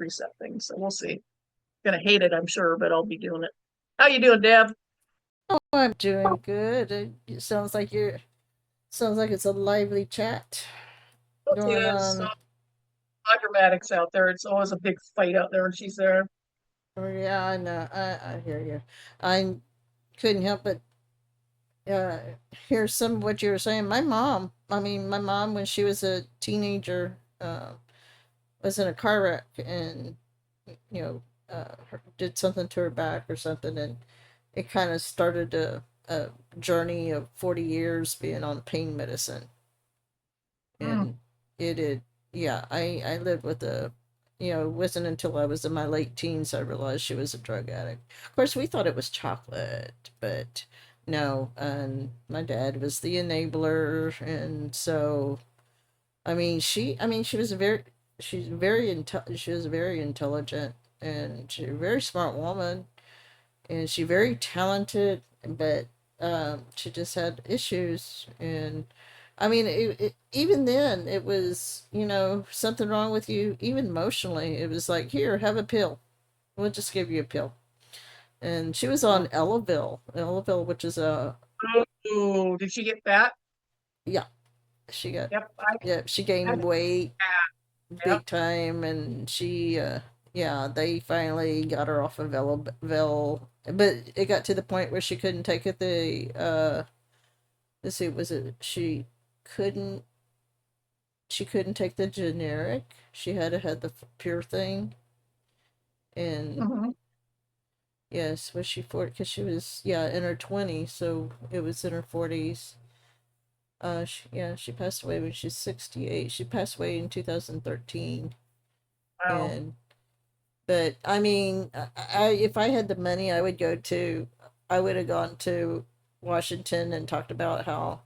reset thing. So we'll see. Gonna hate it, I'm sure, but I'll be doing it. How you doing, Deb? Oh, I'm doing good. It sounds like it's a lively chat It going is so on. dramatics out there. It's always a big fight out there when she's there. Oh, yeah, I know. I hear you. I couldn't help but uh, hear some of what you were saying. My mom, when she was a teenager, was in a car wreck and, you know, did something to her back or something. And it kind of started a journey of 40 years being on pain medicine. Mm. And it had, yeah, I lived with it wasn't until I was in my late teens I realized she was a drug addict. Of course, we thought it was chocolate, but no. And my dad was the enabler. And so, she was she was very intelligent, and she's a very smart woman, and she very talented, but she just had issues. And even then it was, something wrong with you, even emotionally. It was like, here, have a pill, we'll just give you a pill. And she was on Elavil, which is a, Oh, did she get fat? yeah, she got, Yep, yeah, she I gained weight yep. big time. And yeah, they finally got her off of Elavil, but it got to the point where she couldn't take it. Let's see, was it couldn't she couldn't take the generic. She had to have the pure thing. And Mhm. yes, was she 40? Because she was, yeah, in her 20s, so it was in her 40s. She passed away when she's 68. She passed away in 2013. Wow. And but if I had the money, I would have gone to Washington and talked about how,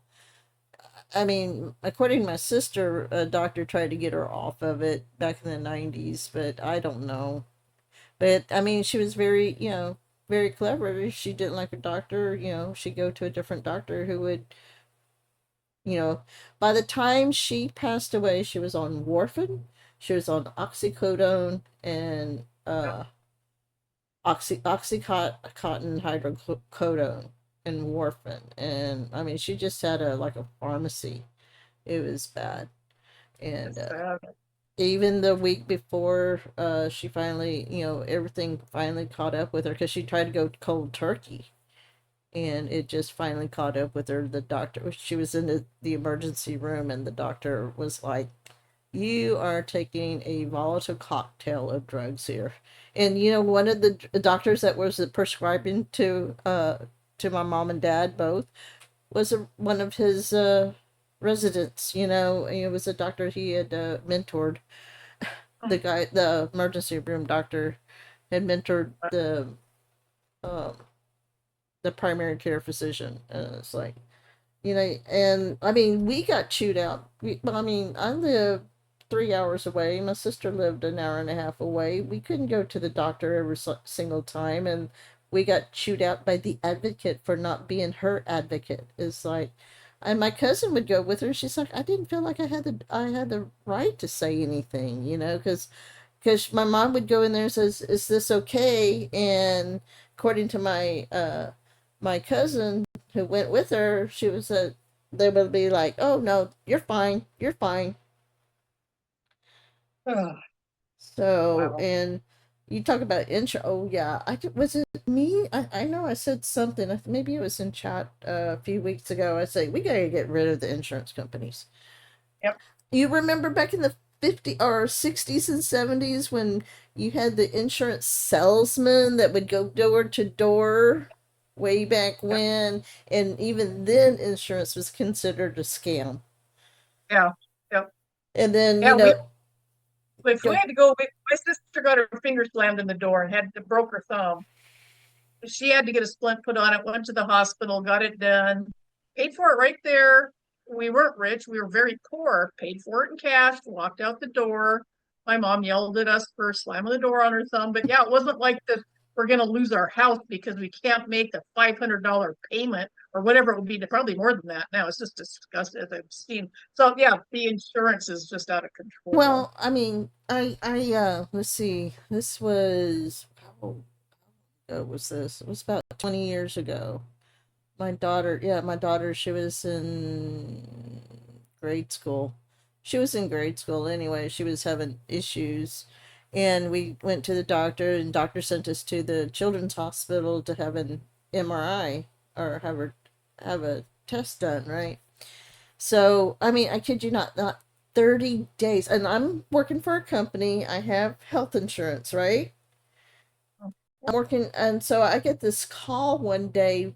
according to my sister, a doctor tried to get her off of it back in the 90s, but I don't know. But she was very, very clever. If she didn't like a doctor, she'd go to a different doctor who would, you know, by the time she passed away, she was on warfarin, she was on oxycodone, and oxycontin hydrocodone and warfarin. And she just had a pharmacy. It was bad. And That's bad. even the week before, she finally, everything finally caught up with her, because she tried to go cold turkey, and it just finally caught up with her. The doctor, she was in the emergency room, and the doctor was like, you are taking a volatile cocktail of drugs here. And one of the doctors that was prescribing to my mom and dad both was one of his residents. It was a doctor he had mentored. Mm. The emergency room doctor, had mentored um, the primary care physician. And it's like, and we got chewed out. I live 3 hours away. My sister lived an hour and a half away. We couldn't go to the doctor every single time, and we got chewed out by the advocate for not being her advocate. It's like, and my cousin would go with her. She's like, I didn't feel like I had the right to say anything, because my mom would go in there and says, "Is this okay?" And according to my cousin who went with her, she was they would be like, "Oh no, you're fine, you're fine." Ugh, So, wow. and you talk about insurance. Oh yeah, was it me? I know I said something. Maybe it was in chat a few weeks ago. I say we gotta get rid of the insurance companies. Yep. You remember back in the 50s or 60s and 70s when you had the insurance salesman that would go door to door way back Yep. when, and even then insurance was considered a scam. Yeah. Yep. And then, Yeah. If we go, had to go, my sister got her finger slammed in the door and had to broke her thumb. She had to get a splint put on it. Went to the hospital, got it done, paid for it right there. We weren't rich. We were very poor. Paid for it in cash. Walked out the door. My mom yelled at us for slamming the door on her thumb. But yeah, it wasn't like this. We're going to lose our house because we can't make the $500 payment or whatever it would be, probably more than that now. It's just disgusting as I've seen. So yeah, the insurance is just out of control. Well, I mean, let's see. This was how long ago was this? It was about 20 years ago. My daughter, she was in grade school. She was in grade school anyway. She was having issues. And we went to the doctor, and doctor sent us to the children's hospital to have an MRI or have a test done, right? So, I mean, I kid you not 30 days. And I'm working for a company. I have health insurance, right? I'm working, and so I get this call one day,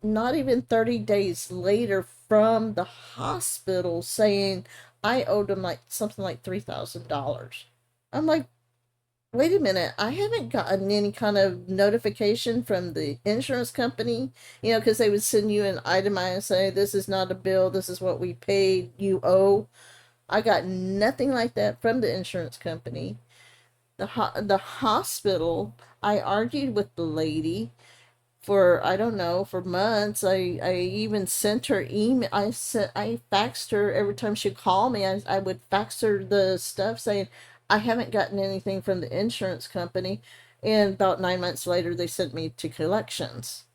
not even 30 days later, from the hospital saying I owed them like something like $3,000. I'm like, wait a minute, I haven't gotten any kind of notification from the insurance company, because they would send you an item and say, this is not a bill, this is what we paid, you owe. I got nothing like that from the insurance company. The hospital, I argued with the lady for, I don't know, for months. I even sent her email. I faxed her every time she called me. I would fax her the stuff saying I haven't gotten anything from the insurance company. And about 9 months later, they sent me to collections.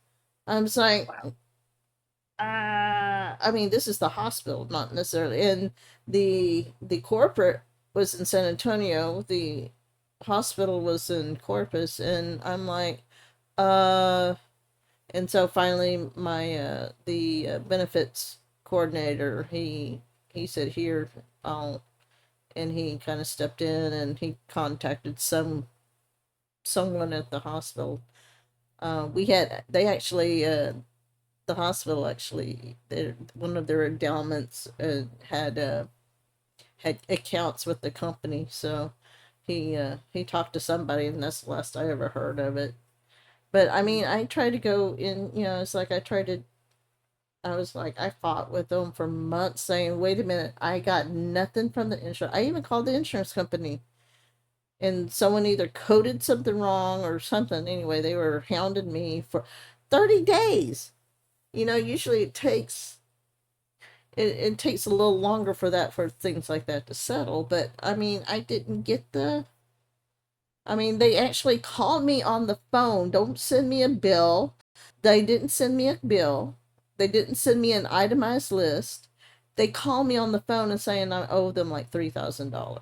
I'm just like, Wow. I mean, this is the hospital, not necessarily. And the corporate was in San Antonio. The hospital was in Corpus, and I'm like, uh and so finally, my the benefits coordinator, he said, here, I'll, and he kind of stepped in and he contacted someone at the hospital. We had they actually The hospital actually, one of their endowments had accounts with the company, so he talked to somebody, and that's the last I ever heard of it. But I mean, I tried to go in, it's like I was like, I fought with them for months saying, wait a minute, I got nothing from the insurance. I even called the insurance company, and someone either coded something wrong or something. Anyway, they were hounding me for 30 days. Usually it takes a little longer for things like that to settle. But I mean, I didn't get they actually called me on the phone. Don't send me a bill. They didn't send me a bill. They didn't send me an itemized list. They called me on the phone and saying I owe them like $3,000.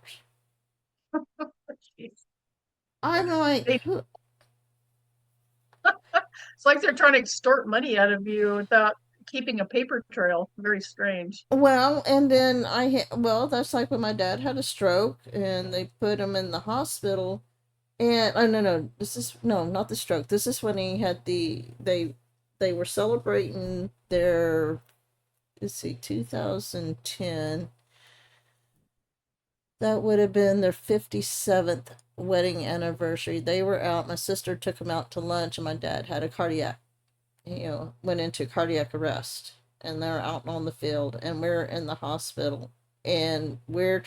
Jeez. I'm like, They, it's like they're trying to extort money out of you without keeping a paper trail. Very strange. well, and then well, that's like when my dad had a stroke and they put him in the hospital. And oh, no, no, this is no, not the stroke. This is when he had they were celebrating their, let's see, 2010. That would have been their 57th wedding anniversary. They were out. My sister took them out to lunch, and my dad had a went into cardiac arrest. And they're out on the field, and we're in the hospital. And we're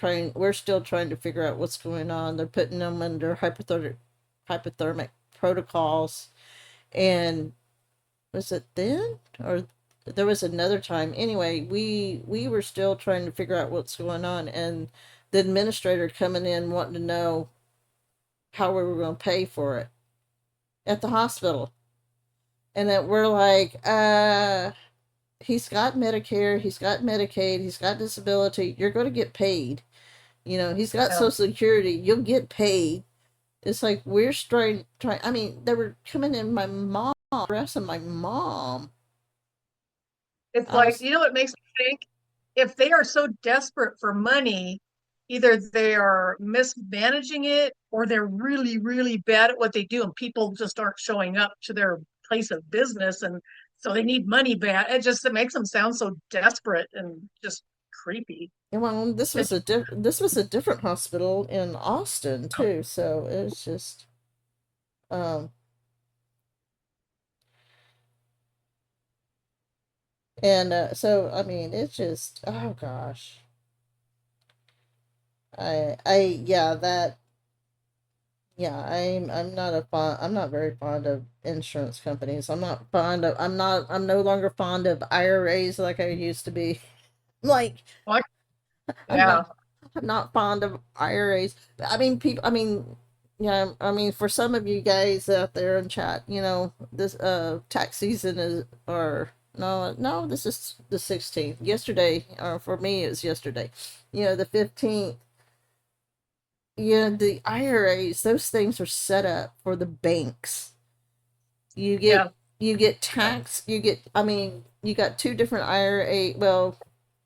still trying to figure out what's going on. They're putting them under hypothermic protocols. And was it then? Or there was another time. Anyway, we were still trying to figure out what's going on, and the administrator coming in wanting to know how we were going to pay for it at the hospital. And that we're like, he's got Medicare, he's got Medicaid, he's got disability, you're going to get paid. He's got Yeah. Social Security, you'll get paid. It's like we're trying. I mean, they were coming in my mom, harassing my mom. It's I like, was, you know what makes me think? If they are so desperate for money, either they are mismanaging it or they're really, really bad at what they do and people just aren't showing up to their place of business. And so they need money bad. It makes them sound so desperate and just creepy. well, It's, this was a different hospital in Austin too, so it was just um and so I mean it's just, oh gosh. I yeah, Yeah, I'm not very fond of insurance companies. I'm no longer fond of IRAs like I used to be. Like Like, I'm yeah, not I'm not fond of IRAs. I mean, yeah, I mean, for some of you guys out there in chat, this tax season is, or no, this is the 16th. Yesterday, or for me, it's yesterday. The 15th. The IRAs, those things are set up for the banks. You get yeah, you get tax. You got two different IRA. Well,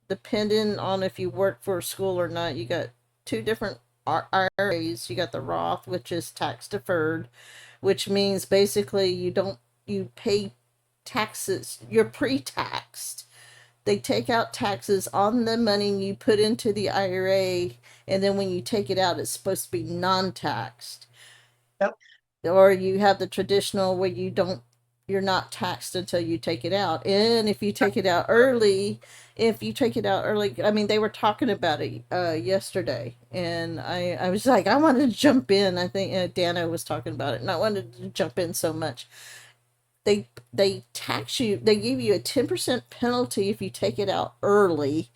depending on if you work for a school or not, you got two different IRAs. You got the Roth, which is tax deferred, which means basically you pay taxes. You're pre-taxed. They take out taxes on the money you put into the IRA, and then when you take it out, it's supposed to be non-taxed. yep, Or you have the traditional where you're not taxed until you take it out. And if you take it out early, I mean, they were talking about it yesterday, and I was like, I wanted to jump in. I think Dana was talking about it, and I wanted to jump in so much. They tax you. They give you a 10% penalty if you take it out early,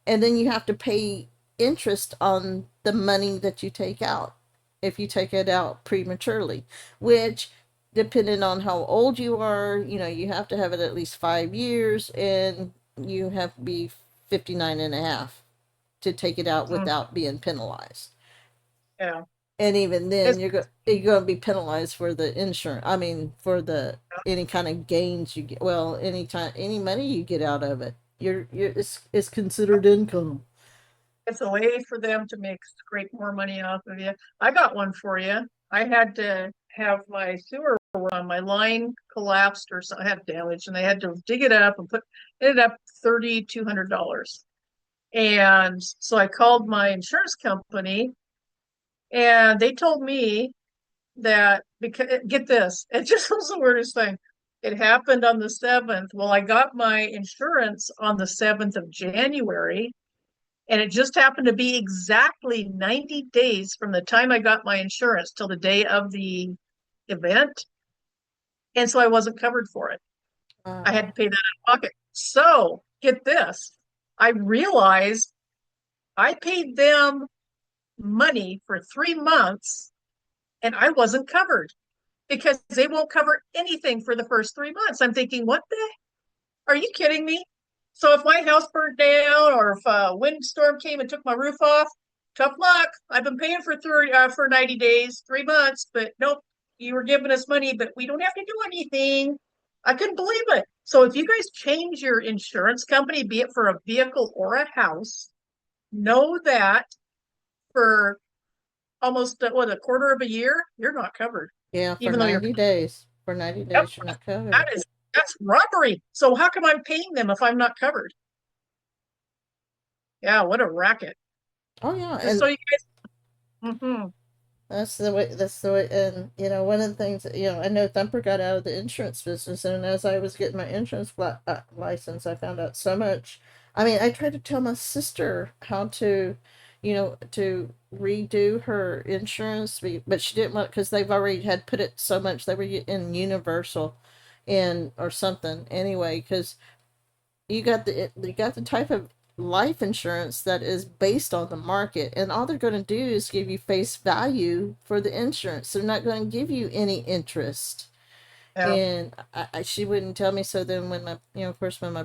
and then you have to pay interest on the money that you take out if you take it out prematurely, which, depending on how old you are, you have to have it at least 5 years, and you have to be 59 and a half to take it out mm, without being penalized. yeah. And even then It's, you're going to be penalized for the insurance. I mean, for the any kind of gains you get. Well, any money you get out of it, it's considered income. it's a way for them to scrape more money off of you. I got one for you. I had to have my sewer on my line collapsed or something, had damage, and they had to dig it up and ended up $3,200. And so I called my insurance company, and they told me that, because get this, it just was the weirdest thing. It happened on the 7th. Well, I got my insurance on the 7th of January, and it just happened to be exactly 90 days from the time I got my insurance till the day of the event. And so I wasn't covered for it. I had to Wow. pay that out of pocket. So get this. I realized I paid them money for 3 months and I wasn't covered because they won't cover anything for the first 3 months. I'm thinking, what the are you kidding me? So if my house burned down or if a windstorm came and took my roof off, tough luck. I've been paying for 90 days, 3 months, but nope, you were giving us money, but we don't have to do anything. I couldn't believe it. So if you guys change your insurance company, be it for a vehicle or a house, know that for almost what, a quarter of a year, you're not covered, Yeah, for even though you're 90 days. For 90 yep, days, you're not covered. that is that's robbery. So how come I'm paying them if I'm not covered? Yeah, what a racket. Oh, yeah. Just so And you guys, that's the way. And, one of the things, I know Thumper got out of the insurance business. And as I was getting my insurance license, I found out so much. I mean, I tried to tell my sister how to redo her insurance, but she didn't want, because they've already had put it so much. They were in Universal or something anyway, because you got the type of life insurance that is based on the market, and all they're going to do is give you face value for the insurance. They're not going to give you any interest. yeah, And she wouldn't tell me. So then when of course, when my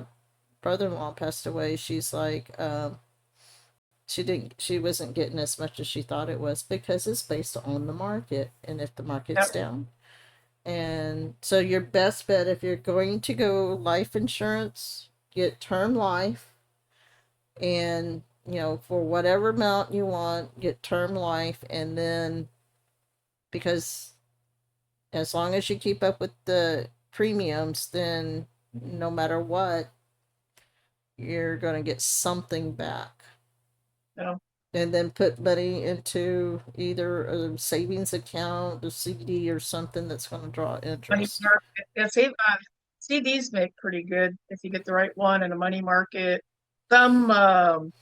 brother-in-law passed away, she's like, she wasn't getting as much as she thought it was, because it's based on the market, and if the yeah, market's down. And so your best bet, if you're going to go life insurance, get term life. And for whatever amount you want, get term life. And then, because as long as you keep up with the premiums, then no matter what, you're going to get something back. yeah. And then put money into either a savings account, a CD, or something that's going to draw Money interest. market. Yeah, CDs make pretty good if you get the right one in a money market. Some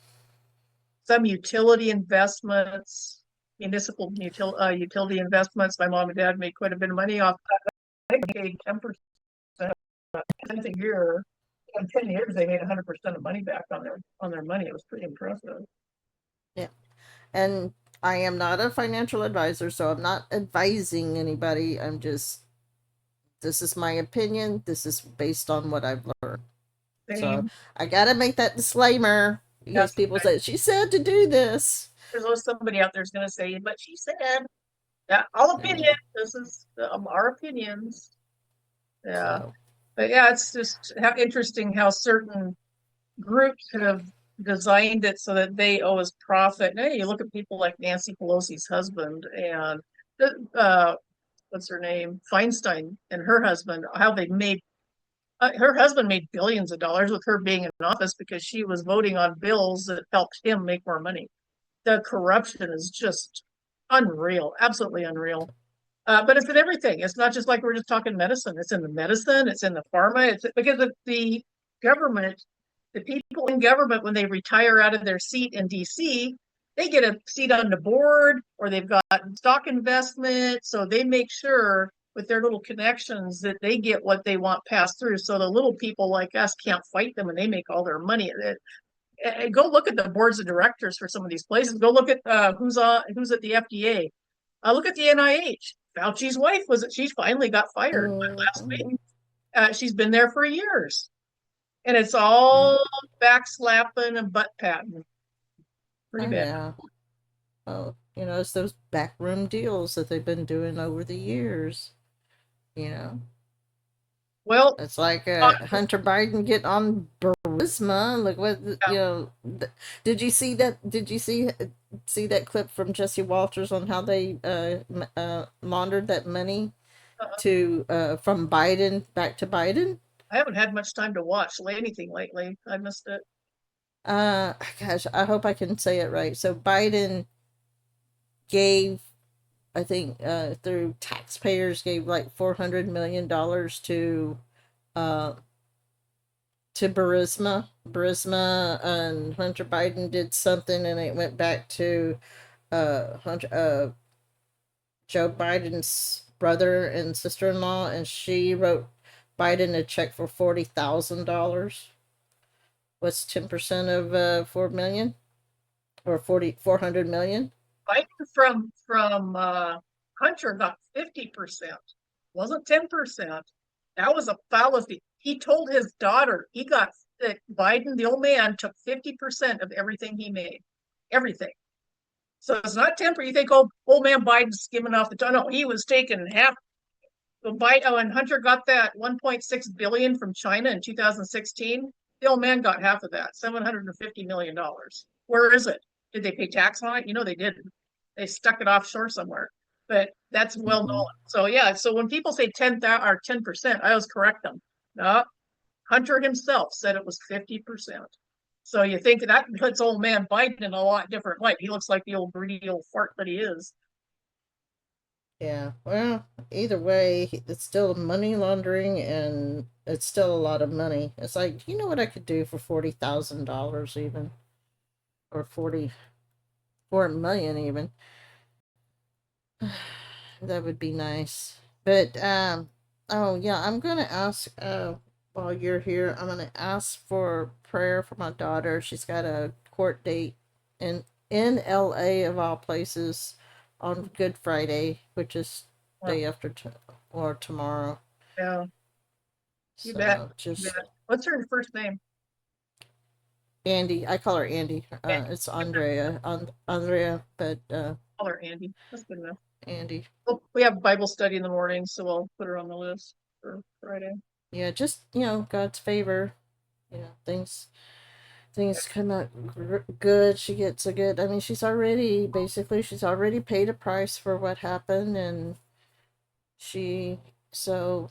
some utility investments. municipal utility investments. My mom and dad made quite a bit of money off that. I think they paid 10% a year. In 10 years, they made 100% of money back on their money. It was pretty impressive. Yeah. And I am not a financial advisor, so I'm not advising anybody. I'm just, this is my opinion. This is based on what I've learned. So Same. I gotta make that disclaimer because Yes, people say she said to do this. there's always somebody out there's going to say, but she said that all opinion. This is our opinions. Yeah. So But yeah, it's just interesting how certain groups have designed it so that they always profit. Now you look at people like Nancy Pelosi's husband and uh, what's her name, Feinstein, and her husband, how they made her husband made billions of dollars with her being in office because she was voting on bills that helped him make more money. The corruption is just unreal, absolutely unreal. But it's in everything. It's not just like we're just talking medicine. It's in the medicine. It's in the pharma. It's because of the government, the people in government, when they retire out of their seat in DC, they get a seat on the board or they've got stock investment. So they make sure with their little connections that they get what they want passed through. So the little people like us can't fight them and they make all their money. Go look at the boards of directors for some of these places. Go look at who's at the FDA. Look at the NIH. Fauci's wife she finally got fired last mm-hmm. week. She's been there for years, and it's Yeah. all backslapping and butt patting. Pretty Oh bad. yeah. Oh, it's those backroom deals that they've been doing over the years. You know, Well, it's like Hunter Biden get on Burisma. Look what did you see that? Did you see that clip from Jesse Walters on how they laundered that money to from Biden back to Biden? I haven't had much time to watch anything lately. I missed it. Gosh, I hope I can say it right. So Biden gave, I think, through taxpayers, gave like $400 million uh, to Burisma, and Hunter Biden did something, and it went back to Joe Biden's brother and sister-in-law, and she wrote Biden a check for $40,000. What's 10% of 4 million or 400 million? Biden from Hunter got 50%. Wasn't 10%. That was a fallacy. He told his daughter that Biden, the old man, took 50% of everything he made. Everything. So it's not 10%. You think, oh, old man Biden's skimming off the top. No, he was taking half. And Hunter got that 1.6 billion from China in 2016. The old man got half of that, $750 million. Where is it? Did they pay tax on it? They didn't. They stuck it offshore somewhere. But that's well Mm-hmm. known. So yeah, so when people say 10%, I always correct them. No, Hunter himself said it was 50%. So you think that puts old man Biden in a lot different light. He looks like the old greedy old fart that he is. Yeah, well, either way, it's still money laundering and it's still a lot of money. It's like, you know what I could do for $40,000 even? Or 44 million even. That would be nice. But, oh yeah, I'm gonna ask, while you're here, I'm gonna ask for prayer for my daughter. She's got a court date in LA of all places on Good Friday, which is Well, day after or tomorrow. yeah, you bet. So You just bet. What's her first name? Andy, I call her Andy. Andy. It's Andrea, Andrea, but Call her Andy. That's good enough. Andy. Well, we have Bible study in the morning, so we'll put her on the list for Friday. Yeah, just God's favor. Things come out good. She gets a good. I mean, she's already paid a price for what happened, and she so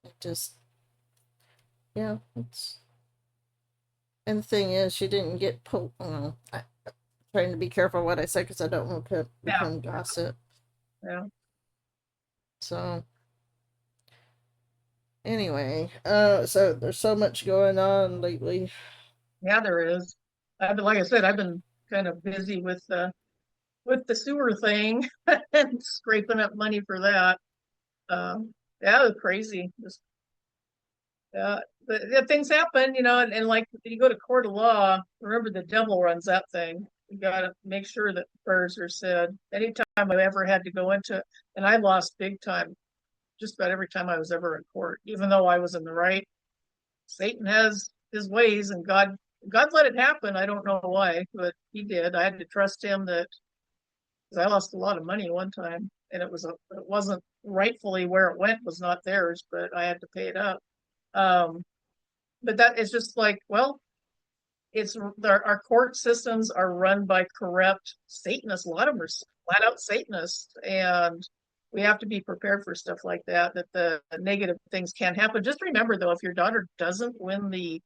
it just it's. And the thing is, she didn't get pulled. I'm trying to be careful what I say because I don't want to Yeah, become gossip. yeah. So anyway, so there's so much going on lately. Yeah, there is. Like I said, I've been kind of busy with the sewer thing and scraping up money for that. Yeah, it was crazy. Just but things happen, and like you go to court of law, remember the devil runs that thing. You gotta make sure that prayers are said. Anytime I ever had to go into, and I lost big time just about every time I was ever in court, even though I was in the right. Satan has his ways, and God let it happen. I don't know why, but he did. I had to trust him that because I lost a lot of money one time, and it wasn't rightfully where it went was not theirs, but I had to pay it up. Um, but that is just like, well, it's our court systems are run by corrupt Satanists. A lot of them are flat out Satanists, and we have to be prepared for stuff like that. That the negative things can happen. Just remember, though, if your daughter doesn't win the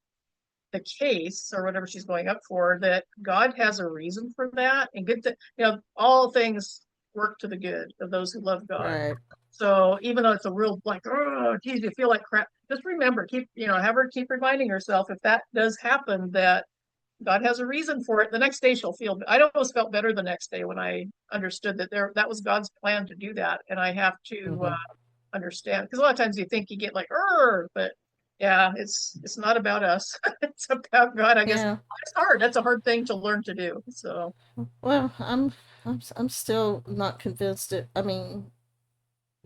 case or whatever she's going up for, that God has a reason for that, and all things work to the good of those who love God. Right. So even though it's a real like, oh, geez, you feel like crap, just remember, have her keep reminding herself if that does happen, that God has a reason for it. The next day she'll feel. I almost felt better the next day when I understood that was God's plan to do that, and I have to understand, because a lot of times you think you get like, but yeah, it's not about us. It's about God. I guess Yeah. it's hard. That's a hard thing to learn to do. So Well, I'm still not convinced. I mean,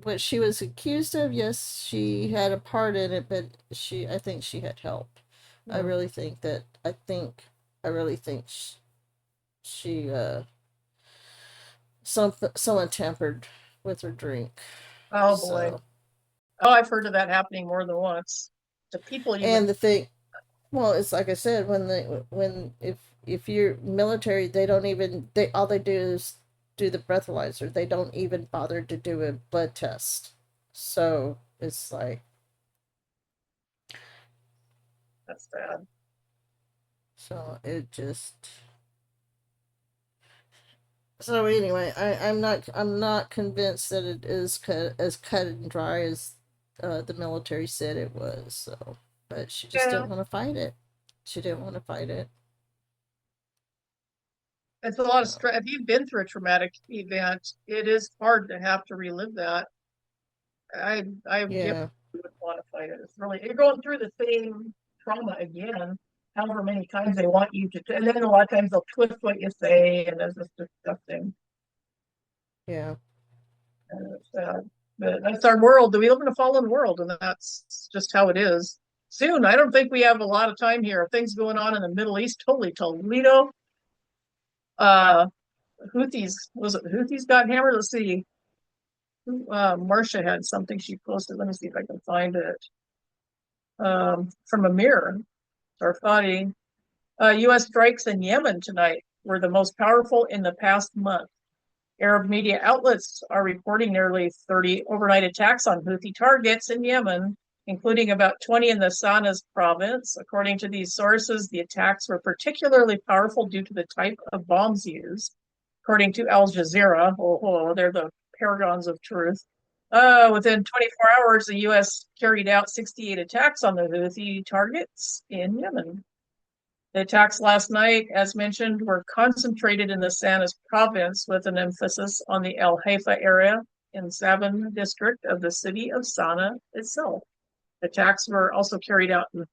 what she was accused of, yes, she had a part in it, but I think she had help. I really think that. I really think she someone tampered with her drink. oh boy, So, oh, I've heard of that happening more than once to people even. and the thing, well, it's like I said, when if you're military, they don't even all they do is do the breathalyzer. They don't even bother to do a blood test. So it's like, That's bad. so it just. So anyway, I'm not convinced that it is as cut and dry as the military said it was. So, but she just Yeah, didn't want to fight it. She didn't want to fight it. it's a lot of So stress. If you've been through a traumatic event, it is hard to have to relive that. I get yeah, you would want to fight it. It's really, you're going through the same trauma again, however many times they want you to, and then a lot of times they'll twist what you say, and it's just disgusting. yeah, And it's sad. But that's our world. We live in a fallen world, and that's just how it is. Soon, I don't think we have a lot of time here. Things going on in the Middle East, totally Toledo. Uh, Houthis, was it Houthis got hammered? Let's see. Marcia had something she posted. Let me see if I can find it. From Amir Sarfati. U.S. strikes in Yemen tonight were the most powerful in the past month. Arab media outlets are reporting nearly 30 overnight attacks on Houthi targets in Yemen, including about 20 in the Sana's province. According to these sources, the attacks were particularly powerful due to the type of bombs used. According to Al Jazeera, they're the paragons of truth. Within 24 hours, the U.S. carried out 68 attacks on the Houthi targets in Yemen. The attacks last night, as mentioned, were concentrated in the Sanas province with an emphasis on the El Haifa area in Sabin district of the city of Sana itself. Attacks were also carried out in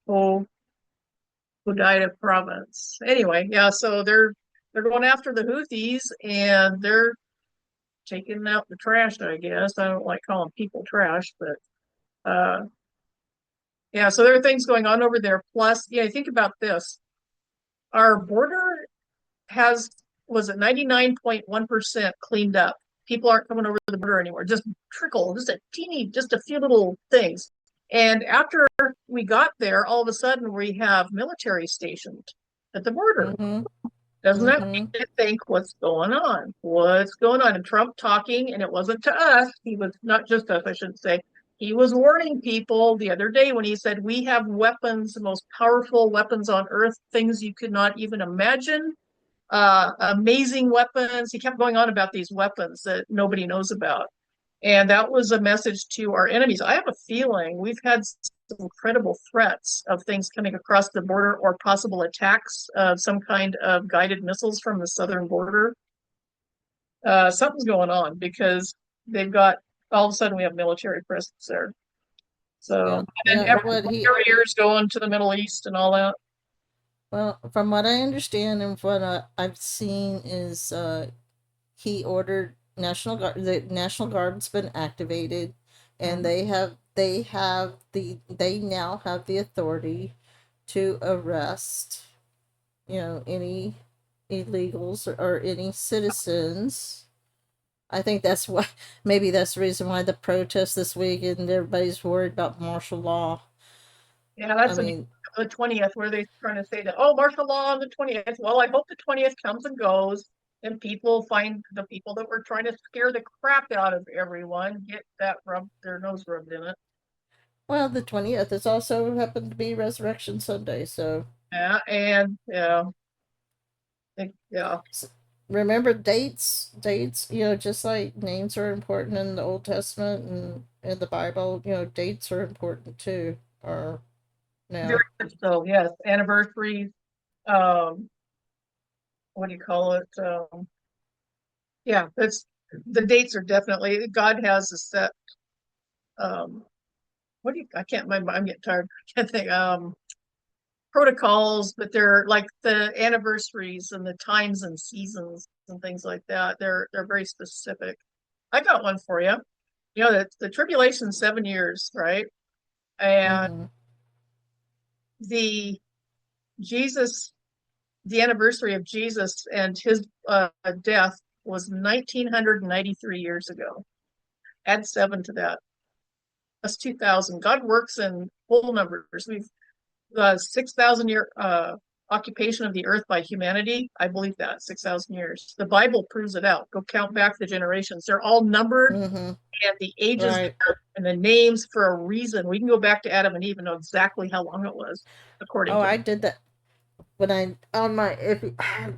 Hudaida province. Anyway, yeah, so they're going after the Houthis, and they're taking out the trash, I guess. I don't like calling people trash, but yeah, so there are things going on over there. Plus, yeah, think about this. Our border has, was it 99.1% cleaned up. People aren't coming over the border anymore. Just trickle, just a few little things. And after we got there, all of a sudden we have military stationed at the border. mm-hmm, Doesn't that make mm-hmm, you think what's going on? What's going on? And Trump talking, and it wasn't to us. He was not just us, I shouldn't say. He was warning people the other day when he said, we have weapons, the most powerful weapons on earth, things you could not even imagine. Amazing weapons. He kept going on about these weapons that nobody knows about. And that was a message to our enemies. I have a feeling we've had some credible threats of things coming across the border or possible attacks of some kind of guided missiles from the southern border. Something's going on because they've got, all of a sudden we have military presence there. Yeah, So, and yeah. What he every year's going to the Middle East and all that. Well, from what I understand and what I've seen is he ordered the National Guard's been activated, and Mhm. they now have the authority to arrest, any illegals or any citizens. I think that's why maybe that's the reason why the protest this week and everybody's worried about martial law. Yeah, I that's mean, the 20th where they're trying to say that, oh, martial law on the 20th. Well, I hope the 20th comes and goes and people find the people that were trying to scare the crap out of everyone, get their nose rubbed in it. well, the 20th is also happened to be Resurrection Sunday, so Yeah, and yeah, yeah, remember dates, just like names are important in the Old Testament and in the Bible, dates are important too, or very now. much so. Yes, anniversaries. Um, what do you call it? Yeah, that's the dates are definitely God has a set. Um, I can't remember. I'm getting tired. I can't think. Protocols, but they're like the anniversaries and the times and seasons and things like that. They're very specific. I got one for you. You know, the tribulation 7 years, right? And Mm-hmm. the Jesus, the anniversary of Jesus and his death was 1993 years ago. Add seven to that. That's 2000. God works in whole numbers. We've the 6,000 year occupation of the earth by humanity. I believe that 6,000 years. The Bible proves it out. Go count back the generations. They're all numbered Mm-hmm. and the ages Right. and the names for a reason. We can go back to Adam and Eve and know exactly how long it was, according Oh, to I them. did that when I on my if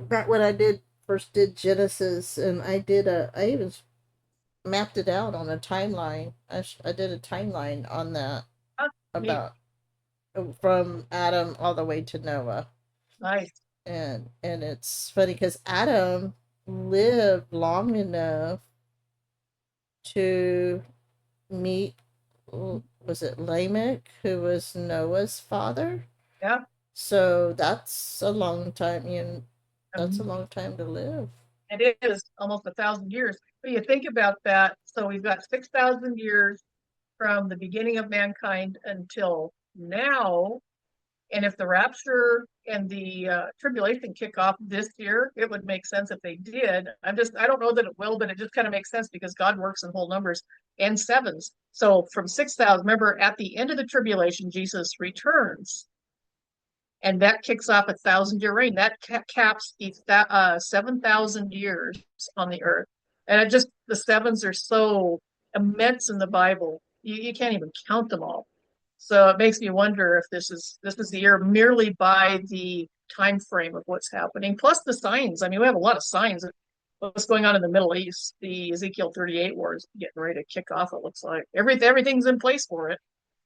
back when I did first did Genesis, and I even mapped it out on a timeline. I did a timeline on that Huh? Neat. about from Adam all the way to Noah. Nice. And it's funny because Adam lived long enough to meet, was it Lamech, who was Noah's father? Yeah. So that's a long time. That's a Um, long time to live. it is almost 1,000 years. But you think about that. So we've got 6,000 years from the beginning of mankind until now. And if the rapture and the tribulation kick off this year, it would make sense if they did. I don't know that it will, but it just kind of makes sense because God works in whole numbers and sevens. So from 6,000, remember at the end of the tribulation, Jesus returns and that kicks off 1,000 year reign. That caps the 7,000 years on the earth. And the sevens are so immense in the Bible. You can't even count them all. So it makes me wonder if this is the year merely by the time frame of what's happening, plus the signs. I mean, we have a lot of signs of what's going on in the Middle East. The Ezekiel 38 war is getting ready to kick off, it looks like. Everything's in place for it.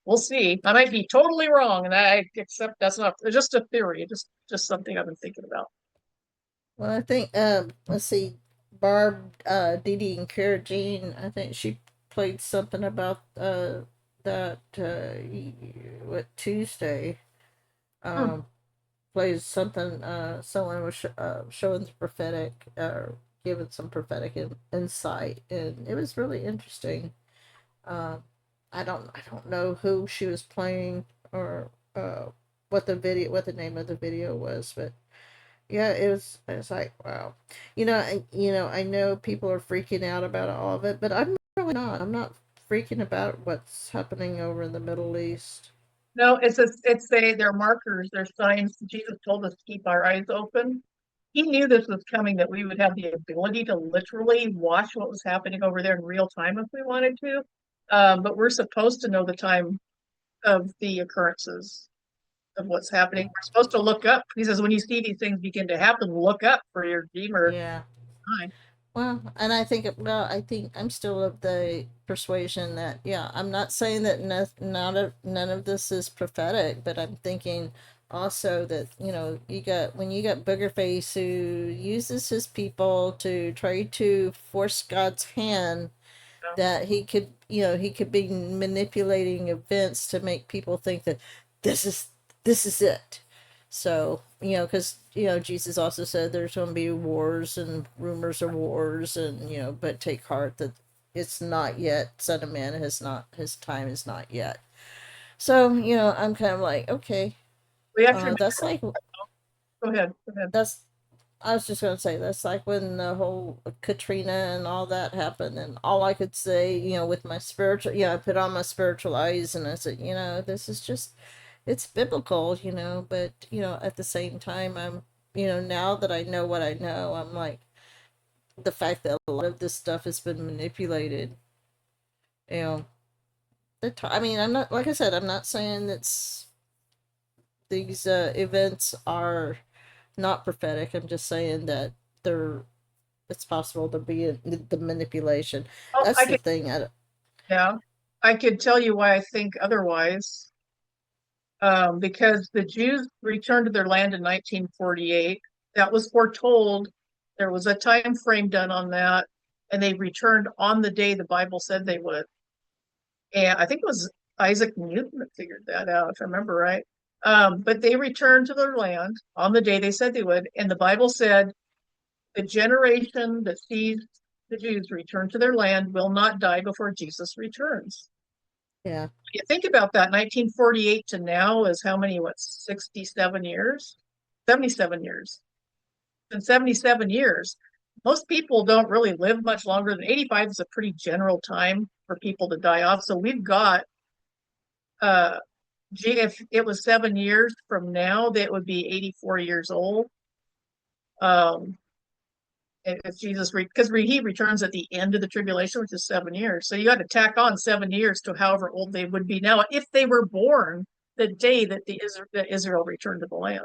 We'll see. I might be totally wrong, and I accept that's not just a theory, just something I've been thinking about. Well, I think let's see, Barb, Dee Dee, and Cara Jean. I think she played something about that what Tuesday. Hmm. Um, Plays something. Someone was showing the prophetic, giving some prophetic insight, and it was really interesting. Um, I don't know who she was playing or what the name of the video was, but yeah, it was like wow. I know people are freaking out about all of it, but I'm really not. I'm not freaking about what's happening over in the Middle East. No, they're markers, they're signs. Jesus told us to keep our eyes open. He knew this was coming, that we would have the ability to literally watch what was happening over there in real time if we wanted to. But we're supposed to know the time of the occurrences of what's happening. We're supposed to look up. He says, when you see these things begin to happen, look up for your redeemer. Yeah. Time. Well, and I think I'm still of the persuasion that, yeah, I'm not saying that none of this is prophetic, but I'm thinking also that, when you got Boogerface who uses his people to try to force God's hand, that he could be manipulating events to make people think that this is this is it. So, because Jesus also said there's going to be wars and rumors of wars, and but take heart that it's not yet. Son of Man has not, his time is not yet. So, I'm kind of like, okay, We actually, that's like go ahead, go ahead. that's I was just gonna say that's like when the whole Katrina and all that happened, and all I could say, with my spiritual, I put on my spiritual eyes and I said, this is just, it's biblical, but at the same time, now that I know what I know, I'm like, the fact that a lot of this stuff has been manipulated, you know, I mean, I'm not, like I said, I'm not saying that's these events are not prophetic. I'm just saying that they're it's possible to be the manipulation. Oh, That's I the could, thing. yeah, I could tell you why I think otherwise. Because the Jews returned to their land in 1948. That was foretold. There was a time frame done on that, and they returned on the day the Bible said they would. And I think it was Isaac Newton that figured that out, if I remember right. But they returned to their land on the day they said they would, and the Bible said the generation that sees the Jews return to their land will not die before Jesus returns. Yeah, You think about that, 1948 to now is how many, what, 67 years? 77 years. In 77 years, most people don't really live much longer than 85 is a pretty general time for people to die off. So we've got, uh, gee, if it was 7 years from now, that would be 84 years old. Um, if Jesus, because he returns at the end of the tribulation, which is 7 years. So you got to tack on 7 years to however old they would be now if they were born the day that that Israel returned to the land.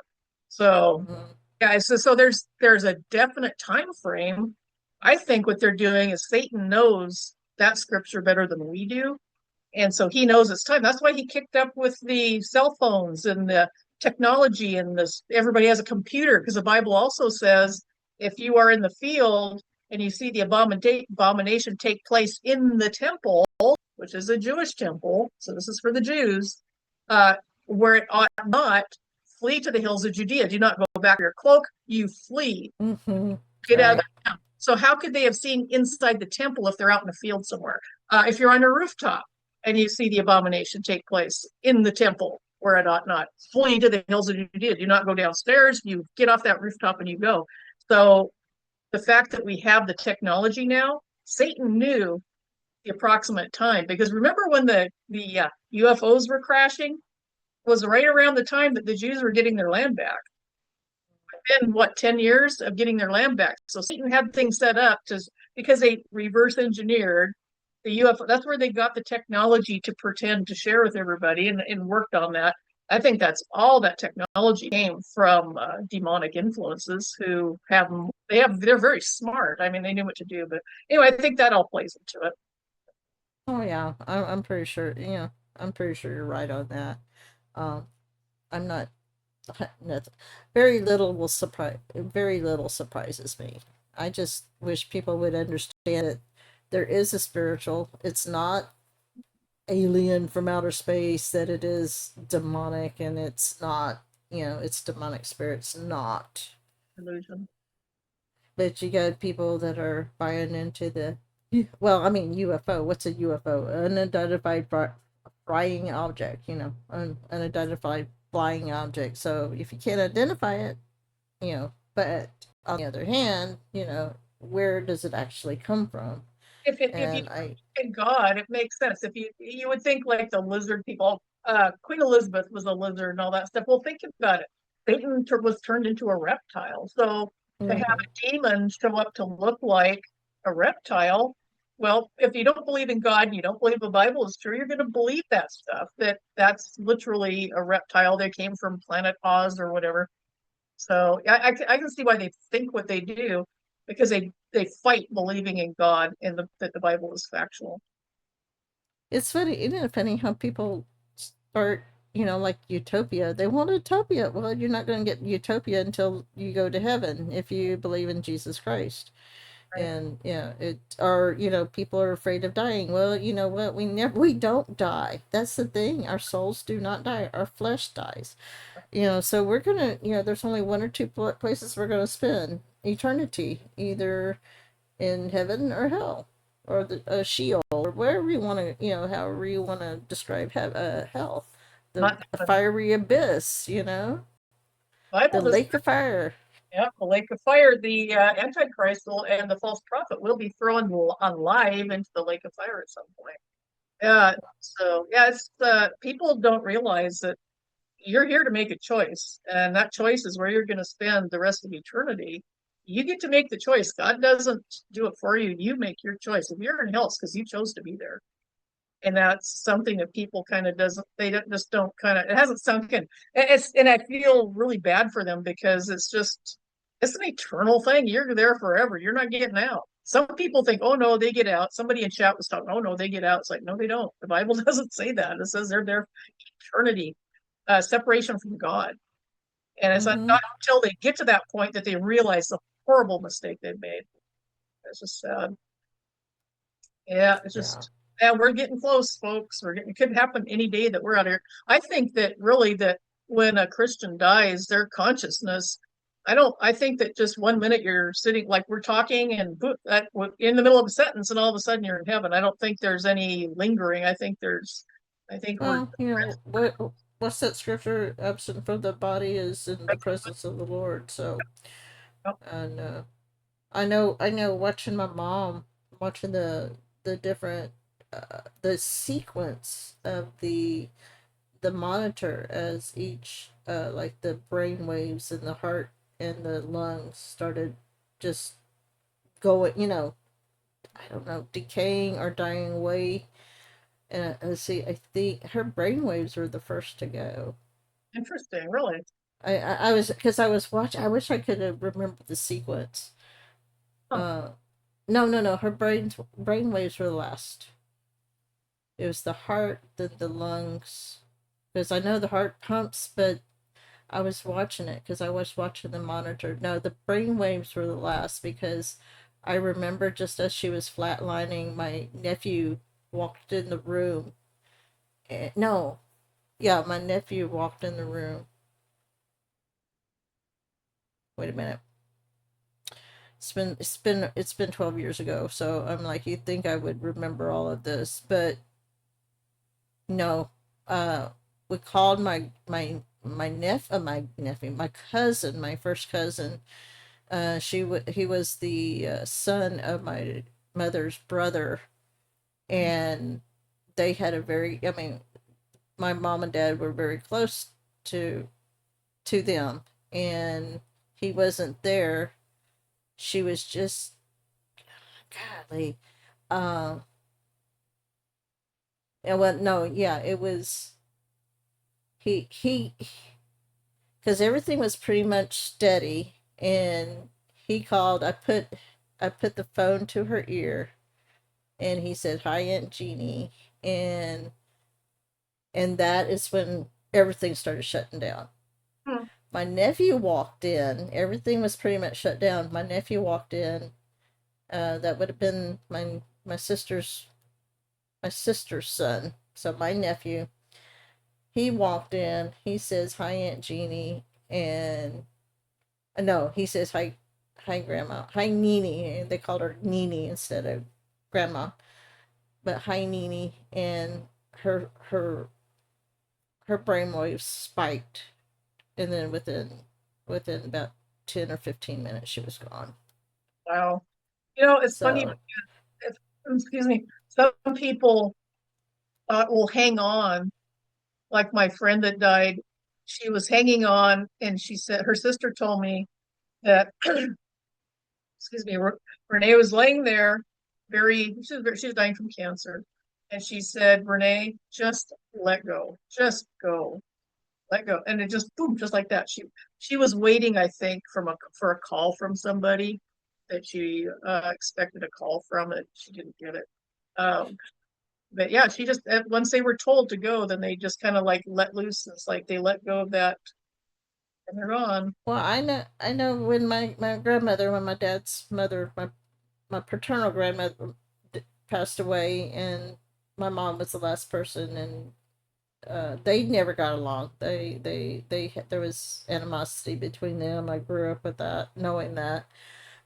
So, mm-hmm. guys, so there's a definite time frame. I think what they're doing is Satan knows that scripture better than we do, and so he knows it's time. That's why he kicked up with the cell phones and the technology and this. Everybody has a computer because the Bible also says if you are in the field and you see the abomination take place in the temple, which is a Jewish temple, so this is for the Jews, uh, where it ought not, flee to the hills of Judea. Do not go back to your cloak. You flee. Mm-hmm. Get out of Right. the town. So how could they have seen inside the temple if they're out in the field somewhere? If you're on a rooftop and you see the abomination take place in the temple where it ought not, flee to the hills of Judea. Do not go downstairs. You get off that rooftop and you go. So the fact that we have the technology now, Satan knew the approximate time because remember when the UFOs were crashing was right around the time that the Jews were getting their land back. Been what, 10 years of getting their land back. So Satan had things set up to because they reverse engineered the UFO. That's where they got the technology to pretend to share with everybody and worked on that. I think that's all that technology came from demonic influences who they're very smart. I mean, they knew what to do. But anyway, I think that all plays into it. Oh yeah, I'm pretty sure. I'm pretty sure you're right on that. Um, I'm not. Nothing. Very little will surprise. Very little surprises me. I just wish people would understand that there is a spiritual. It's not alien from outer space. That it is demonic, and it's not. It's demonic spirits. Not. Illusion. But you got people that are buying into the, well, I mean, UFO. What's a UFO? Unidentified flying object. Unidentified flying object. So if you can't identify it, but on the other hand, where does it actually come from? If you And I, in God, it makes sense. If you would think like the lizard people, Queen Elizabeth was a lizard and all that stuff. Well, think about it. Satan was turned into a reptile. So to have mhm. a demon show up to look like a reptile, well, if you don't believe in God and you don't believe the Bible is true, you're going to believe that stuff. That's literally a reptile. They came from Planet Oz or whatever. So I can see why they think what they do because they fight believing in God and that the Bible is factual. It's funny, isn't it funny how people start, like utopia. They want utopia. Well, you're not going to get utopia until you go to heaven if you believe in Jesus Christ. Right? And yeah, it or people are afraid of dying. Well, you know what? We don't die. That's the thing. Our souls do not die. Our flesh dies. So we're gonna, there's only one or two places we're gonna spend eternity, either in heaven or hell, or the Sheol, or wherever you want to, however you want to describe hell, the Not the fiery abyss, the Bible does. lake of fire. Yeah, the lake of fire. The Antichrist will, and the false prophet will be thrown alive into the lake of fire at some point. Yeah. So yeah, it's people don't realize that you're here to make a choice, and that choice is where you're going to spend the rest of eternity. You get to make the choice. God doesn't do it for you. You make your choice. If you're in hell, it's because you chose to be there. And that's something that people kind of doesn't, they don't, just don't kind of, it hasn't sunk in. And I feel really bad for them because it's an eternal thing. You're there forever. You're not getting out. Some people think, oh no, they get out. Somebody in chat was talking, oh no, they get out. It's like, no, they don't. The Bible doesn't say that. It says they're there for eternity, separation from God. And it's not Mm-hmm. until they get to that point that they realize the horrible mistake they've made. It's just sad. Yeah, it's Yeah. just, yeah, we're getting close, folks. It could happen any day that we're out here. I think that really that when a Christian dies, their consciousness, I think that just 1 minute you're sitting like we're talking and that in the middle of a sentence and all of a sudden you're in heaven. I don't think there's any lingering. I think we're Well, what's that scripture? Absent from the body is in the presence of the Lord. So, and I know. Watching my mom, watching the different, the sequence of the monitor as each, like the brain waves and the heart and the lungs started just going. I don't know, decaying or dying away. And let's see, I think her brain waves were the first to go. interesting, really. I was, because I was watching. I wish I could have remembered the sequence. Huh. Uh, no, no, no. Her brain waves were the last. It was the heart, then the lungs. Because I know the heart pumps, but I was watching it because I was watching the monitor. No, the brain waves were the last because I remember just as she was flatlining, my nephew walked in the room. No, yeah, my nephew walked in the room. Wait a minute. It's been 12 years ago, so I'm like, you'd think I would remember all of this, but no. Uh, we called my nephew, my cousin, my first cousin. He was the son of my mother's brother, and they had a very. I mean, my mom and dad were very close to them, and he wasn't there. She was just godly. Um, and what? No, yeah, it was he because everything was pretty much steady, and he called. I put the phone to her ear, and he said, "Hi, Aunt Jeannie," and that is when everything started shutting down. Hmm. My nephew walked in. Everything was pretty much shut down. My nephew walked in. That would have been my sister's son. So my nephew, he walked in. He says, "Hi, Aunt Jeannie," and no, he says, "Hi, Grandma, hi, Nini." And they called her Nini instead of Grandma, but hi, Nini, and her brainwaves spiked, and then within about 10 or 15 minutes, she was gone. Wow. It's funny. So If, excuse me. Some people will hang on. Like my friend that died, she was hanging on, and she said her sister told me that excuse me, Renee was laying there, she was dying from cancer, and she said, "Renee, just let go, just go, let go," and it just boom, just like that. She was waiting, I think, for a call from somebody that she expected a call from it. She didn't get it. But yeah, she just once they were told to go, then they just kind of like let loose. It's like they let go of that and they're gone. Well, I know when my grandmother, when my dad's mother, my paternal grandmother passed away, and my mom was the last person, and they never got along. There was animosity between them. I grew up with that, knowing that.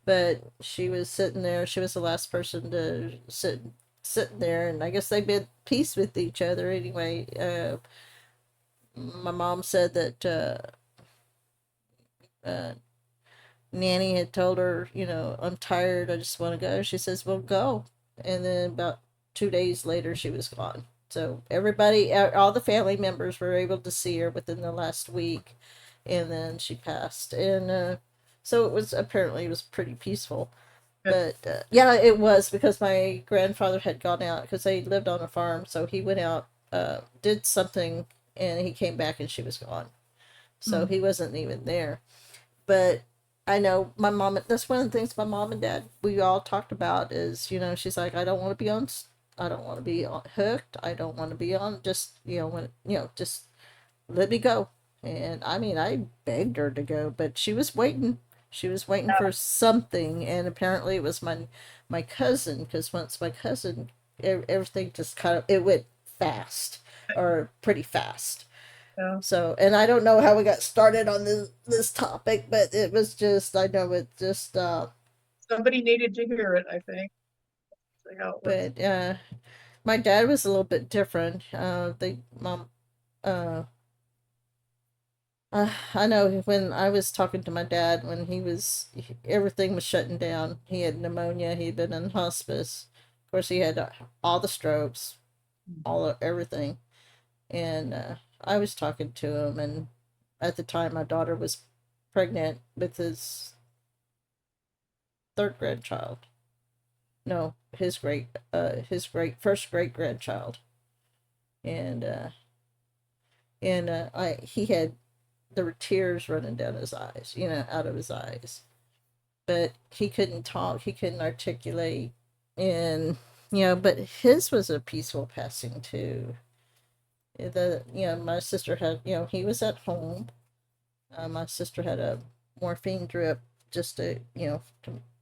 But she was sitting there. She was the last person to sitting there, and I guess they made peace with each other anyway. My mom said that uh, Nanny had told her, I'm tired. I just want to go. She says, "Well, go." And then about 2 days later, she was gone. So everybody, all the family members were able to see her within the last week, and then she passed. And so it was pretty peaceful. But yeah, it was because my grandfather had gone out because they lived on a farm. So he went out, did something, and he came back and she was gone. So Mm. he wasn't even there. But I know my mom, that's one of the things my mom and dad, we all talked about is, she's like, I don't want to be on, I don't want to be on, hooked. I don't want to be on, just, just let me go. And I mean, I begged her to go, but she was waiting. She was waiting for something, and apparently it was my cousin. Because once my cousin, everything just kind of it went fast, or pretty fast. Yeah. So, and I don't know how we got started on this topic, but it was just I know it just Somebody needed to hear it, I think. That's how it was. but my dad was a little bit different. They mom uh I know when I was talking to my dad when everything was shutting down. He had pneumonia. He'd been in hospice. Of course, he had all the strokes, everything. And I was talking to him, and at the time, my daughter was pregnant with his third grandchild. No, his first great grandchild, and I he had there were tears running down his eyes, out of his eyes, but he couldn't talk, he couldn't articulate, and but his was a peaceful passing too. My sister had, he was at home. My sister had a morphine drip just for him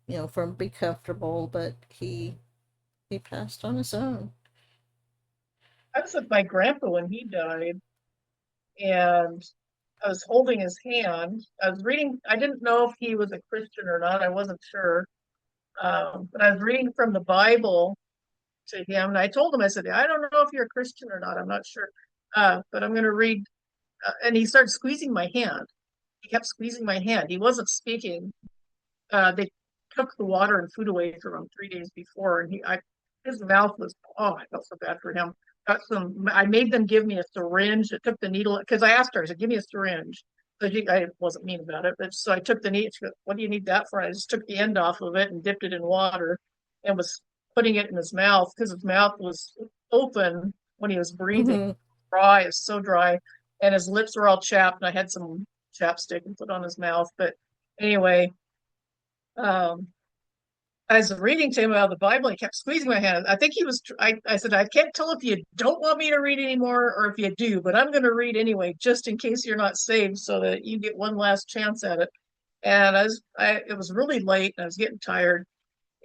to be comfortable, but he passed on his own. I was with my grandpa when he died, and I was holding his hand. I was reading, I didn't know if he was a Christian or not. I wasn't sure. But I was reading from the Bible to him, and I told him, I said, I don't know if you're a Christian or not. I'm not sure. But I'm going to read. And he started squeezing my hand. He kept squeezing my hand. He wasn't speaking. They took the water and food away from him 3 days before, and his mouth was, oh, I felt so bad for him. I made them give me a syringe. I took the needle because I asked her. I said, "Give me a syringe." So I wasn't mean about it, but so I took the needle. She goes, "What do you need that for?" I just took the end off of it and dipped it in water, and was putting it in his mouth because his mouth was open when he was breathing. Mm-hmm. Dry, it's so dry, and his lips were all chapped. And I had some chapstick and put on his mouth, but anyway, um, I was reading to him out of the Bible. He kept squeezing my hand. I think he was. I said, I can't tell if you don't want me to read anymore or if you do, but I'm going to read anyway, just in case you're not saved, so that you get one last chance at it. And it was really late, and I was getting tired.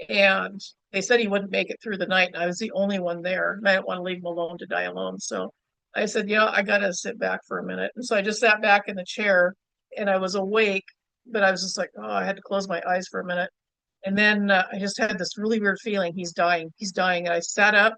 And they said he wouldn't make it through the night, and I was the only one there, and I didn't want to leave him alone to die alone. So I said, "Yeah, I got to sit back for a minute." And so I just sat back in the chair, and I was awake, but I was just like, oh, I had to close my eyes for a minute. And then I just had this really weird feeling he's dying. He's dying. And I sat up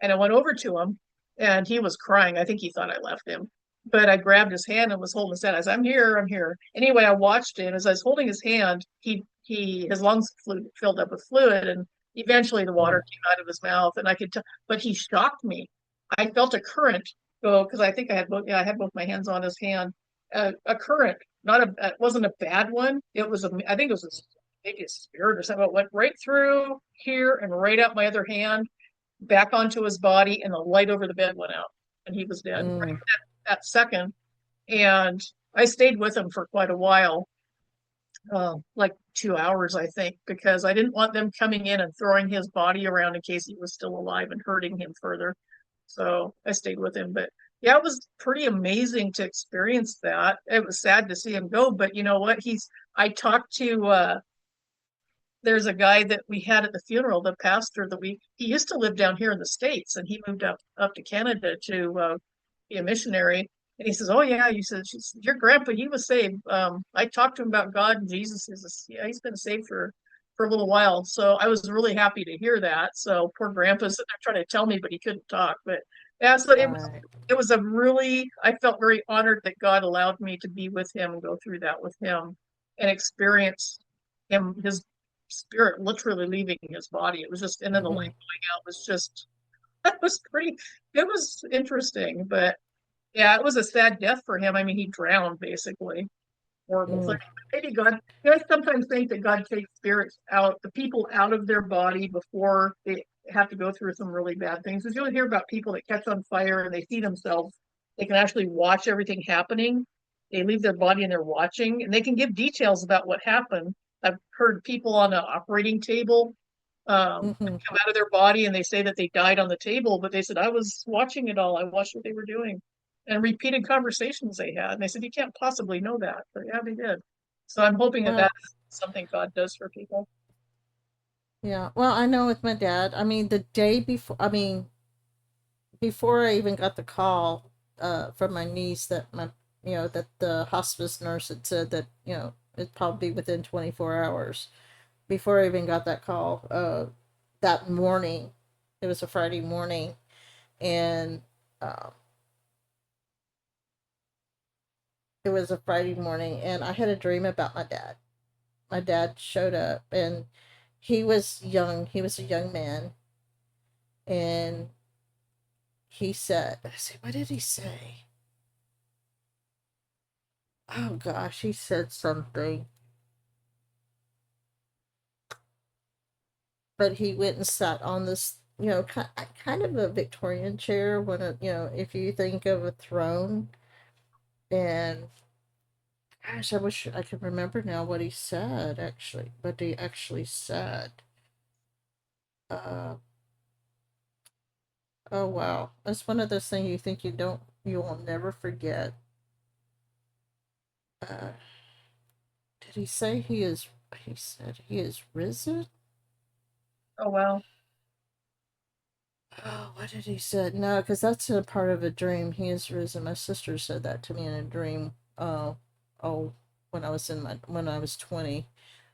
and I went over to him and he was crying. I think he thought I left him. But I grabbed his hand and was holding his hand. I said, "I'm here, I'm here." Anyway, I watched him as I was holding his hand. His lungs filled up with fluid, and eventually the water came out of his mouth, and I could tell. But he shocked me. I felt a current go because I think I had both. Yeah, I had both my hands on his hand. A current, not a. It wasn't a bad one. It was a. I think it was a maybe a spirit or something. It went right through here and right out my other hand, back onto his body, and the light over the bed went out, and he was dead right Mm. that second. And I stayed with him for quite a while, like 2 hours, I think, because I didn't want them coming in and throwing his body around in case he was still alive and hurting him further. So I stayed with him. But yeah, it was pretty amazing to experience that. It was sad to see him go, but you know what? I talked to there's a guy that we had at the funeral, the pastor that he used to live down here in the States, and he moved up to Canada to be a missionary. And he says, "Oh yeah," you said, "Your grandpa, he was saved." I talked to him about God and Jesus. He says, "Yeah, he's been saved for a little while." So I was really happy to hear that. So poor grandpa's sitting there trying to tell me, but he couldn't talk. But yeah, so Right. it was a really, I felt very honored that God allowed me to be with him and go through that with him and experience his spirit literally leaving his body. It was just, and then the light Mm-hmm. going out was just, it was pretty, it was interesting. But yeah, it was a sad death for him. I mean, he drowned basically. Horrible thing. Mm. Maybe God, I sometimes think that God takes spirits out, the people out of their body before they have to go through some really bad things. Because you'll hear about people that catch on fire and they see themselves, they can actually watch everything happening. They leave their body and they're watching and they can give details about what happened. I've heard people on an operating table Mm-hmm. come out of their body and they say that they died on the table, but they said, I was watching it all. I watched what they were doing and repeated conversations they had. And they said, you can't possibly know that. But yeah, they did. So I'm hoping that Well, that's something God does for people. yeah. Well, I know with my dad. I mean, the day before. I mean, before I even got the call from my niece that that the hospice nurse had said that it'd probably be within 24 hours. Before I even got that call, that morning, it was a Friday morning, and uh, it was a Friday morning, and I had a dream about my dad. My dad showed up, and he was young. He was a young man, and he said, "Let's see, what did he say?" Oh gosh, he said something. But he went and sat on this, kind of a Victorian chair. If you think of a throne, and gosh, I wish I could remember now what he said. Actually, what he actually said. Uh, oh wow, that's one of those things you think you will never forget. Uh, did he say he is? He said he is risen. Oh, wow. Oh, what did he say? No, because that's a part of a dream. He is risen. My sister said that to me in a dream. Oh, when I was 20,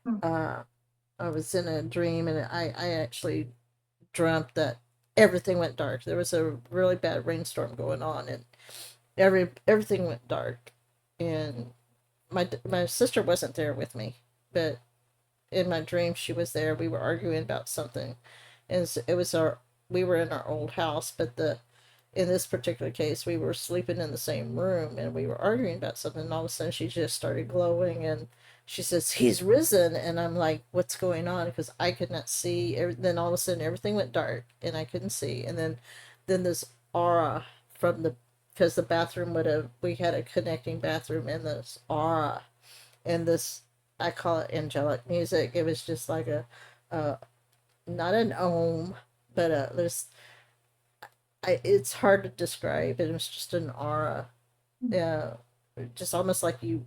Hmm. uh, I was in a dream and I actually dreamt that everything went dark. There was a really bad rainstorm going on and everything went dark. And my sister wasn't there with me, but in my dream she was there. We were arguing about something, and it was our we were in our old house, but the in this particular case we were sleeping in the same room and we were arguing about something. And all of a sudden she just started glowing and she says he's risen, and I'm like, what's going on? Because I could not see. Then all of a sudden everything went dark and I couldn't see, and then this aura from the because the bathroom would have we had a connecting bathroom, and this aura and this I call it angelic music. It was just like a not an ohm, but there's it's hard to describe. It was just an aura. Yeah, just almost like you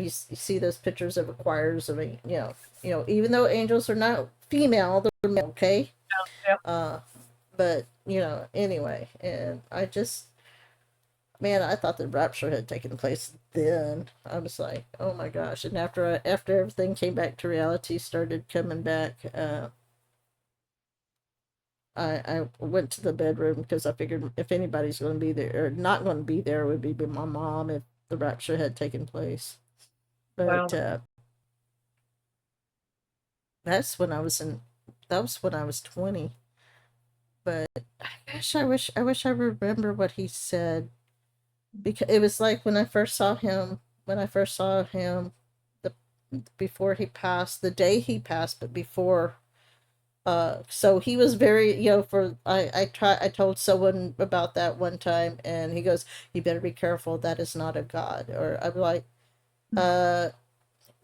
see those pictures of choirs of even though angels are not female, they're male, okay. Yep. Uh, but anyway, and I just man, I thought the rapture had taken place then. I was like, oh my gosh! And after everything came back to reality, started coming back. I went to the bedroom because I figured if anybody's going to be there or not going to be there, it would be my mom if the rapture had taken place. Wow. But that's when I was in. That was when I was 20. But gosh, I wish I remember what he said, because it was like when I first saw him. When I first saw him, the before he passed, the day he passed, but before. So he was very, for I told someone about that one time, and he goes, "You better be careful. That is not a god." Or I'm like, uh,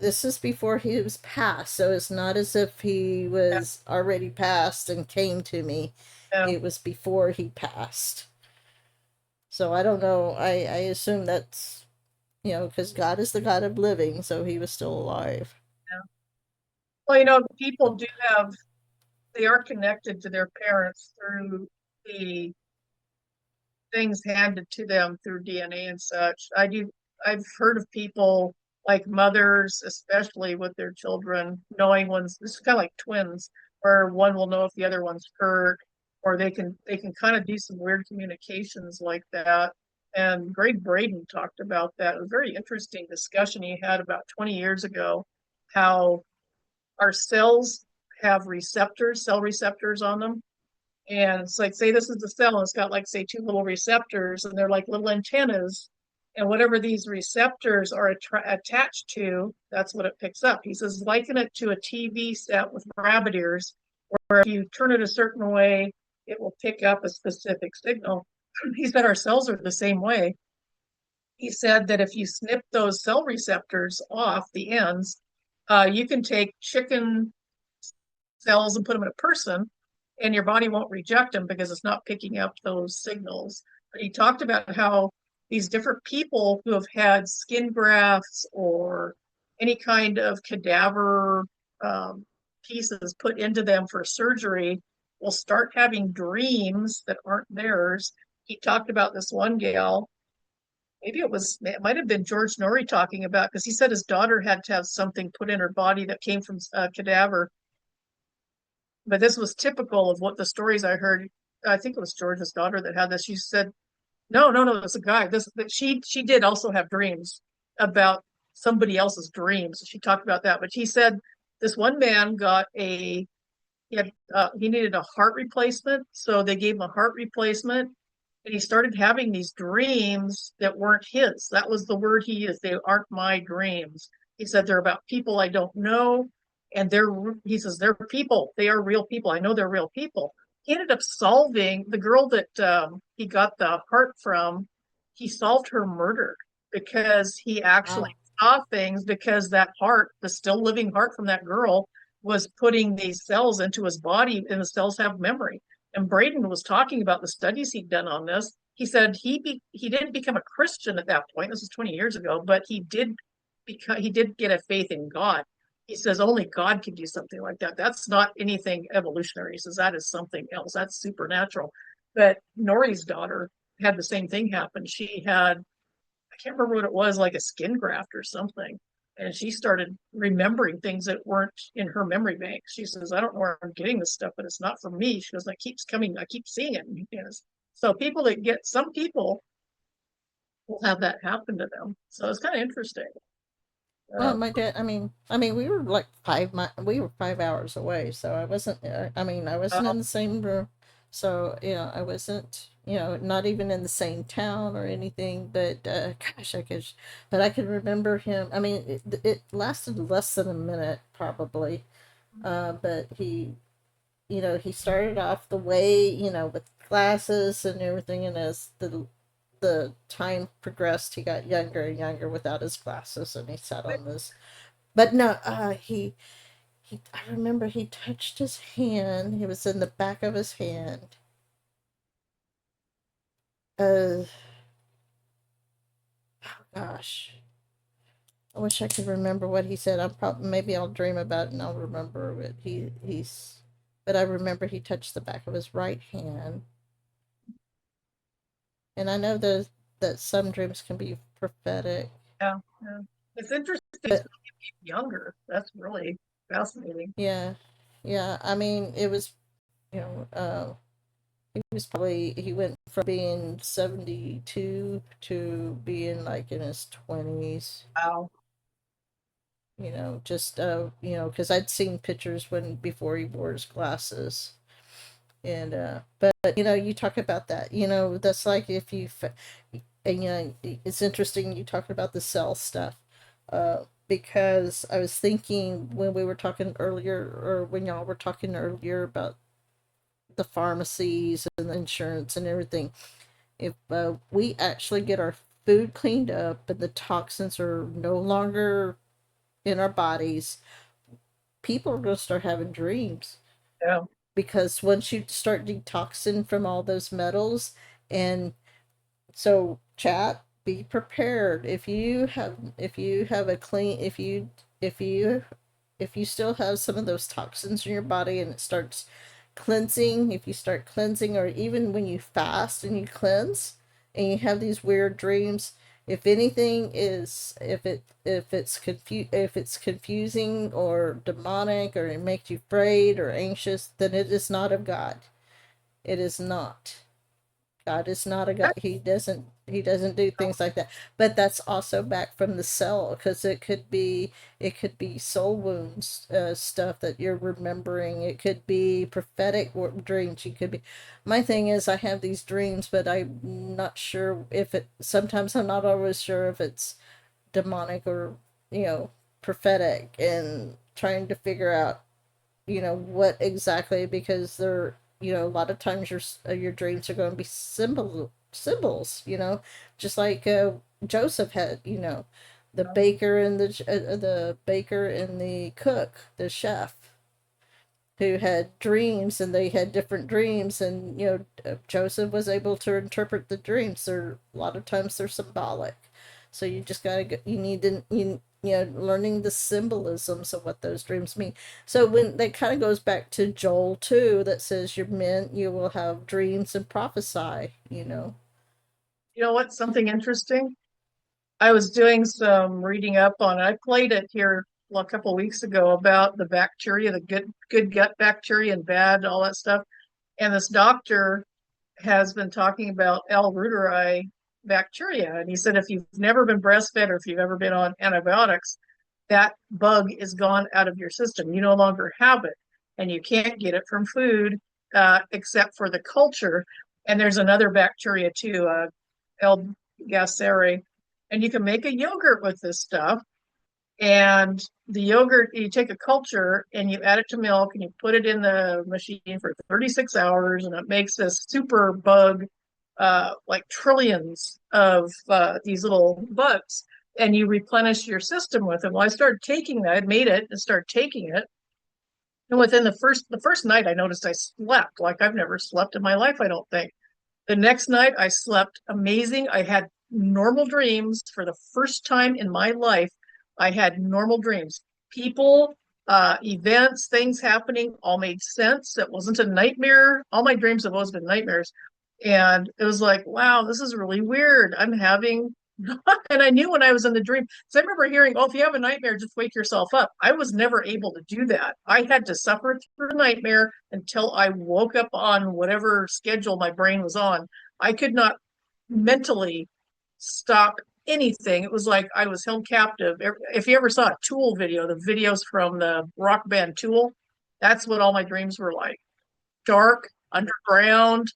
this is before he was passed, so it's not as if he Yeah, was already passed and came to me. yeah. It was before he passed. So I don't know. I assume that's, because God is the God of living, so he was still alive. Yeah. Well, people do have, they are connected to their parents through the things handed to them through DNA and such. I've heard of people like mothers, especially with their children, knowing one's, this is kind of like twins, where one will know if the other one's hurt, or they can kind of do some weird communications like that. And Greg Braden talked about that. It was a very interesting discussion he had about 20 years ago, how our cells have receptors, cell receptors on them, and it's like, say this is the cell, and it's got like, say, two little receptors, and they're like little antennas. And whatever these receptors are attached to, that's what it picks up. He says, liken it to a TV set with rabbit ears, where if you turn it a certain way, it will pick up a specific signal. He said our cells are the same way. He said that if you snip those cell receptors off the ends, you can take chicken cells and put them in a person, and your body won't reject them because it's not picking up those signals. But he talked about how these different people who have had skin grafts or any kind of cadaver pieces put into them for surgery will start having dreams that aren't theirs. He talked about this one gal, maybe it might have been George Norrie talking about, because he said his daughter had to have something put in her body that came from a cadaver, but this was typical of what the stories I heard. I think it was George's daughter that had this. She said, "No, no, no, it's a guy." This that she did also have dreams about somebody else's dreams. She talked about that, but he said this one man got he needed a heart replacement, so they gave him a heart replacement, and he started having these dreams that weren't his. That was the word he used. They aren't my dreams. He said they're about people I don't know, and he says they're people. They are real people. I know they're real people. He ended up solving the girl that he got the heart from. He solved her murder because he actually Wow. saw things, because that heart, the still living heart from that girl, was putting these cells into his body, and the cells have memory. And Braden was talking about the studies he'd done on this. He said he didn't become a Christian at that point. This was 20 years ago, but he did get a faith in God. He says only God can do something like that. That's not anything evolutionary. He says that is something else. That's supernatural. But Norrie's daughter had the same thing happen. She had, I can't remember what it was, like a skin graft or something. And she started remembering things that weren't in her memory bank. She says, I don't know where I'm getting this stuff, but it's not from me. She goes, it keeps coming. I keep seeing it. So some people will have that happen to them. So it's kind of interesting. Well, Uh, my dad. I mean, we were like we were 5 hours away, so I wasn't. I wasn't uh, in the same room, so I wasn't. Not even in the same town or anything. But gosh, but I could remember him. I mean, it lasted less than a minute, probably. But he started off the way, with glasses and everything, and as the time progressed, he got younger and younger without his glasses, and he sat on this. But no, he. I remember he touched his hand. He was in the back of his hand. Uh, gosh, I wish I could remember what he said. Maybe I'll dream about it and I'll remember it. But I remember he touched the back of his right hand, and I know that some dreams can be prophetic, yeah, yeah. It's interesting. He's but younger. That's really fascinating. yeah, yeah. I mean, it was you know, he went from being 72 to being like in his 20s. Wow. Just because I'd seen pictures when before he wore his glasses, and but you talk about that. That's like if and it's interesting you talk about the cell stuff, because I was thinking when we were talking earlier, or when y'all were talking earlier about the pharmacies and the insurance and everything. If we actually get our food cleaned up and the toxins are no longer in our bodies, people are going to start having dreams. Yeah. Because once you start detoxing from all those metals, and so chat, be prepared. If you have a clean, if you if you still have some of those toxins in your body and it starts cleansing, if you start cleansing, or even when you fast and you cleanse and you have these weird dreams, if anything is, if it's confusing or demonic, or it makes you afraid or anxious, then it is not of God. It is not. God is not a God. He doesn't do things like that. But that's also back from the cell, because it could be soul wounds, stuff that you're remembering. It could be prophetic dreams. You could be. My thing is, I have these dreams, but I'm not sure if it. Sometimes I'm not always sure if it's demonic or prophetic, and trying to figure out what exactly, because they're a lot of times your dreams are going to be symbols, just like Joseph had, the baker and the cook, the chef, who had dreams, and they had different dreams, and Joseph was able to interpret the dreams. They're a lot of times they're symbolic, so you just gotta go, you need to learning the symbolisms of what those dreams mean. So when that kind of goes back to Joel 2, that says you will have dreams and prophesy. You know what's something interesting? I was doing some reading up on it. I played it here a couple of weeks ago about the bacteria, the good gut bacteria and bad, all that stuff. And this doctor has been talking about L. reuteri bacteria. And he said if you've never been breastfed or if you've ever been on antibiotics, that bug is gone out of your system. You no longer have it, and you can't get it from food except for the culture. And there's another bacteria too, L. gasseri, and you can make a yogurt with this stuff. And the yogurt, you take a culture and you add it to milk and you put it in the machine for 36 hours, and it makes this super bug, like trillions of these little bugs, and you replenish your system with them. Well, I started taking that, I made it and started taking it. And within the first night, I noticed I slept like I've never slept in my life, I don't think. The next night, I slept amazing. I had normal dreams for the first time in my life. I had normal dreams. People, events, things happening all made sense. It wasn't a nightmare. All my dreams have always been nightmares. And it was like, wow, this is really weird. I'm having, and I knew when I was in the dream. So I remember hearing, oh, if you have a nightmare, just wake yourself up. I was never able to do that. I had to suffer through the nightmare until I woke up on whatever schedule my brain was on. I could not mentally stop anything. It was like I was held captive. If you ever saw a Tool video, the videos from the rock band Tool, that's what all my dreams were like. Dark, underground,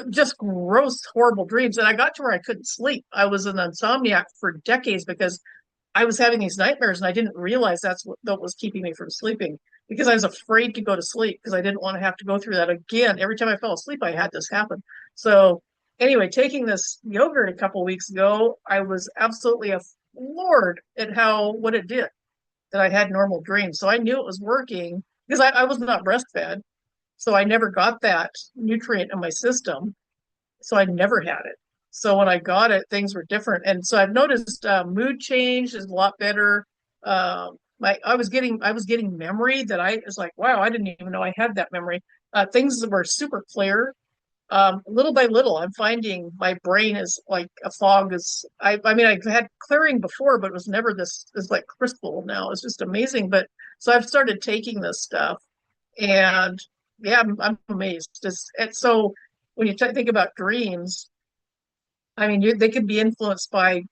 just gross, horrible dreams. And I got to where I couldn't sleep. I was an insomniac for decades because I was having these nightmares and I didn't realize that was keeping me from sleeping, because I was afraid to go to sleep because I didn't want to have to go through that again. Every time I fell asleep, I had this happen. So anyway, taking this yogurt a couple weeks ago, I was absolutely floored at what it did, that I had normal dreams. So I knew it was working because I was not breastfed. So I never got that nutrient in my system. So I never had it. So when I got it, things were different. And so I've noticed mood change is a lot better. I was getting memory that I was like, wow, I didn't even know I had that memory. Things were super clear. Little by little, I'm finding my brain is like a fog. I mean, I've had clearing before, but it was never this is like crystal now. It's just amazing. But so I've started taking this stuff, and yeah, I'm amazed. So when you think about dreams, I mean, they could be influenced by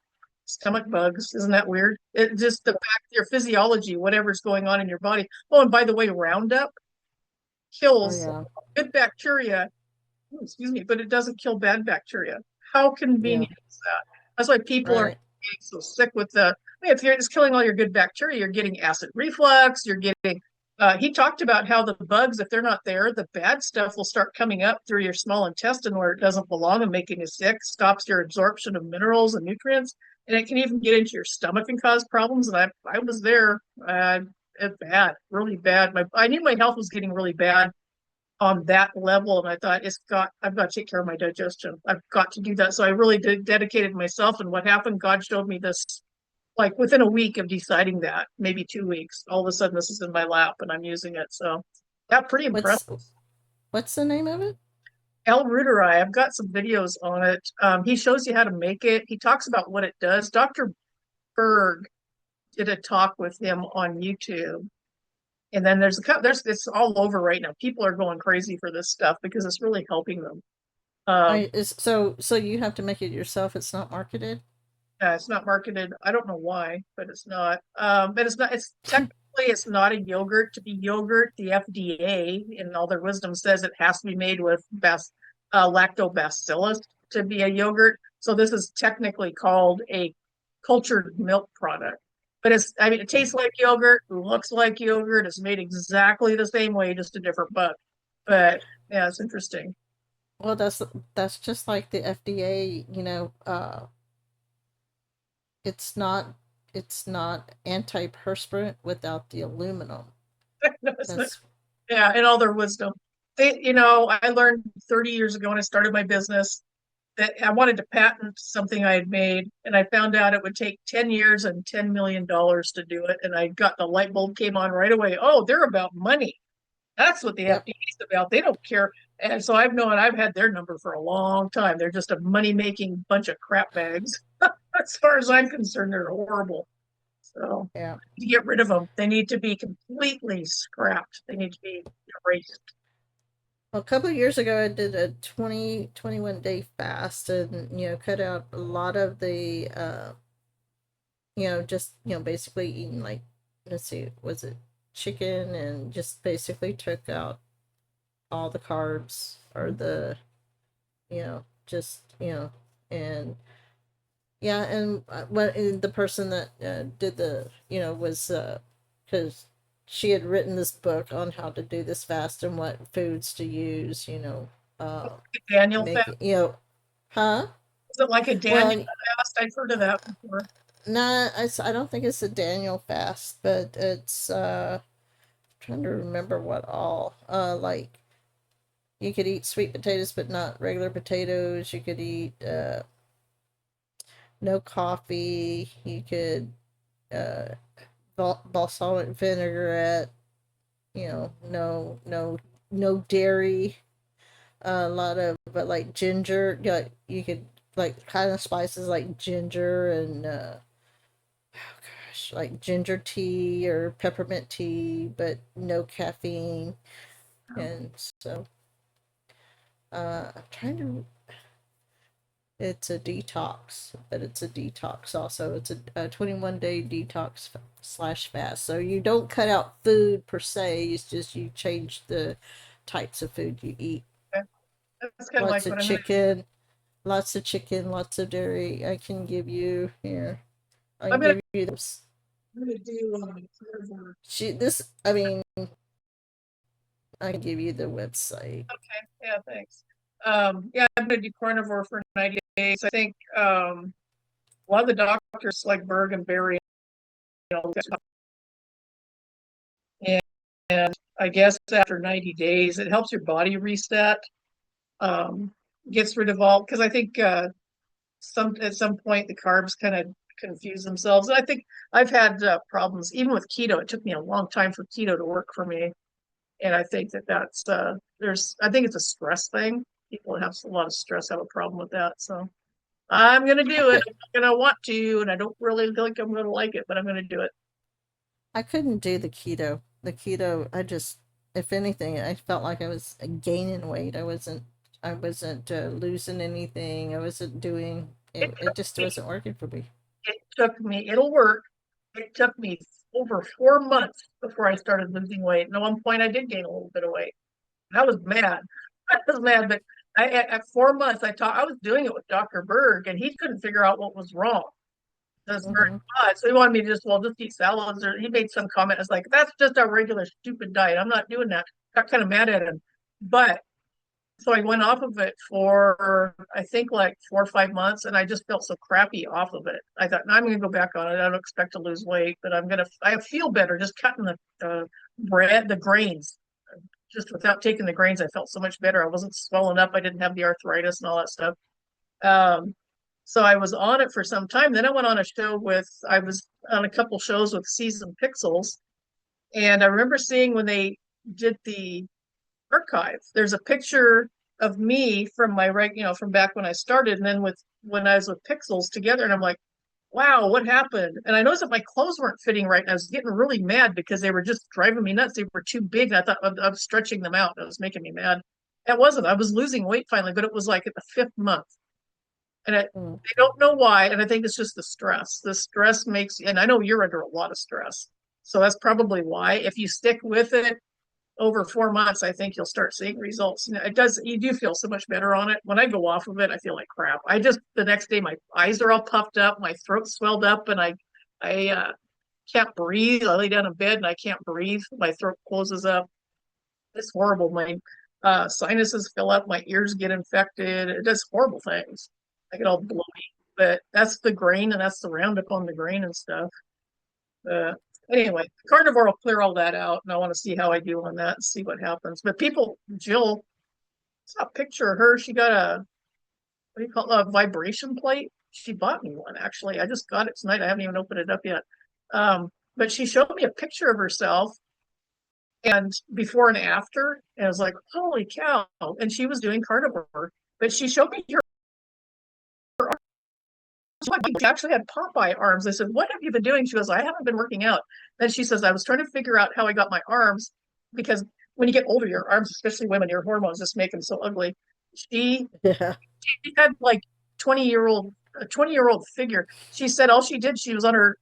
stomach bugs. Isn't that weird? It just the fact your physiology, whatever's going on in your body. Oh, and by the way, Roundup Oh kills yeah, good bacteria. Excuse me, but it doesn't kill bad bacteria. How yeah, convenient is that? That's why people are right. getting so sick with the. I mean, if you're just killing all your good bacteria, you're getting acid reflux. You're getting. He talked about how the bugs, if they're not there, the bad stuff will start coming up through your small intestine where it doesn't belong and making you sick. Stops your absorption of minerals and nutrients. and it can even get into your stomach and cause problems. And I was there. It's bad, really bad. I knew my health was getting really bad on that level, and I thought I've got to take care of my digestion. I've got to do that. So I really dedicated myself. And what happened? God showed me this like within a week of deciding that, maybe 2 weeks. All of a sudden, this is in my lap, and I'm using it. So yeah, pretty impressive. What's the name of it? L-Reuteri. I've got some videos on it. He shows you how to make it. He talks about what it does. Dr. Berg did a talk with him on YouTube. And then there's it's all over right now. People are going crazy for this stuff because it's really helping them. So you have to make it yourself. It's not marketed. Yeah, it's not marketed. I don't know why, but it's not. But it's not. It's technically it's not a yogurt. To be yogurt, the FDA, in all their wisdom, says it has to be made with lactobacillus to be a yogurt. So this is technically called a cultured milk product. But I mean, it tastes like yogurt, looks like yogurt. It's made exactly the same way, just a different bug. But yeah, it's interesting. Well, that's just like the FDA. It's not antiperspirant without the aluminum. No, That's yeah, in all their wisdom. I learned 30 years ago when I started my business that I wanted to patent something I had made, and I found out it would take 10 years and $10 million to do it. And I got the light bulb came on right away. Oh, they're about money. That's what the yep. FDA is about. They don't care. And so I've had their number for a long time. They're just a money making bunch of crap bags. As far as I'm concerned, they're horrible. So Yeah. to get rid of them, they need to be completely scrapped. They need to be erased. Well, a couple of years ago, I did a 21 day fast, and cut out a lot of the just basically eating, like, let's see, was it chicken, and just basically took out all the carbs, or the just and yeah. And the person that did the was because she had written this book on how to do this fast and what foods to use, Daniel make fast. it, huh. Is it like a Daniel Well, fast? I've heard of that before. nah, I don't think it's a Daniel fast, but it's trying to remember what all. Like, you could eat sweet potatoes but not regular potatoes. You could eat no coffee. You could uh balsamic vinaigrette. No dairy. A lot of, but like ginger. You could, like, kind of spices like ginger and like ginger tea or peppermint tea, but no caffeine. And so I'm trying to. It's a detox, but it's a detox also. It's a 21 day detox slash fast. So you don't cut out food per se. It's just you change the types of food you eat. Okay. That's kind of Lots like of what I'm going chicken, lots of chicken, lots of dairy. I can give you here. I can to. give you this. I'm going to do. I mean, I can give you the website. Okay. Yeah. Thanks. Yeah, I'm going to do carnivore for 90 days. I think a lot of the doctors like Berg and Barry, and, and I guess after 90 days, it helps your body reset. Um, Gets rid of all, because I think at some point the carbs kind of confuse themselves. And I think I've had problems even with keto. It took me a long time for keto to work for me, and I think that's I think it's a stress thing. People have a lot of stress have a problem with that. So I'm gonna do it. I'm gonna want to, and I don't really think I'm gonna like it, but I'm gonna do it. I couldn't do the keto. The keto, if anything, I felt like I was gaining weight. I wasn't losing anything. I wasn't doing it. It just wasn't working for me. It'll work. It took me over 4 months before I started losing weight. And at one point I did gain a little bit of weight. I was mad. I was mad, but at 4 months I was doing it with Dr. Berg, and he couldn't figure out what was wrong. It was very Hmm. odd. So he wanted me to just eat salads, or he made some comment. I was like, that's just a regular stupid diet. I'm not doing that. Got kind of mad at him. But so I went off of it for I think like 4 or 5 months, and I just felt so crappy off of it. I thought, no, I'm going to go back on it. I don't expect to lose weight, but I feel better just cutting the bread, the grains. Just without taking the grains, I felt so much better. I wasn't swelling up. I didn't have the arthritis and all that stuff. Um, so I was on it for some time. Then I went on I was on a couple shows with Season Pixels, and I remember seeing when they did the archive. There's a picture of me from from back when I started, and then with when I was with Pixels together, and I'm like, wow, what happened? And I noticed that my clothes weren't fitting right, and I was getting really mad because they were just driving me nuts. They were too big, and I thought I was stretching them out. It was making me mad. It wasn't. I was losing weight finally, but it was like at the fifth month, and Mm. I don't know why. And I think it's just the stress. The stress makes, and I know you're under a lot of stress, so that's probably why. If you stick with it over 4 months, I think you'll start seeing results. It does, you do feel so much better on it. When I go off of it, I feel like crap. The next day, my eyes are all puffed up, my throat swelled up, and I can't breathe. I lay down in bed and I can't breathe. My throat closes up. It's horrible. My sinuses fill up, my ears get infected. It does horrible things. I get all blowy, but that's the grain and that's the Roundup on the grain and stuff. Uh, anyway, carnivore will clear all that out, and I want to see how I do on that and see what happens. But Jill, saw a picture of her. She got what do you call it, a vibration plate? She bought me one actually. I just got it tonight. I haven't even opened it up yet. But she showed me a picture of herself and before and after, and I was like, holy cow! And she was doing carnivore, but she showed me she actually had Popeye arms. I said, what have you been doing? She goes, I haven't been working out. Then she says, I was trying to figure out how I got my arms because when you get older, your arms, especially women, your hormones just make them so ugly. She, Yeah. she had like 20-year-old, a 20-year-old figure. She said all she did, she was on her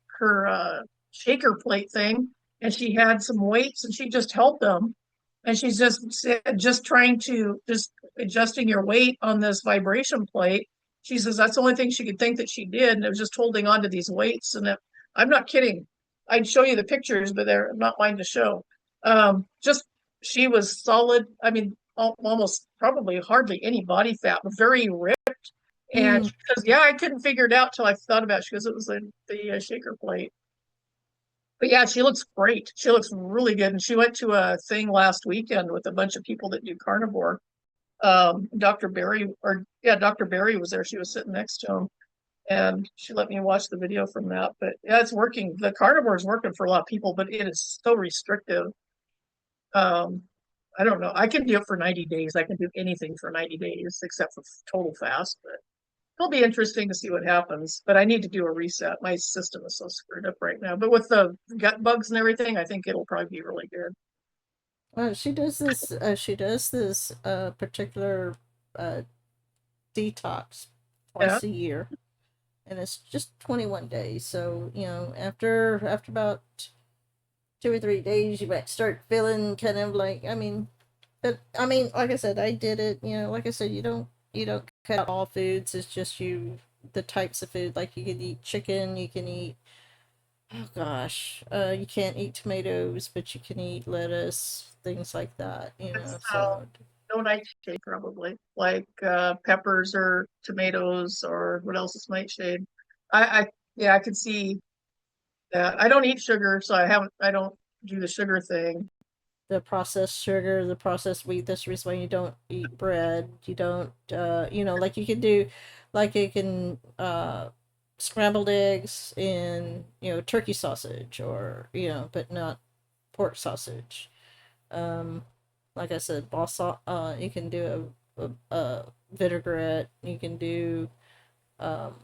shaker plate thing and she had some weights and she just held them. And she's just trying to just adjusting your weight on this vibration plate. She says that's the only thing she could think that she did, and it was just holding on to these weights. And I'm not kidding. I'd show you the pictures, but they're not mine to show. Just she was solid. I mean, almost probably hardly any body fat, but very ripped. And Mm. she says, "Yeah, I couldn't figure it out till I thought about it." She goes, "It was the shaker plate." But yeah, she looks great. She looks really good. And she went to a thing last weekend with a bunch of people that do carnivore. Dr. Barry was there. She was sitting next to him and she let me watch the video from that. But yeah, it's working. The carnivore is working for a lot of people, but it is so restrictive. Um, I don't know. I can do it for 90 days. I can do anything for 90 days except for total fast, but it'll be interesting to see what happens. But I need to do a reset. My system is so screwed up right now. But with the gut bugs and everything, I think it'll probably be really good. She does this. She does this particular uh, detox Yeah. twice a year, and it's just 21 days. So after about 2 or 3 days, you might start feeling kind of like. But like I said, I did it. Like I said, you don't cut out all foods. It's just the types of food. Like you can eat chicken, you can eat. Oh gosh, you can't eat tomatoes, but you can eat lettuce, things like that. It's So no nightshade probably, like peppers or tomatoes or what else is nightshade. I yeah, I could see that. I don't eat sugar, so I don't do the sugar thing. the processed sugar, the processed wheat. That's the reason why you don't eat bread. You don't, like you can do, like you can scrambled eggs in turkey sausage or but not pork sausage. Um, like I said, you can do a vinaigrette. You can do um,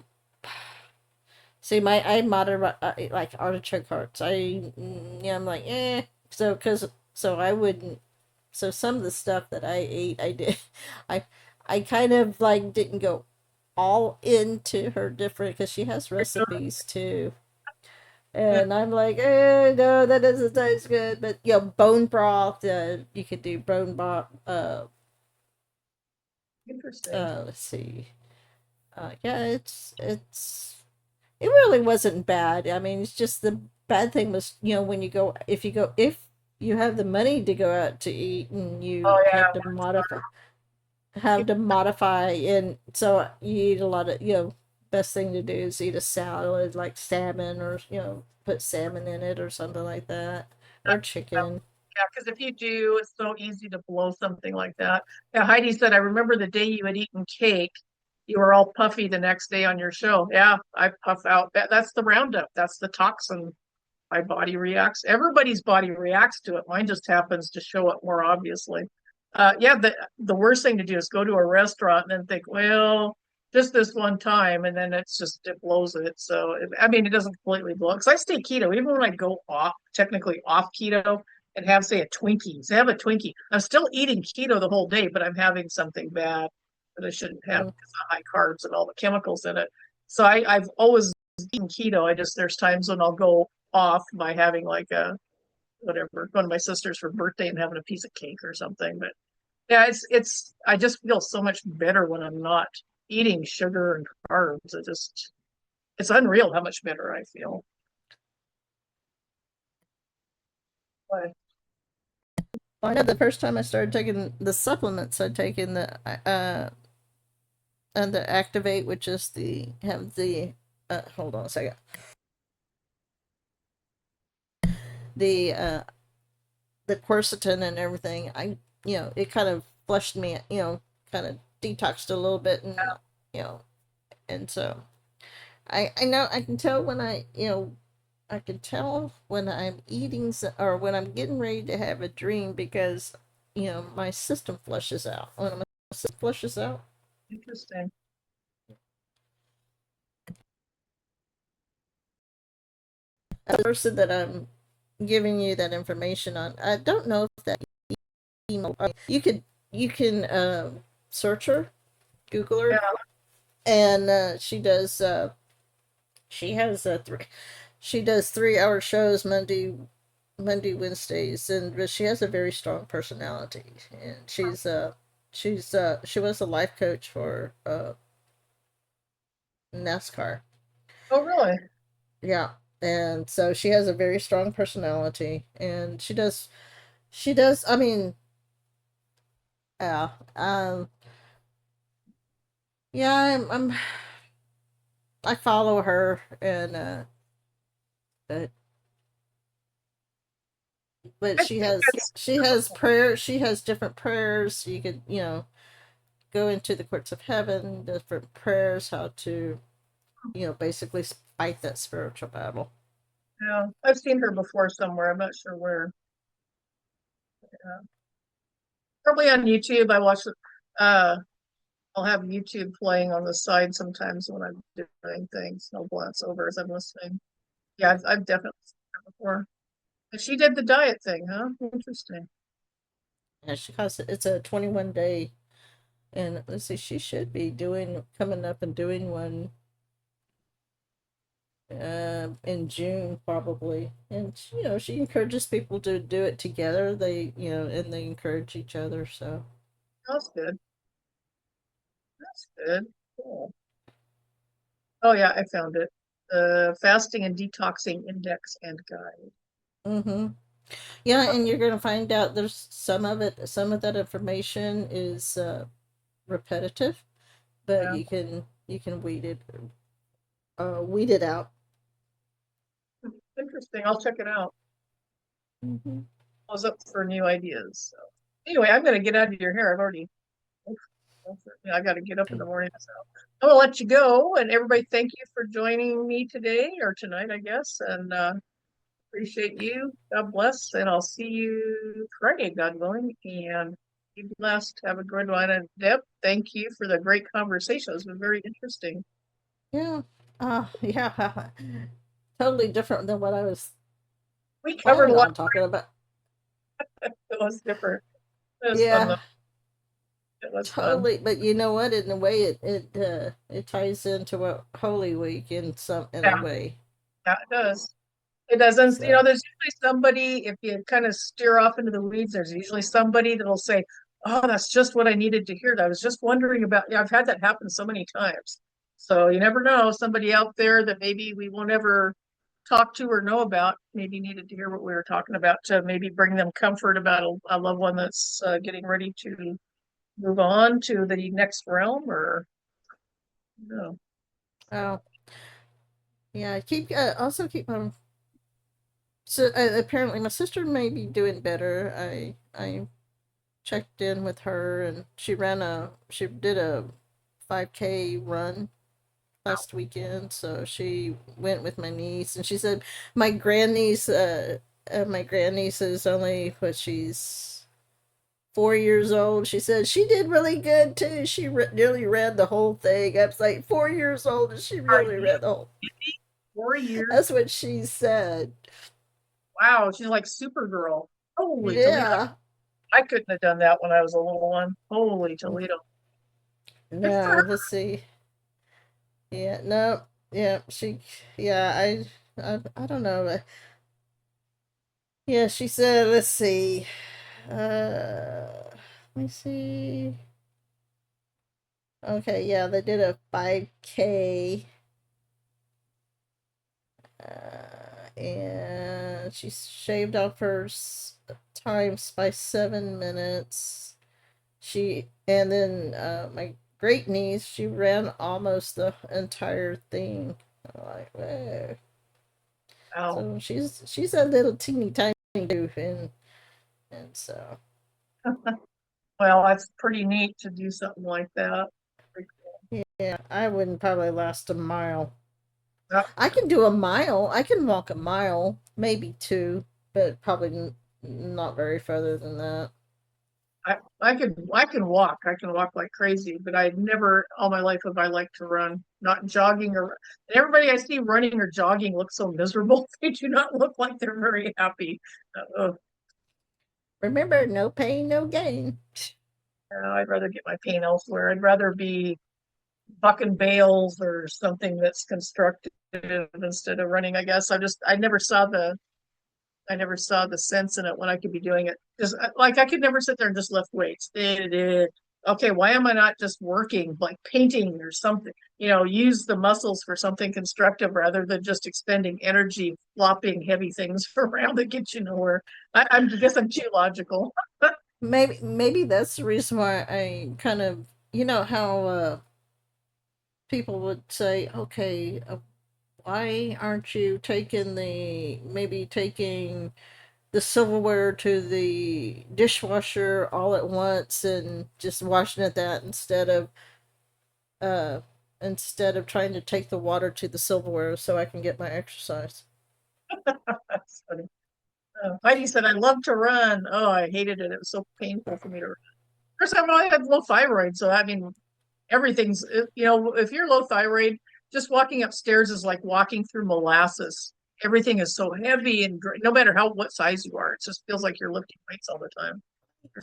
see I moderate like artichoke hearts. I'm like so I wouldn't. So some of the stuff that I ate, I did, I I kind of like didn't go all into her different because she has recipes too. Yeah, And I'm like, no, that doesn't taste good. But bone broth. You could do bone broth. interesting. Let's see. Yeah, it really wasn't bad. I mean, it's just the bad thing was, when if you have the money to go out to eat and you Oh yeah, have to modify. have to modify, and so you eat a lot of, best thing to do is eat a salad like salmon, or put salmon in it or something like that, or chicken. Yeah, because if you do, it's so easy to blow something like that. Yeah, Heidi said, I remember the day you had eaten cake, you were all puffy the next day on your show. Yeah, I puff out. That's the Roundup. That's the toxin. My body reacts. Everybody's body reacts to it. Mine just happens to show up more obviously. Yeah, the worst thing to do is go to a restaurant and then think, well, just this one time, and then it blows it. So I mean, it doesn't completely blow because I stay keto. Even when I go off, technically off keto, and have say a Twinkie, say have a Twinkie, I'm still eating keto the whole day, but I'm having something bad that I shouldn't have Mm. because of high carbs and all the chemicals in it. So I've always eaten keto. I just there's times when I'll go off by having like a whatever, going to my sister's for birthday and having a piece of cake or something. But yeah, it's I just feel so much better when I'm not eating sugar and carbs. It's unreal how much better I feel. But I know the first time I started taking the supplements, I'd taken the Activate, which is the have the hold on a second, the quercetin and everything. It kind of flushed me, kind of detoxed a little bit, and you know, and so I know I can tell when I can tell when I'm eating or when I'm getting ready to have a dream, because my system flushes out. When my system flushes out, interesting. the person that I'm giving you that information on, I don't know if that email. You can search her, Google Yeah. her, and she does. She has she does 3 hour shows Monday, Wednesdays, and but she has a very strong personality, and she was a life coach for NASCAR. Oh, really? Yeah, and so she has a very strong personality, and she does. I mean, yeah, yeah. I follow her, and but I she think has that's she has prayer. She has different prayers. You could go into the courts of heaven, different prayers, how to basically fight that spiritual battle. yeah. I've seen her before somewhere. I'm not sure where. Probably on YouTube. I watch it. I'll have YouTube playing on the side sometimes when I'm doing things. I'll glance over as I'm listening. Yeah, I've definitely seen her before. And she did the diet thing, huh? Interesting. And she calls it's a 21 day, and let's see, she should be doing coming up and doing one in June probably. And she encourages people to do it together. And they encourage each other. So That's good. That's good. Cool. Oh yeah, I found it. The Fasting and Detoxing Index and Guide. mm-hmm. Yeah, and you're gonna find out there's some of that information is repetitive, but Yeah. you can weed it out. Interesting. I'll check it out. Mm-hmm. I was up for new ideas. So anyway, I'm gonna get out of your hair. I've already yeah, I got to get up in the morning. So I'm gonna let you go. And everybody, thank you for joining me today or tonight, I guess. And appreciate you. God bless. And I'll see you Friday, God willing. And be blessed. Have a good one. And Deb, thank you for the great conversation. It's been very interesting. Yeah. Yeah. Totally different than what I was We covered a planning lot. on talking about. It was different. It was fun though. Yeah, It was fun. totally. But you know what? In a way, it ties into what Holy Week in a Yeah, way. yeah, it does. It doesn't, So there's usually somebody, if you kind of steer off into the weeds, there's usually somebody that'll say, oh, that's just what I needed to hear. I was just wondering about, yeah, I've had that happen so many times. So you never know, somebody out there that maybe we won't ever talk to or know about, maybe needed to hear what we were talking about to maybe bring them comfort about a loved one that's getting ready to move on to the next realm, or no? Oh, yeah. Keep also keep So apparently, my sister may be doing better. I checked in with her, and she did a 5K run last weekend. So she went with my niece, and she said my grandniece is only what she's 4 years old. She said she did really good too. She nearly read the whole thing. I was like 4 years old, and she Are really you read the whole. 4 years? That's what she said. Wow, she's like Supergirl. Holy Toledo. Yeah. I couldn't have done that when I was a little one. Holy Toledo. Good for No, her. let's see. Yeah, no, yeah, yeah, I don't know. Yeah, she said, let's see. Let me see. Okay, yeah, they did a 5K, and she shaved off her times by 7 minutes. And then my great niece, she ran almost the entire thing. I'm like, whoa. Wow. So she's a little teeny tiny goof, and so Well, that's pretty neat to do something like that. Pretty yeah, I wouldn't probably last a mile. cool. I can do a mile. I can walk a mile, maybe two, but probably not very further than that. I can walk like crazy, but I never all my life have I liked to run. Not jogging or and everybody I see running or jogging looks so miserable. They do not look like they're very happy. Uh, Remember, no pain, no gain. I'd rather get my pain elsewhere. I'd rather be bucking bales or something that's constructive instead of running, I guess. I never saw the sense in it when I could be doing it. Just like I could never sit there and just lift weights. Okay, why am I not just working like painting or something? Use the muscles for something constructive rather than just expending energy flopping heavy things around that get you nowhere. I guess I'm too logical. Maybe that's the reason why I kind of, how people would say, okay, why aren't you taking the silverware to the dishwasher all at once and just washing it that uh instead of trying to take the water to the silverware so I can get my exercise. That's funny. Heidi said, I love to run. Oh, I hated it. It was so painful for me to run. First of all, I had low thyroid. So, I mean, if you're low thyroid, just walking upstairs is like walking through molasses. Everything is so heavy and no matter what size you are, it just feels like you're lifting weights all the time.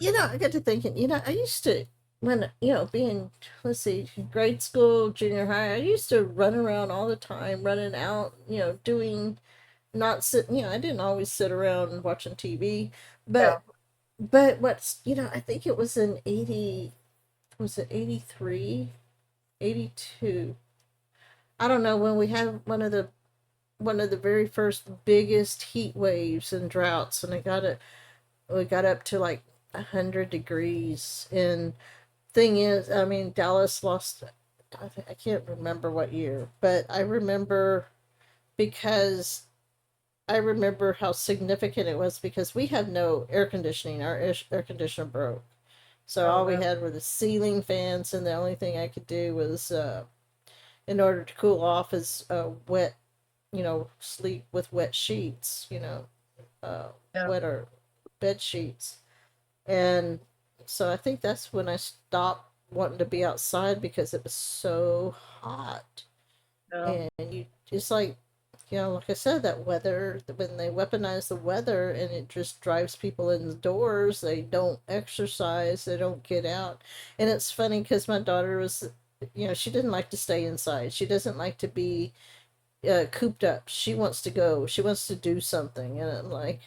I got to thinking, I used to, when, being, let's see, grade school, junior high, I used to run around all the time, running out, doing, not sit, I didn't always sit around watching TV, Yeah, but what's, I think it was in 80, was it 83, 82? I don't know, when we had one of the very first biggest heat waves and droughts, and we got up to like 100 degrees. And thing is, I mean, Dallas lost. I can't remember what year, but because I remember how significant it was because we had no air conditioning. Our air conditioner broke, so oh, all we no, had were the ceiling fans, and the only thing I could do was, in order to cool off, is wet, sleep with wet sheets, uh, yeah, wetter bed sheets. And so I think that's when I stopped wanting to be outside because it was so hot. no, And it's like, like I said, that weather, when they weaponize the weather and it just drives people indoors, they don't exercise, they don't get out. And it's funny because my daughter was, she didn't like to stay inside. She doesn't like to be cooped up. She wants to go. She wants to do something, and I'm like,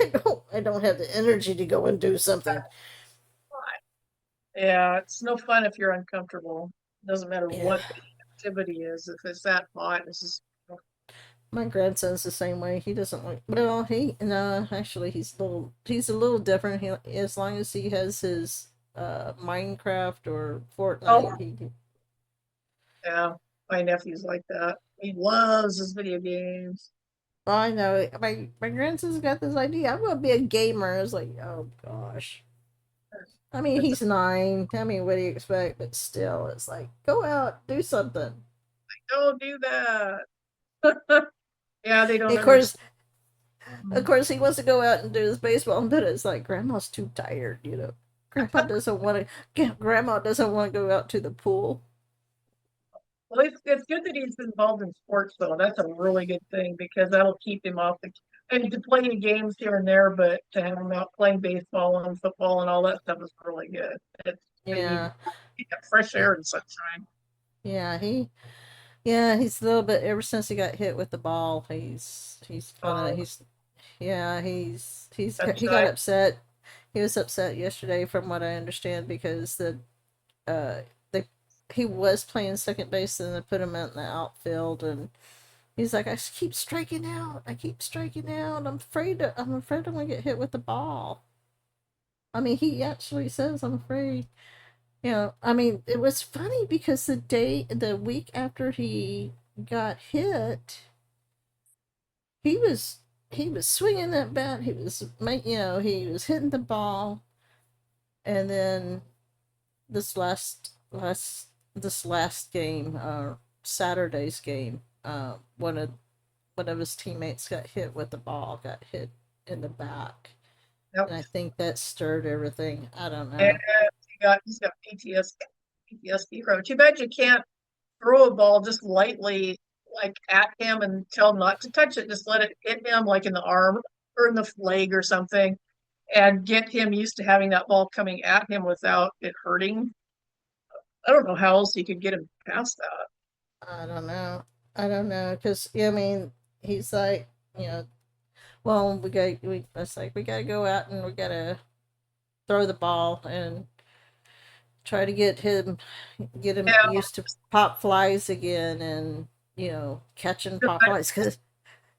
I don't have the energy to go and do something. yeah. It's no fun if you're uncomfortable. Doesn't matter Yeah, what the activity is. If it's that hot, it's just my grandson's the same way. He doesn't like. Well, he no, actually, he's a little different. He, as long as he has his Minecraft or Fortnite. Oh, yeah. My nephew's like that. He loves his video games. I know my grandson's got this idea. I'm gonna be a gamer. I was like, oh gosh. I mean, It's he's 9. I mean, what do you expect? But still, it's like, go out, do something. don't do that. Yeah, they don't And understand. of course, he wants to go out and do his baseball, but it's like grandma's too tired. Grandpa doesn't want to. Grandma doesn't want to go out to the pool. Well, it's good that he's involved in sports, though. That's a really good thing because that'll keep him off the and to play games here and there, but to have him out playing baseball and football and all that stuff is really good. It's they Yeah, need that fresh air and sunshine. yeah, he's a little bit. Ever since he got hit with the ball, he's kind of Um, he got sunshine. upset. He was upset yesterday, from what I understand, because uh the he was playing second base and they put him out in the outfield, and he's like, I keep striking out. I keep striking out. I'm afraid I'm gonna get hit with the ball. I mean, he actually says, I'm afraid. I mean, it was funny because the week after he got hit, he was he was swinging that bat. He was hitting the ball, and then this last game, Saturday's game, one of his teammates got hit with the ball, got hit in the back, Yep. and I think that stirred everything. I don't And know. he's got PTSD from it. Too bad you can't throw a ball just lightly, like at him, and tell him not to touch it. Just let it hit him, like in the arm or in the leg or something, and get him used to having that ball coming at him without it hurting. I don't know how else you could get him past that. I don't know. I don't know because I mean, he's like, you know, well, it's like we gotta go out and we gotta throw the ball and try to get him Yeah, used to pop flies again, and catching pop flies, because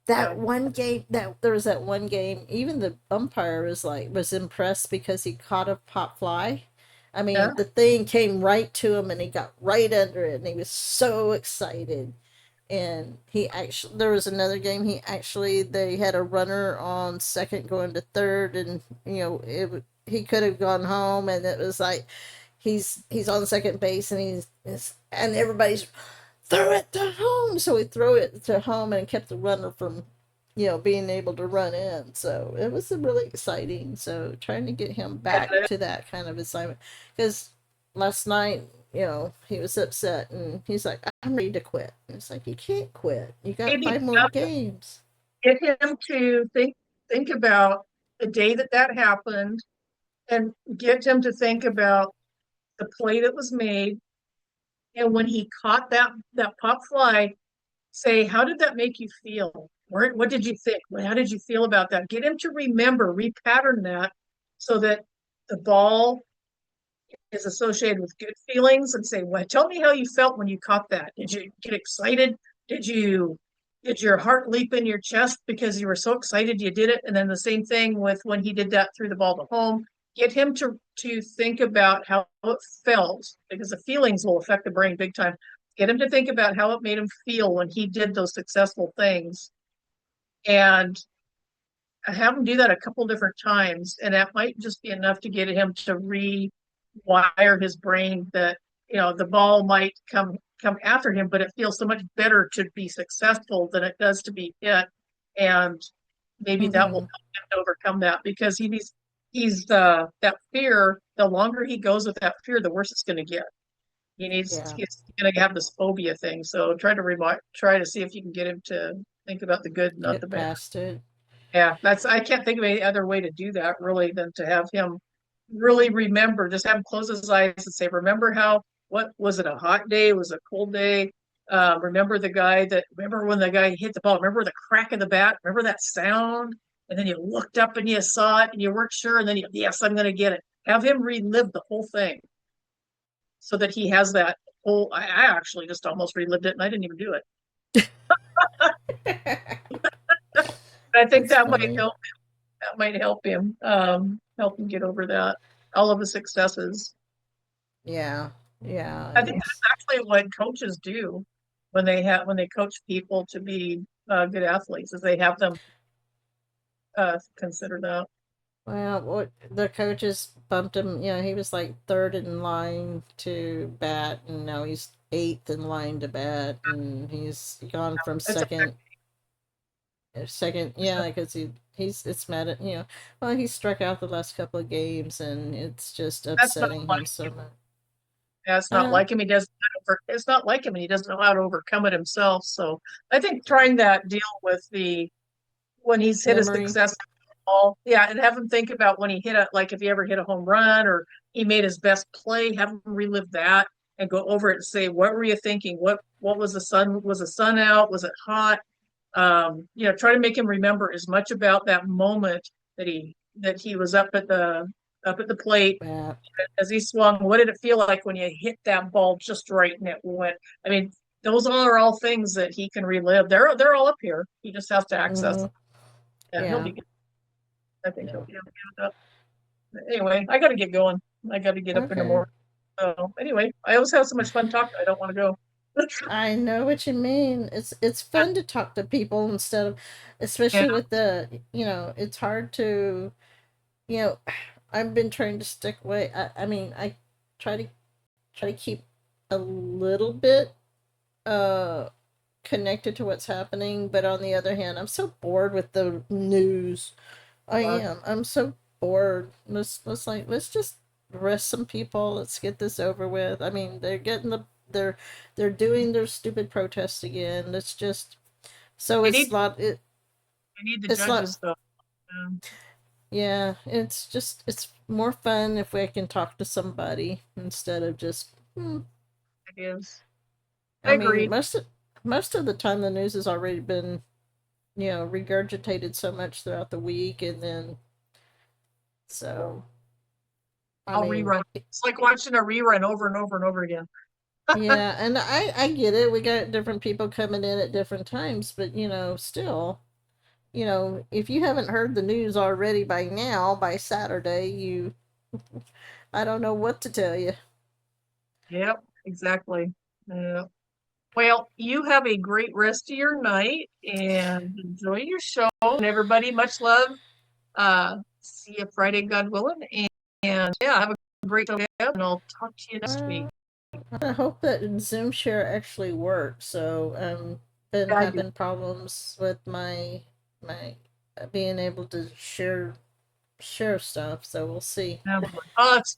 yeah, that there was that one game, even the umpire was impressed because he caught a pop fly. I yeah. mean, the thing came right to him and he got right under it and he was so excited. And there was another game, they had a runner on second going to third, and he could have gone home, and it was like he's on second base, and and everybody's throw it to home. So we throw it to home and kept the runner from, being able to run in. So it was really exciting. So trying to get him back to that kind of assignment, because last night, he was upset and he's like, I'm ready to quit. And it's like, you can't quit. You got Maybe 5 more games. get him to think about the day that that happened, and get him to think about the play that was made, and when he caught that pop fly, say, how did that make you feel? What did you think? How did you feel about that? Get him to remember, repattern that, so that the ball is associated with good feelings, and say, well, tell me how you felt when you caught that. Did you get excited? Did your heart leap in your chest because you were so excited you did it? And then the same thing with when he did that, through the ball to home. Get him to think about how it felt, because the feelings will affect the brain big time. Get him to think about how it made him feel when he did those successful things, and have him do that a couple different times, and that might just be enough to get him to rewire his brain that the ball might come after him, but it feels so much better to be successful than it does to be hit, and maybe that will Mm-hmm. help him to overcome that, because he's that fear. The longer he goes with that fear, the worse it's going to get. Yeah. He's going to have this phobia thing. So try to see if you can get him to think about the good, not the Get bad. past it. Yeah, I can't think of any other way to do that really than to have him really remember, just have him close his eyes and say, remember how, what was it, a hot day? Was it a cold day? Remember when the guy hit the ball? Remember the crack of the bat? Remember that sound? And then you looked up and you saw it and you weren't sure. And then yes, I'm going to get it. Have him relive the whole thing so that he has that whole, I actually just almost relived it and I didn't even do it. I think That's that might funny. help. That might help him get over that. all of the successes. Yeah, yeah, I think it's that's actually what coaches do when they coach people to be good athletes, is they have them consider that. well, what the coaches bumped him. You know, he was like third in line to bat, and now he's eighth in line to bat, and he's gone from It's second, yeah, because he's it's mad at well, he struck out the last couple of games, and it's just that's not upsetting him so much. Yeah, it's not Uh, like him. It's not like him, and he doesn't know how to overcome it himself. So I think trying that deal with the when he's hit a memory, success ball, yeah, and have him think about when he hit like if he ever hit a home run or he made his best play, have him relive that and go over it and say, what were you thinking? What was the sun? Was the sun out? Was it hot? Try to make him remember as much about that moment that he was up at the plate yeah, as he swung. What did it feel like when you hit that ball just right and it went? I mean, those are all things that he can relive. They're all up here. He just has to access mm-hmm, them. Yeah, he'll yeah, be good. I think yeah. he'll be good. Anyway, I got to get going. I got to get up in the Okay. morning. So anyway, I always have so much fun talking. I don't want to go. I know what you mean. It's fun to talk to people instead of, Yeah, especially with it's hard to, you know, I've been trying to stick away. I mean, I try to keep a little bit uh connected to what's happening, but on the other hand, I'm so bored with the news. I uh, am. I'm so bored. Let's just arrest some people. Let's get this over with. I mean, they're they're doing their stupid protest again. Let's just so they it's need lot they need the it's lot judges though. Um, yeah, it's just it's more fun if we can talk to somebody instead of just it is. I I mean, agree. most of the time the news has already been, regurgitated so much throughout the week, and then so I I'll mean, rerun. It's like watching a rerun over and over and over again. yeah, and I get it. We got different people coming in at different times, but still, if you haven't heard the news already by now, by Saturday, I don't know what to tell you. Yep, exactly. Yeah. Well, you have a great rest of your night and enjoy your show. And everybody, much love. See you Friday, God willing. And yeah, have a great day, and I'll talk to you next week. Uh, I hope that Zoom share actually works. So been Yeah, I do. having problems with my being able to share stuff. So we'll see.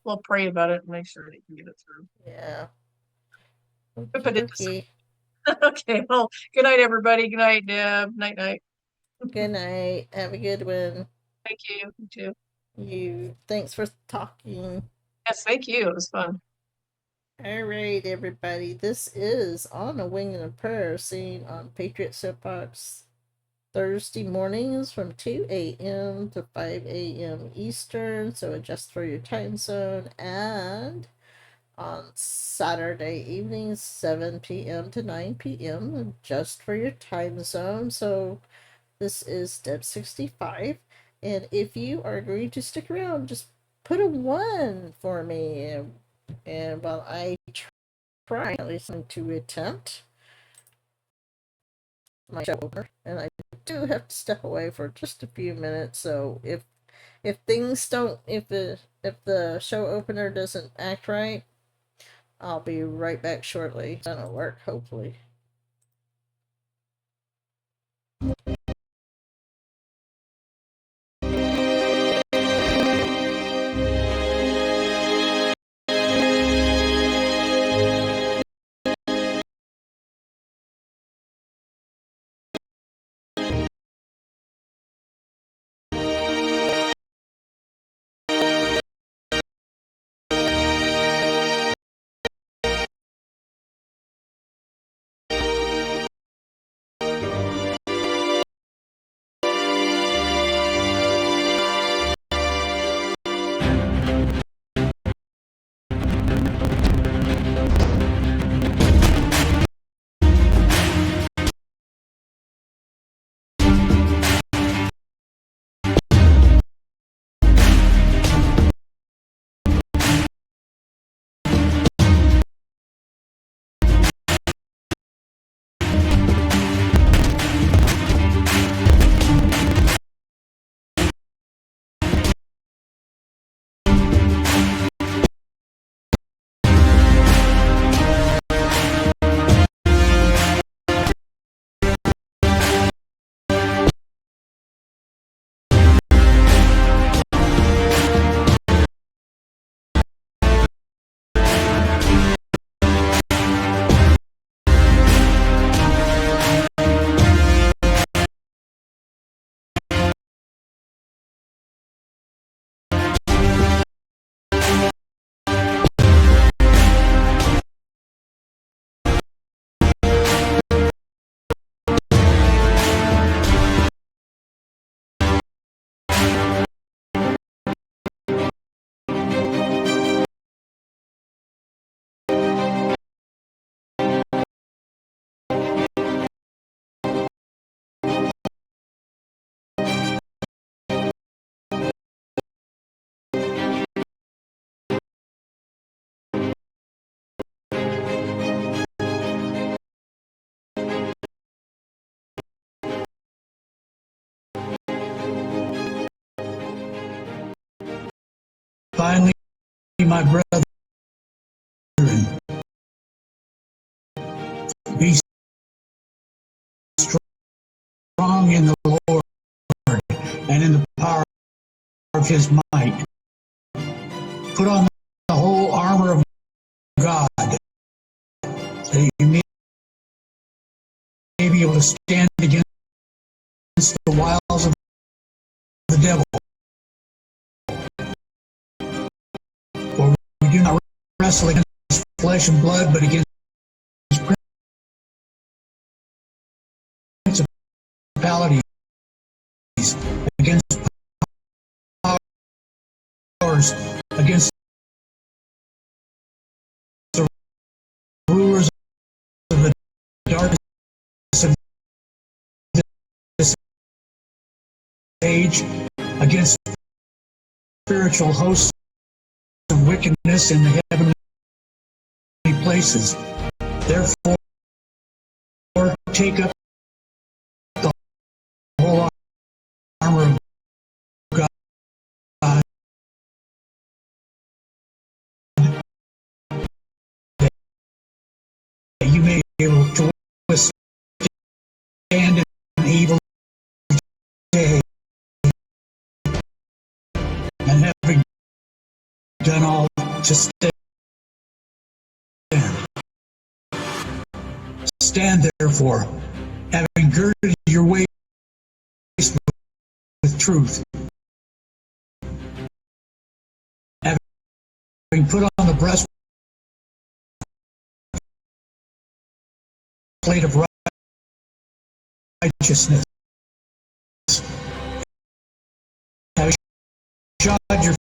We'll pray about it and make sure that you can get it through. Yeah. But Okie put it dokie. okay. Well, good night, everybody. Good night, Deb. Night, night. Good night. Have a good one. Thank you. You too. Thanks for talking. Yes, thank you. It was fun. All right, everybody. This is On a Wing and a Prayer, seen on Patriots Soapbox Thursday mornings from 2 a.m. to 5 a.m. Eastern, so adjust for your time zone, and on Saturday evenings, 7 p.m. to 9 p.m., adjust for your time zone. So this is step 65, and if you are going to stick around, just put a 1 for me, and while I try at least to attempt my show opener, and I do have to step away for just a few minutes. So if things don't, if the show opener doesn't act right, I'll be right back shortly. It's gonna work, hopefully. Finally, my brethren, be strong in the Lord and in the power of his might. Put on the whole armor of God, that you may be able to stand against the wiles of the devil. For we do not wrestle against flesh and blood, but against principalities, against powers, against the rulers of the darkness of this age, against spiritual hosts of wickedness in the heavenly places. Therefore, take up the whole armor of God, that you may be able to withstand in an evil day, and having done all to stand. Stand therefore, having girded your waist with truth, having put on the breastplate of righteousness, having shod your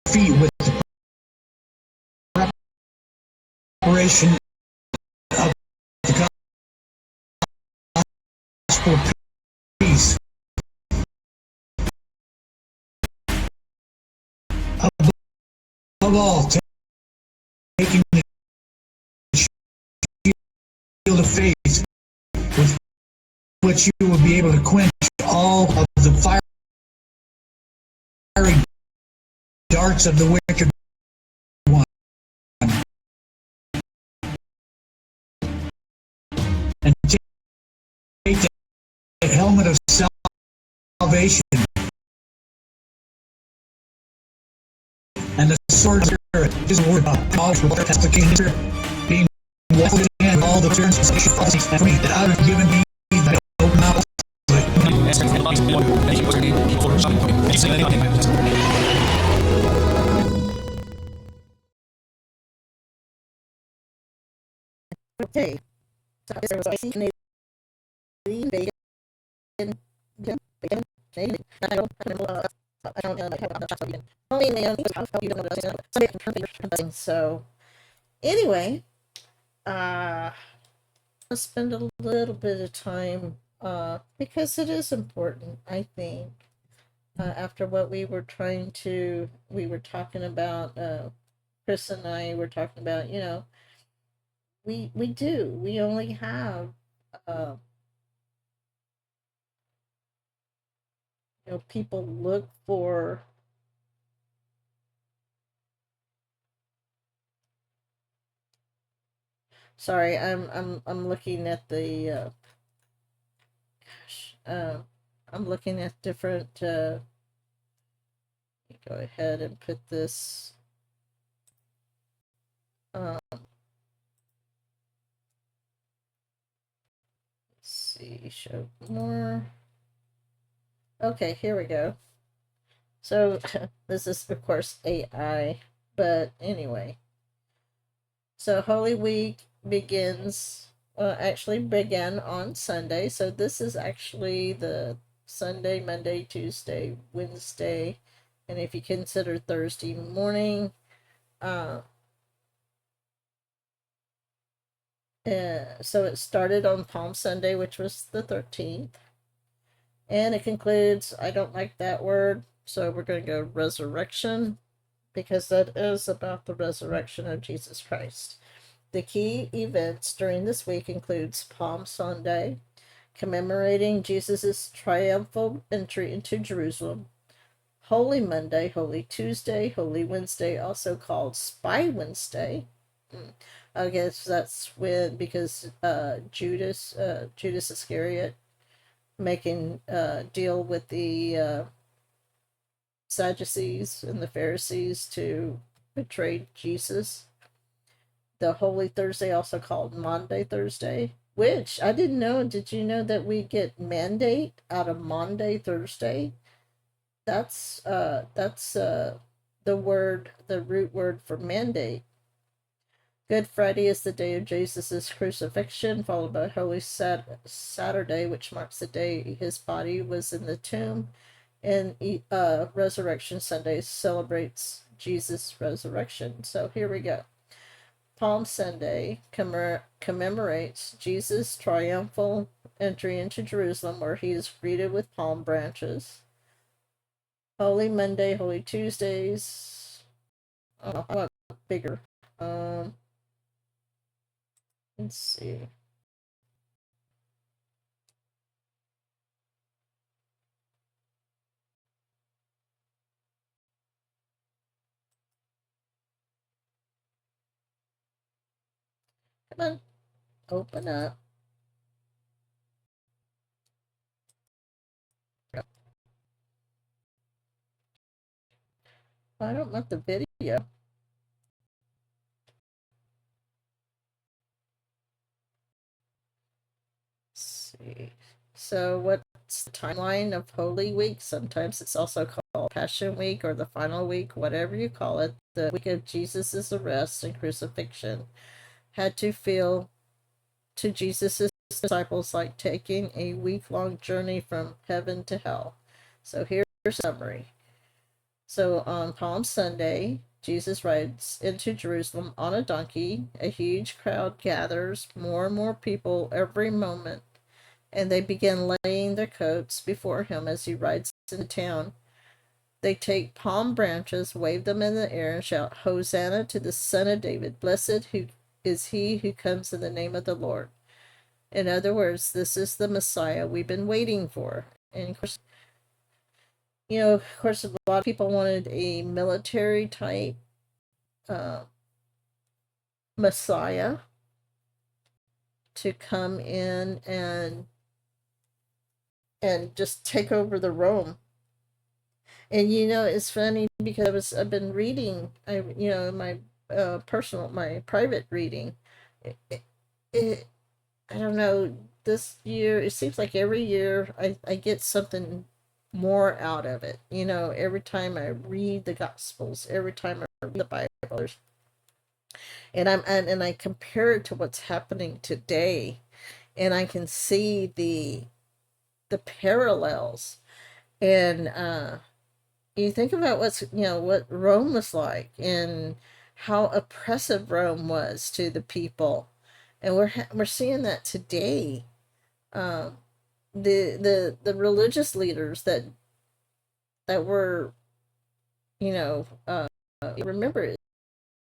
feet with the preparation of the gospel of peace. Above all, taking the shield of faith, with which you will be able to quench all of the fiery darts of the wicked one, and take the helmet of salvation and the sword of the Spirit, his word of powerful application, being walked in all the terms of policies and free that I have given me by open mouth. Okay, so there was spicy Canadian bacon, bacon, Canadian. I don't know. I don't know how about bacon. Only in you don't know what. So anyway, I'll spend a little bit of time because it is important, I think. After what we were talking about, Chris and I were talking about, we only have, uh, people look for, sorry, I'm looking at the, I'm looking at different, go ahead and put this, let's see, show more. Okay, here we go. So this is of course AI, but anyway. So Holy Week actually began on Sunday. So this is actually the Sunday, Monday, Tuesday, Wednesday, and if you consider Thursday morning, so it started on Palm Sunday, which was the 13th, and it concludes, I don't like that word, so we're going to go resurrection, because that is about the resurrection of Jesus Christ. The key events during this week includes Palm Sunday, commemorating Jesus' triumphal entry into Jerusalem, Holy Monday, Holy Tuesday, Holy Wednesday, also called Spy Wednesday. I guess that's when, because Judas Iscariot making deal with the Sadducees and the Pharisees to betray Jesus. The Holy Thursday, also called Maundy Thursday, which I didn't know. Did you know that we get mandate out of Maundy Thursday? That's the root word for mandate. Good Friday is the day of Jesus' crucifixion, followed by Holy Saturday, which marks the day his body was in the tomb, and Resurrection Sunday celebrates Jesus' resurrection. So here we go. Palm Sunday commemorates Jesus' triumphal entry into Jerusalem, where he is greeted with palm branches. Holy Monday, Holy Tuesdays. Oh, I want bigger. Let's see. Come on, open up. I don't want the video. Let's see. So what's the timeline of Holy Week? Sometimes it's also called Passion Week or the final week, whatever you call it. The week of Jesus' arrest and crucifixion had to feel to Jesus' disciples like taking a week-long journey from heaven to hell. So here's a summary. So on Palm Sunday, Jesus rides into Jerusalem on a donkey. A huge crowd gathers, more and more people every moment, and they begin laying their coats before him as he rides into town. They take palm branches, wave them in the air, and shout, "Hosanna to the Son of David. Blessed is he who comes in the name of the Lord." In other words, this is the Messiah we've been waiting for. And of course, a lot of people wanted a military type Messiah to come in and just take over the Rome. And it's funny because I've been reading, my my private reading. I don't know, this year it seems like every year I get something more out of it. Every time I read the Gospels, every time I read the Bible, and I compare it to what's happening today, and I can see the parallels. And you think about what Rome was like and how oppressive Rome was to the people, and we're seeing that today. The religious leaders that were, remember,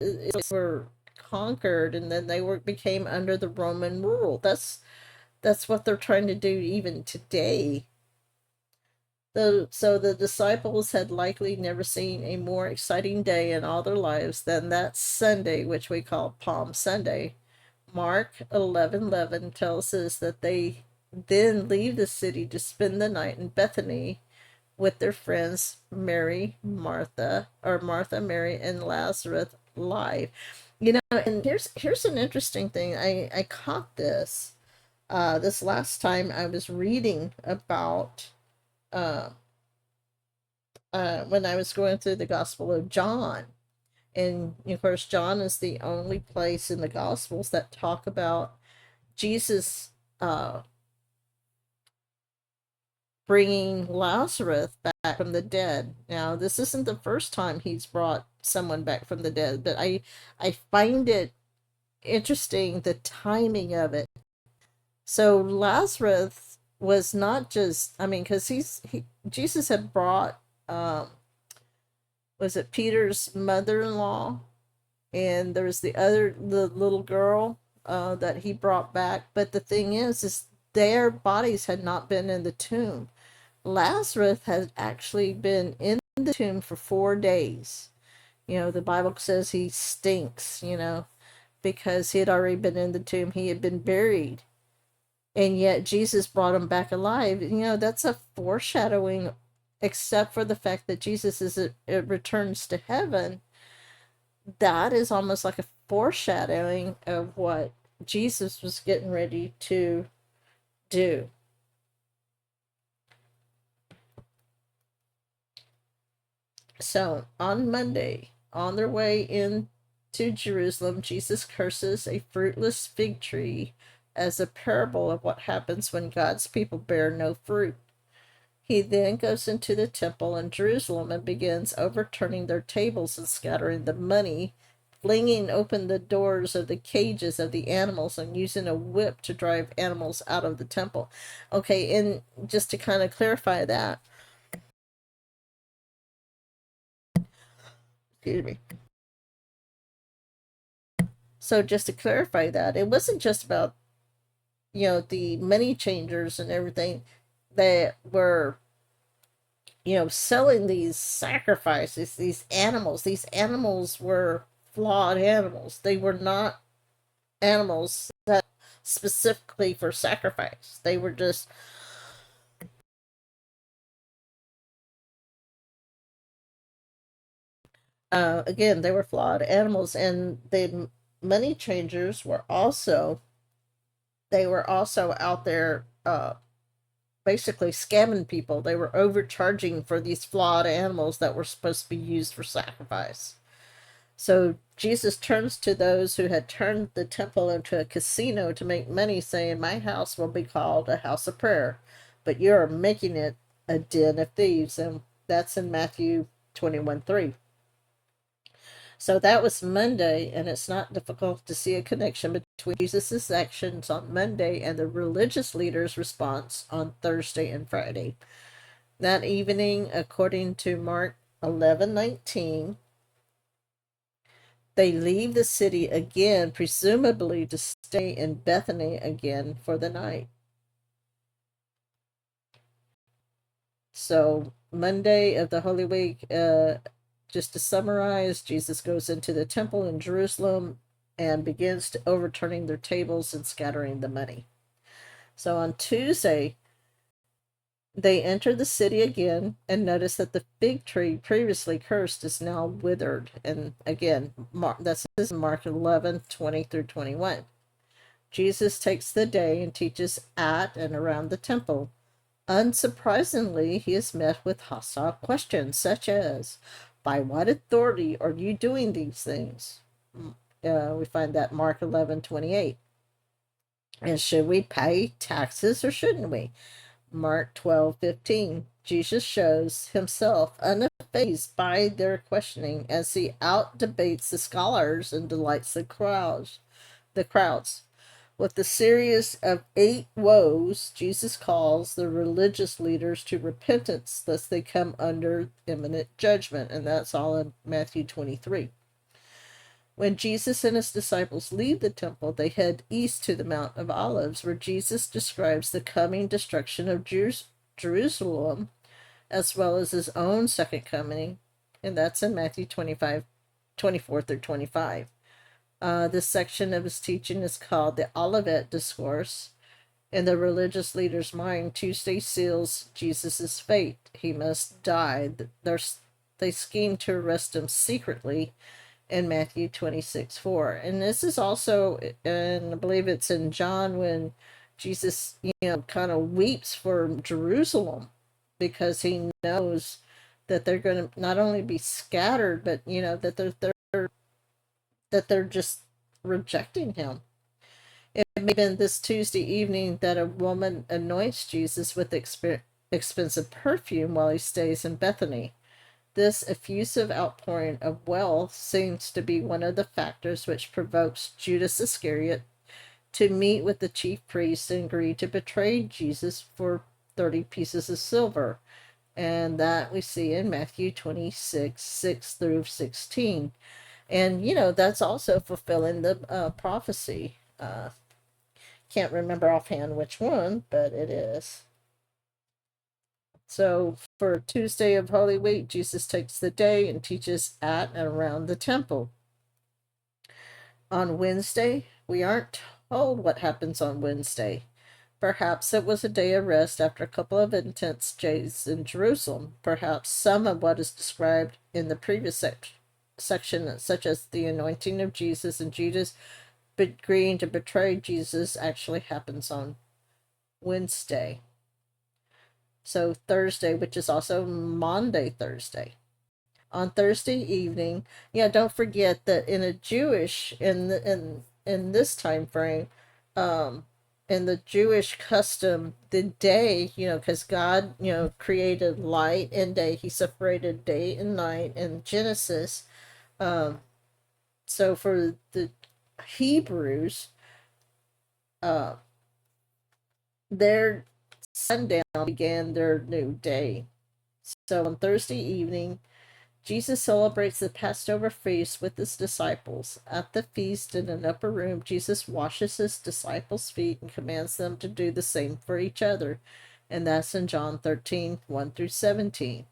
it were conquered, and then they became under the Roman rule. That's what they're trying to do even today. So the disciples had likely never seen a more exciting day in all their lives than that Sunday, which we call Palm Sunday. Mark 11:11 tells us that they then leave the city to spend the night in Bethany with their friends Martha, Mary, and Lazarus live. And here's an interesting thing. I caught this this last time I was reading about when I was going through the Gospel of John. And of course, John is the only place in the Gospels that talk about Jesus bringing Lazarus back from the dead. Now, this isn't the first time he's brought someone back from the dead, but I find it interesting, the timing of it. So Lazarus was not just, because Jesus had brought, was it Peter's mother-in-law, and there was the little girl that he brought back. But the thing is their bodies had not been in the tomb. Lazarus had actually been in the tomb for 4 days. The Bible says he stinks, because he had already been in the tomb. He had been buried. And yet Jesus brought him back alive. That's a foreshadowing, except for the fact that Jesus it returns to heaven. That is almost like a foreshadowing of what Jesus was getting ready to do. So on Monday, on their way into Jerusalem, Jesus curses a fruitless fig tree as a parable of what happens when God's people bear no fruit. He then goes into the temple in Jerusalem and begins overturning their tables and scattering the money, flinging open the doors of the cages of the animals and using a whip to drive animals out of the temple. Okay, and just to kind of clarify that, excuse me. So just to clarify that, it wasn't just about, the money changers and everything that were, selling these sacrifices, these animals. These animals were flawed animals. They were not animals that specifically for sacrifice. They were just again, they were flawed animals, and the money changers were also out there basically scamming people. They were overcharging for these flawed animals that were supposed to be used for sacrifice. So Jesus turns to those who had turned the temple into a casino to make money, saying, "My house will be called a house of prayer, but you are making it a den of thieves." And that's in Matthew 21:3. So that was Monday, and it's not difficult to see a connection between Jesus' actions on Monday and the religious leaders' response on Thursday and Friday. That evening, according to Mark 11:19, they leave the city again, presumably to stay in Bethany again for the night. So Monday of the Holy Week, just to summarize, Jesus goes into the temple in Jerusalem and begins to overturning their tables and scattering the money. So on Tuesday, they enter the city again and notice that the fig tree previously cursed is now withered. And again, that's Mark 11:20-21. Jesus takes the day and teaches at and around the temple. Unsurprisingly, he is met with hostile questions such as, "By what authority are you doing these things?" We find that Mark 11:28. "And should we pay taxes or shouldn't we?" Mark 12:15. Jesus shows himself unfazed by their questioning as he out-debates the scholars and delights the crowds. With the series of 8 woes, Jesus calls the religious leaders to repentance, lest they come under imminent judgment, and that's all in Matthew 23. When Jesus and his disciples leave the temple, they head east to the Mount of Olives, where Jesus describes the coming destruction of Jerusalem, as well as his own second coming, and that's in Matthew 24-25. This section of his teaching is called the Olivet Discourse. In the religious leader's mind, Tuesday seals Jesus' fate. He must die. They scheme to arrest him secretly in Matthew 26:4. And this is also, and I believe it's in John, when Jesus, kind of weeps for Jerusalem because he knows that they're going to not only be scattered, but that they're just rejecting him. It may have been this Tuesday evening that a woman anoints Jesus with expensive perfume while he stays in Bethany. This effusive outpouring of wealth seems to be one of the factors which provokes Judas Iscariot to meet with the chief priests and agree to betray Jesus for 30 pieces of silver. And that we see in Matthew 26:6-16. And, that's also fulfilling the prophecy. Can't remember offhand which one, but it is. So for Tuesday of Holy Week, Jesus takes the day and teaches at and around the temple. On Wednesday, we aren't told what happens on Wednesday. Perhaps it was a day of rest after a couple of intense days in Jerusalem. Perhaps some of what is described in the previous section, such as the anointing of Jesus and Judas agreeing to betray Jesus, actually happens on Wednesday. So Thursday, which is also Maundy Thursday. On Thursday evening, yeah, don't forget that in a Jewish in this time frame, in the Jewish custom, the day, because God, created light and day, He separated day and night in Genesis. So for the Hebrews, their sundown began their new day. So on Thursday evening, Jesus celebrates the Passover feast with his disciples. At the feast in an upper room, Jesus washes his disciples' feet and commands them to do the same for each other. And that's in John 13, 1 through 17.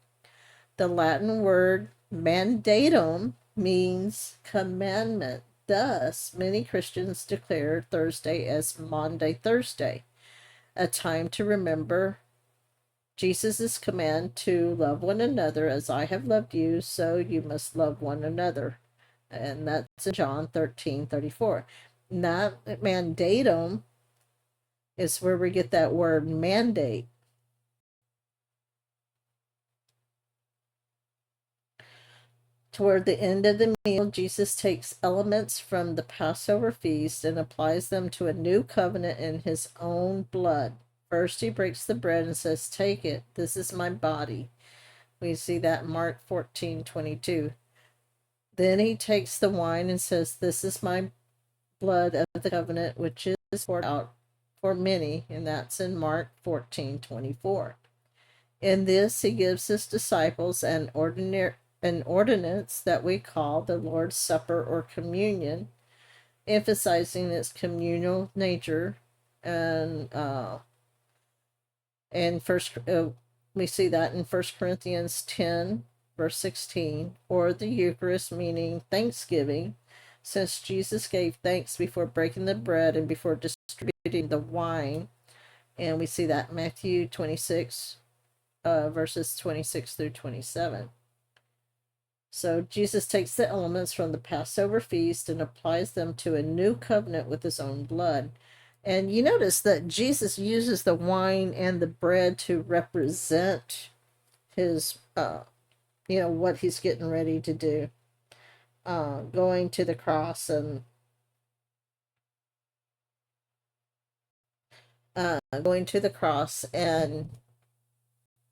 The Latin word mandatum means commandment. Thus, many Christians declare Thursday as Maundy Thursday, a time to remember Jesus' command to love one another as I have loved you, so you must love one another. And that's in John 13:34. That mandatum is where we get that word mandate. Toward the end of the meal, Jesus takes elements from the Passover feast and applies them to a new covenant in his own blood. First, he breaks the bread and says, "Take it, this is my body." We see that in Mark 14:22. Then he takes the wine and says, "This is my blood of the covenant, which is poured out for many," and that's in Mark 14:24. In this, he gives his disciples an ordinance that we call the Lord's Supper or communion, emphasizing its communal nature. And first, we see that in 1 Corinthians 10, verse 16, or the Eucharist, meaning thanksgiving, since Jesus gave thanks before breaking the bread and before distributing the wine. And we see that in Matthew 26, verses 26 through 27. So Jesus takes the elements from the Passover feast and applies them to a new covenant with his own blood. And you notice that Jesus uses the wine and the bread to represent his, what he's getting ready to do, going to the cross and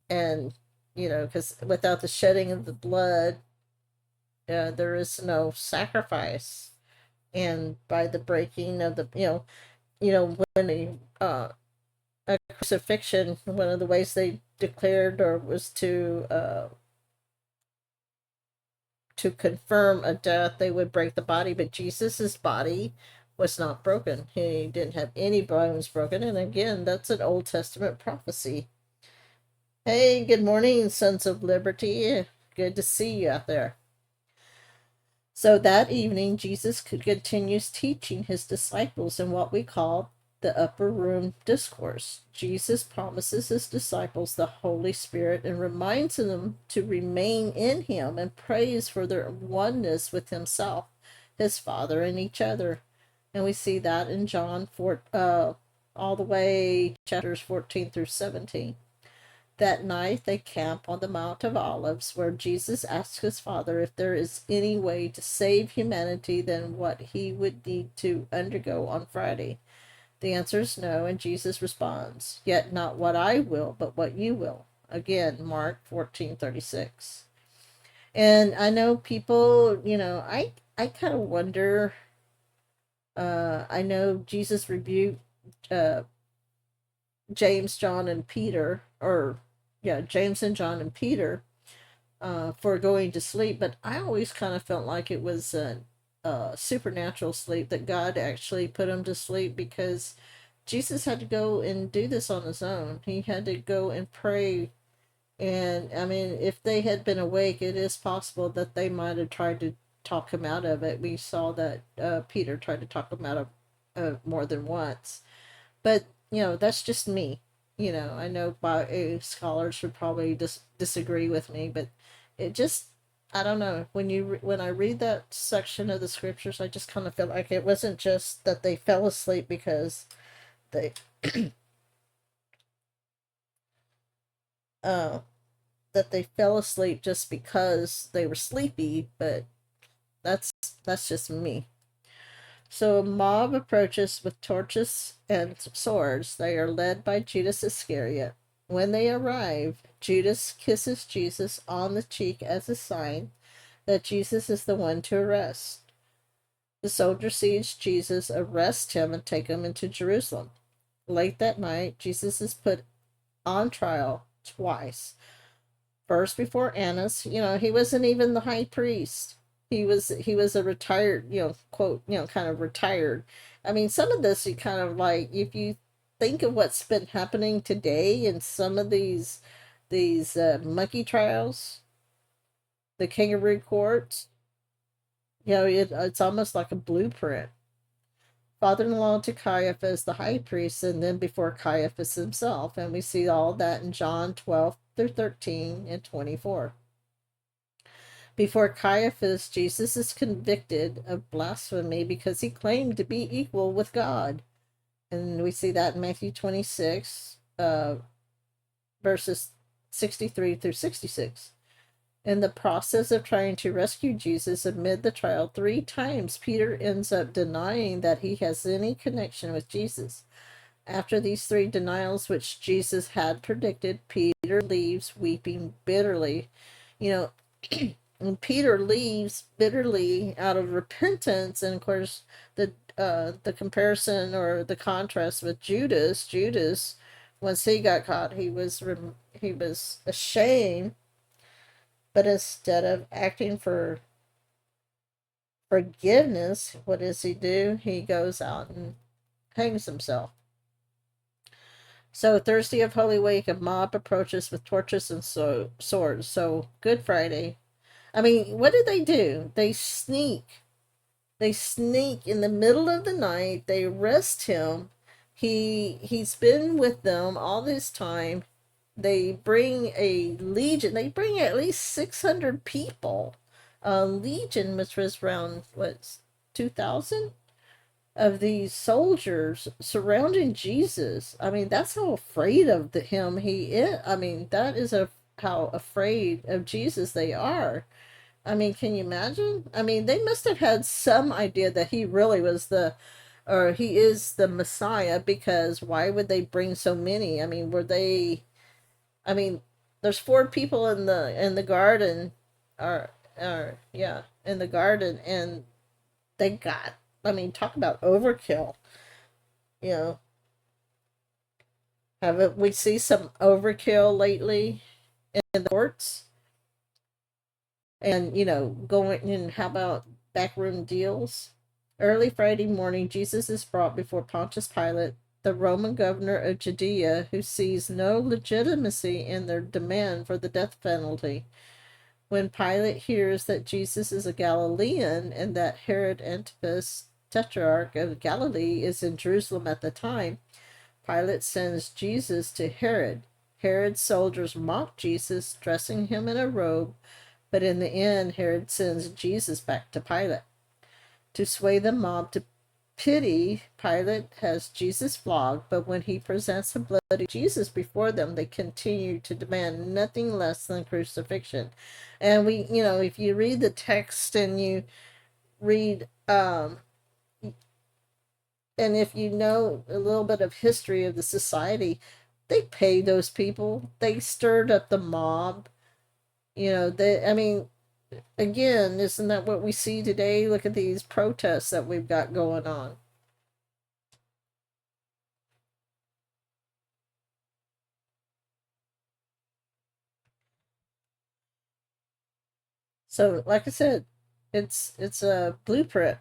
and because without the shedding of the blood, there is no sacrifice. And by the breaking of the, when a crucifixion, one of the ways they declared or was to confirm a death, they would break the body, but Jesus's body was not broken. He didn't have any bones broken, and again, that's an Old Testament prophecy. Hey, good morning, Sons of Liberty. Good to see you out there. So that evening, Jesus continues teaching his disciples in what we call the upper room discourse. Jesus promises his disciples the Holy Spirit and reminds them to remain in him and prays for their oneness with himself, his Father, and each other. And we see that in John 4, all the way chapters 14 through 17. That night they camp on the Mount of Olives, where Jesus asks his Father if there is any way to save humanity than what he would need to undergo on Friday. The answer is no, and Jesus responds, "Yet not what I will, but what you will." Again, Mark 14:36. And I know people, I kind of wonder, I know Jesus rebuked James, John, and Peter, James and John and Peter, for going to sleep, but I always kind of felt like it was a supernatural sleep, that God actually put them to sleep, because Jesus had to go and do this on his own. He had to go and pray And I mean, if they had been awake, it is possible that they might have tried to talk him out of it. We saw that Peter tried to talk him out of more than once. But, that's just me. I know scholars would probably disagree with me, but it just, I don't know. When I read that section of the scriptures, I just kind of feel like it wasn't just that they fell asleep because they, uh, that they fell asleep just because they were sleepy, but that's that's just me. So a mob approaches with torches and swords. They are led by Judas Iscariot. When they arrive, Judas kisses Jesus on the cheek as a sign that Jesus is the one to arrest. The soldier sees Jesus, arrest him, and take him into Jerusalem. Late that night, Jesus is put on trial twice. First before Annas, he wasn't even the high priest. He was a retired, quote, kind of retired. I mean, some of this you kind of like, if you think of what's been happening today in some of these monkey trials, the kangaroo courts, it's almost like a blueprint. Father-in-law to Caiaphas, the high priest, and then before Caiaphas himself. And we see all that in John 12 through 13 and 24. Before Caiaphas, Jesus is convicted of blasphemy because he claimed to be equal with God. And we see that in Matthew 26, verses 63 through 66. In the process of trying to rescue Jesus amid the trial, 3 times Peter ends up denying that he has any connection with Jesus. After these 3 denials, which Jesus had predicted, Peter leaves weeping bitterly. And Peter leaves bitterly out of repentance, and of course, the comparison or the contrast with Judas, once he got caught, he was ashamed, but instead of acting for forgiveness, what does he do? He goes out and hangs himself. So Thursday of Holy Week, a mob approaches with torches and swords. So Good Friday. I mean, what do? They sneak. They sneak in the middle of the night. They arrest him. He's been with them all this time. They bring a legion. They bring at least 600 people. A legion, which was around, 2,000 of these soldiers surrounding Jesus. I mean, that's how afraid of him he is. I mean, that is how afraid of Jesus they are. I mean, can you imagine? I mean, they must have had some idea that he really was or he is the Messiah, because why would they bring so many? I mean, I mean, there's 4 people in the garden, in the garden, and they got, I mean, talk about overkill. You know, haven't we see some overkill lately in the courts? And, going in, how about backroom deals? Early Friday morning, Jesus is brought before Pontius Pilate, the Roman governor of Judea, who sees no legitimacy in their demand for the death penalty. When Pilate hears that Jesus is a Galilean and that Herod Antipas, tetrarch of Galilee, is in Jerusalem at the time, Pilate sends Jesus to Herod. Herod's soldiers mock Jesus, dressing him in a robe, but in the end, Herod sends Jesus back to Pilate. To sway the mob to pity, Pilate has Jesus flogged, but when he presents a bloody Jesus before them, they continue to demand nothing less than crucifixion. And if you read the text and you read, and if you know a little bit of history of the society, they paid those people. They stirred up the mob. I mean, again, isn't that what we see today? Look at these protests that we've got going on. So, like I said, it's a blueprint.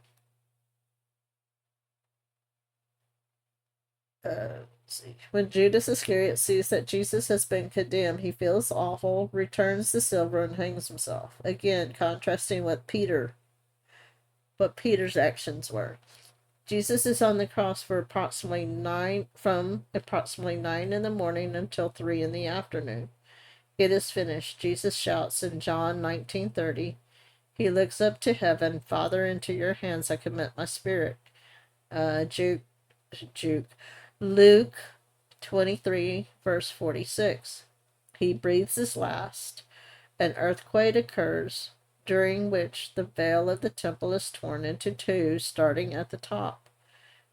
See. When Judas Iscariot sees that Jesus has been condemned, he feels awful, returns the silver, and hangs himself. Again, contrasting what Peter's actions were. Jesus is on the cross for approximately 9 in the morning until 3 in the afternoon. It is finished, Jesus shouts in John 19:30. He looks up to heaven. Father, into your hands I commit my spirit. Juke, Luke 23, verse 46. He breathes his last. An earthquake occurs, during which the veil of the temple is torn into two, starting at the top.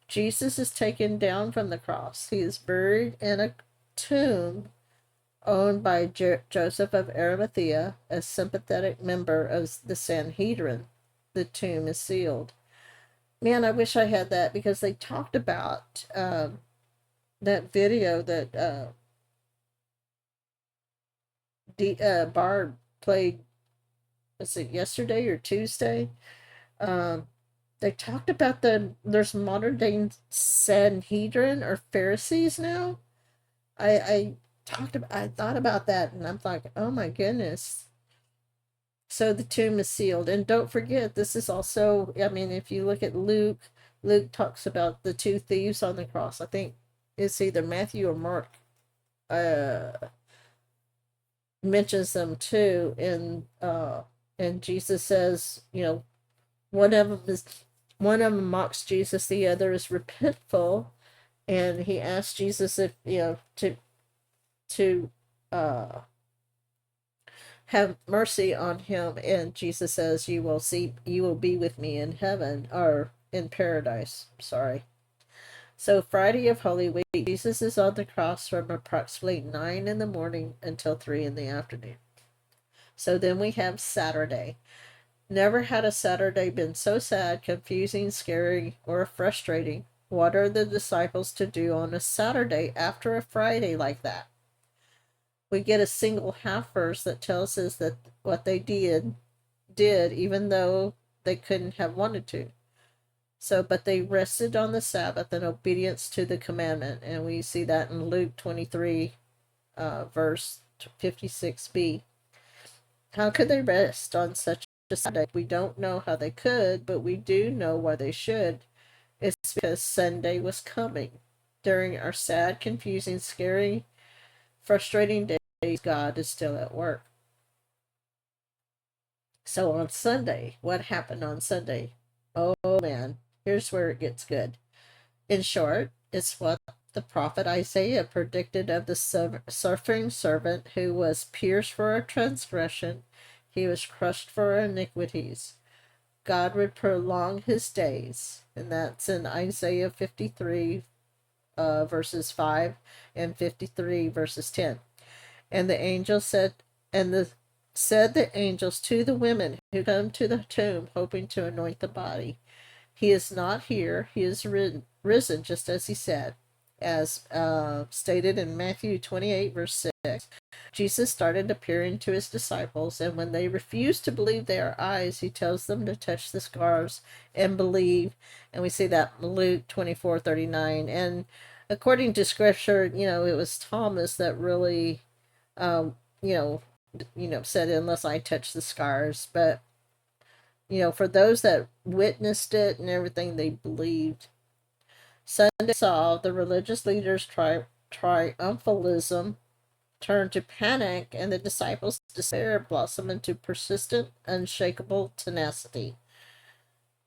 Jesus is taken down from the cross. He is buried in a tomb owned by Joseph of Arimathea, a sympathetic member of the Sanhedrin. The tomb is sealed. Man, I wish I had that, because they talked about that video that Barb played, was it yesterday or Tuesday? They talked about there's modern day Sanhedrin or Pharisees now. I thought about that, and I'm like, oh my goodness. So the tomb is sealed. And don't forget, this is also, I mean, if you look at Luke talks about the two thieves on the cross. I think it's either Matthew or Mark mentions them too. And Jesus says, one of them mocks Jesus, the other is repentful. And he asks Jesus if, to have mercy on him, and Jesus says, you will be with me in heaven, or in paradise. Sorry. So Friday of Holy Week, Jesus is on the cross from approximately 9 in the morning until 3 in the afternoon. So then we have Saturday. Never had a Saturday been so sad, confusing, scary, or frustrating. What are the disciples to do on a Saturday after a Friday like that? We get a single half verse that tells us that what they did even though they couldn't have wanted to. So, but they rested on the Sabbath in obedience to the commandment. And we see that in Luke 23, verse 56b. How could they rest on such a Saturday? We don't know how they could, but we do know why they should. It's because Sunday was coming. During our sad, confusing, scary, frustrating days, God is still at work. So on Sunday, what happened on Sunday? Oh man, here's where it gets good. In short, it's what the prophet Isaiah predicted of the suffering servant who was pierced for a transgression, he was crushed for our iniquities. God would prolong his days, and that's in Isaiah 53, verses 5, and 53, verses 10. And the angel said the angels to the women who come to the tomb hoping to anoint the body, he is not here, he is risen just as he said. As stated in Matthew 28, verse 6, Jesus started appearing to his disciples, and when they refuse to believe their eyes, he tells them to touch the scars and believe. And we see that in Luke 24:39. And according to scripture, it was Thomas that really um, said, unless I touch the scars. But, for those that witnessed it and everything, they believed. Sunday saw the religious leaders' triumphalism turn to panic, and the disciples' despair blossom into persistent, unshakable tenacity.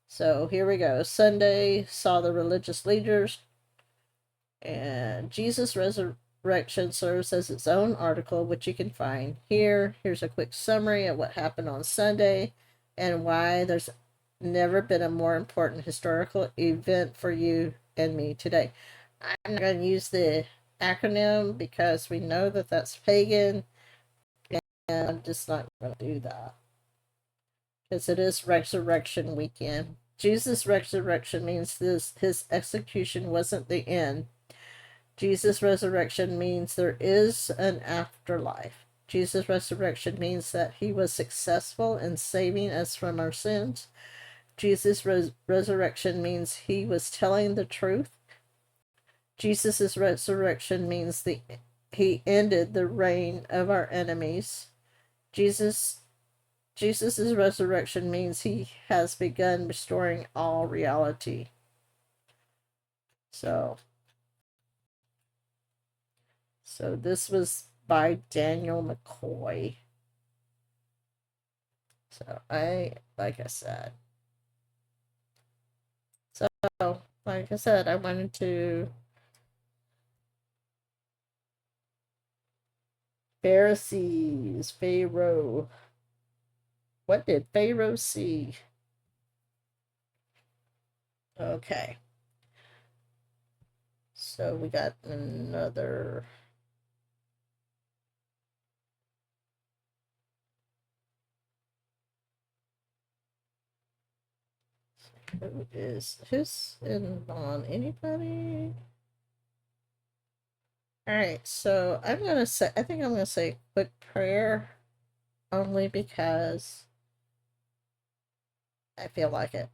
So here we go. Sunday saw the religious leaders, and Jesus' resurrection serves as its own article, which you can find here. Here's a quick summary of what happened on Sunday and why there's never been a more important historical event for you and me today. I'm not going to use the acronym because we know that that's pagan, and I'm just not going to do that because it is resurrection weekend. Jesus' resurrection means his execution wasn't the end. Jesus' resurrection means there is an afterlife. Jesus' resurrection means that he was successful in saving us from our sins. Jesus' resurrection means he was telling the truth. Jesus' resurrection means he ended the reign of our enemies. Jesus' resurrection means he has begun restoring all reality. So this was by Daniel McCoy. So like I said, I wanted to Pharaoh. What did Pharaoh see? Okay. So we got another. Who's in on anybody? Alright, so I think I'm gonna say a quick prayer only because I feel like it.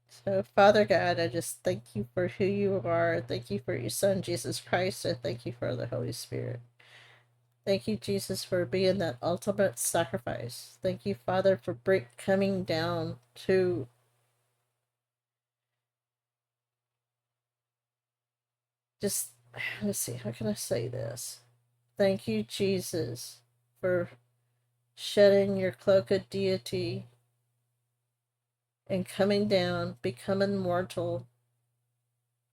So, Father God, I just thank you for who you are. Thank you for your Son, Jesus Christ. I thank you for the Holy Spirit. Thank you, Jesus, for being that ultimate sacrifice. Thank you, Father, for coming down to just, let's see, how can I say this? Thank you, Jesus, for shedding your cloak of deity and coming down, becoming mortal,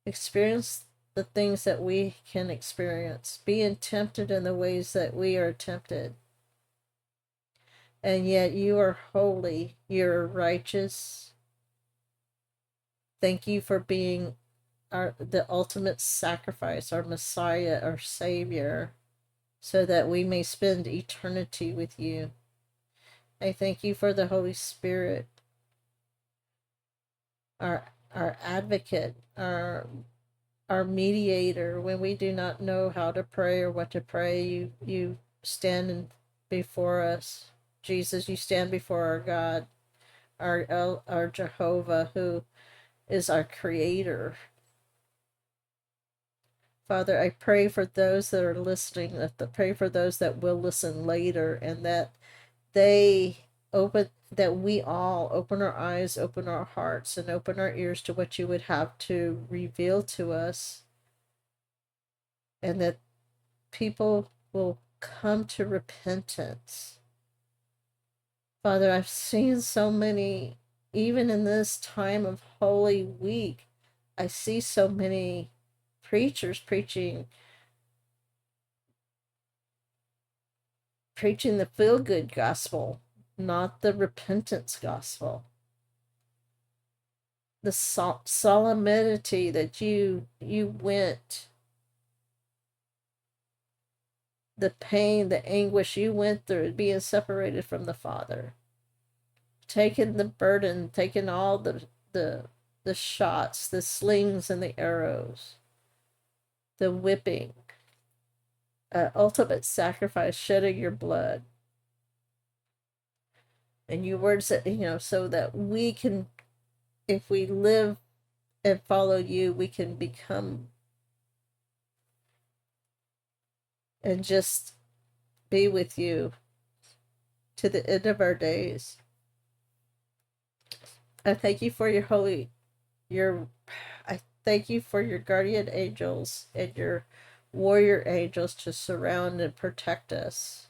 experience the things that we can experience, being tempted in the ways that we are tempted. And yet you are holy, you're righteous. Thank you for being the ultimate sacrifice, our Messiah, our Savior, so that we may spend eternity with you. I thank you for the Holy Spirit, our advocate, our mediator. When we do not know how to pray or what to pray, you stand before us. Jesus, you stand before our God, our Jehovah, who is our creator. Father, I pray for those that are listening, pray for those that will listen later, and that we all open our eyes, open our hearts, and open our ears to what you would have to reveal to us, and that people will come to repentance. Father, I've seen so many, even in this time of Holy Week, I see so many preachers preaching the feel-good gospel, not the repentance gospel. The solemnity that you went, the pain, the anguish you went through being separated from the Father, taking the burden, taking all the shots, the slings and the arrows, the whipping, ultimate sacrifice, shedding your blood. And your words that, so that we can, if we live and follow you, we can become and just be with you to the end of our days. I thank you for I thank you for your guardian angels and your warrior angels to surround and protect us.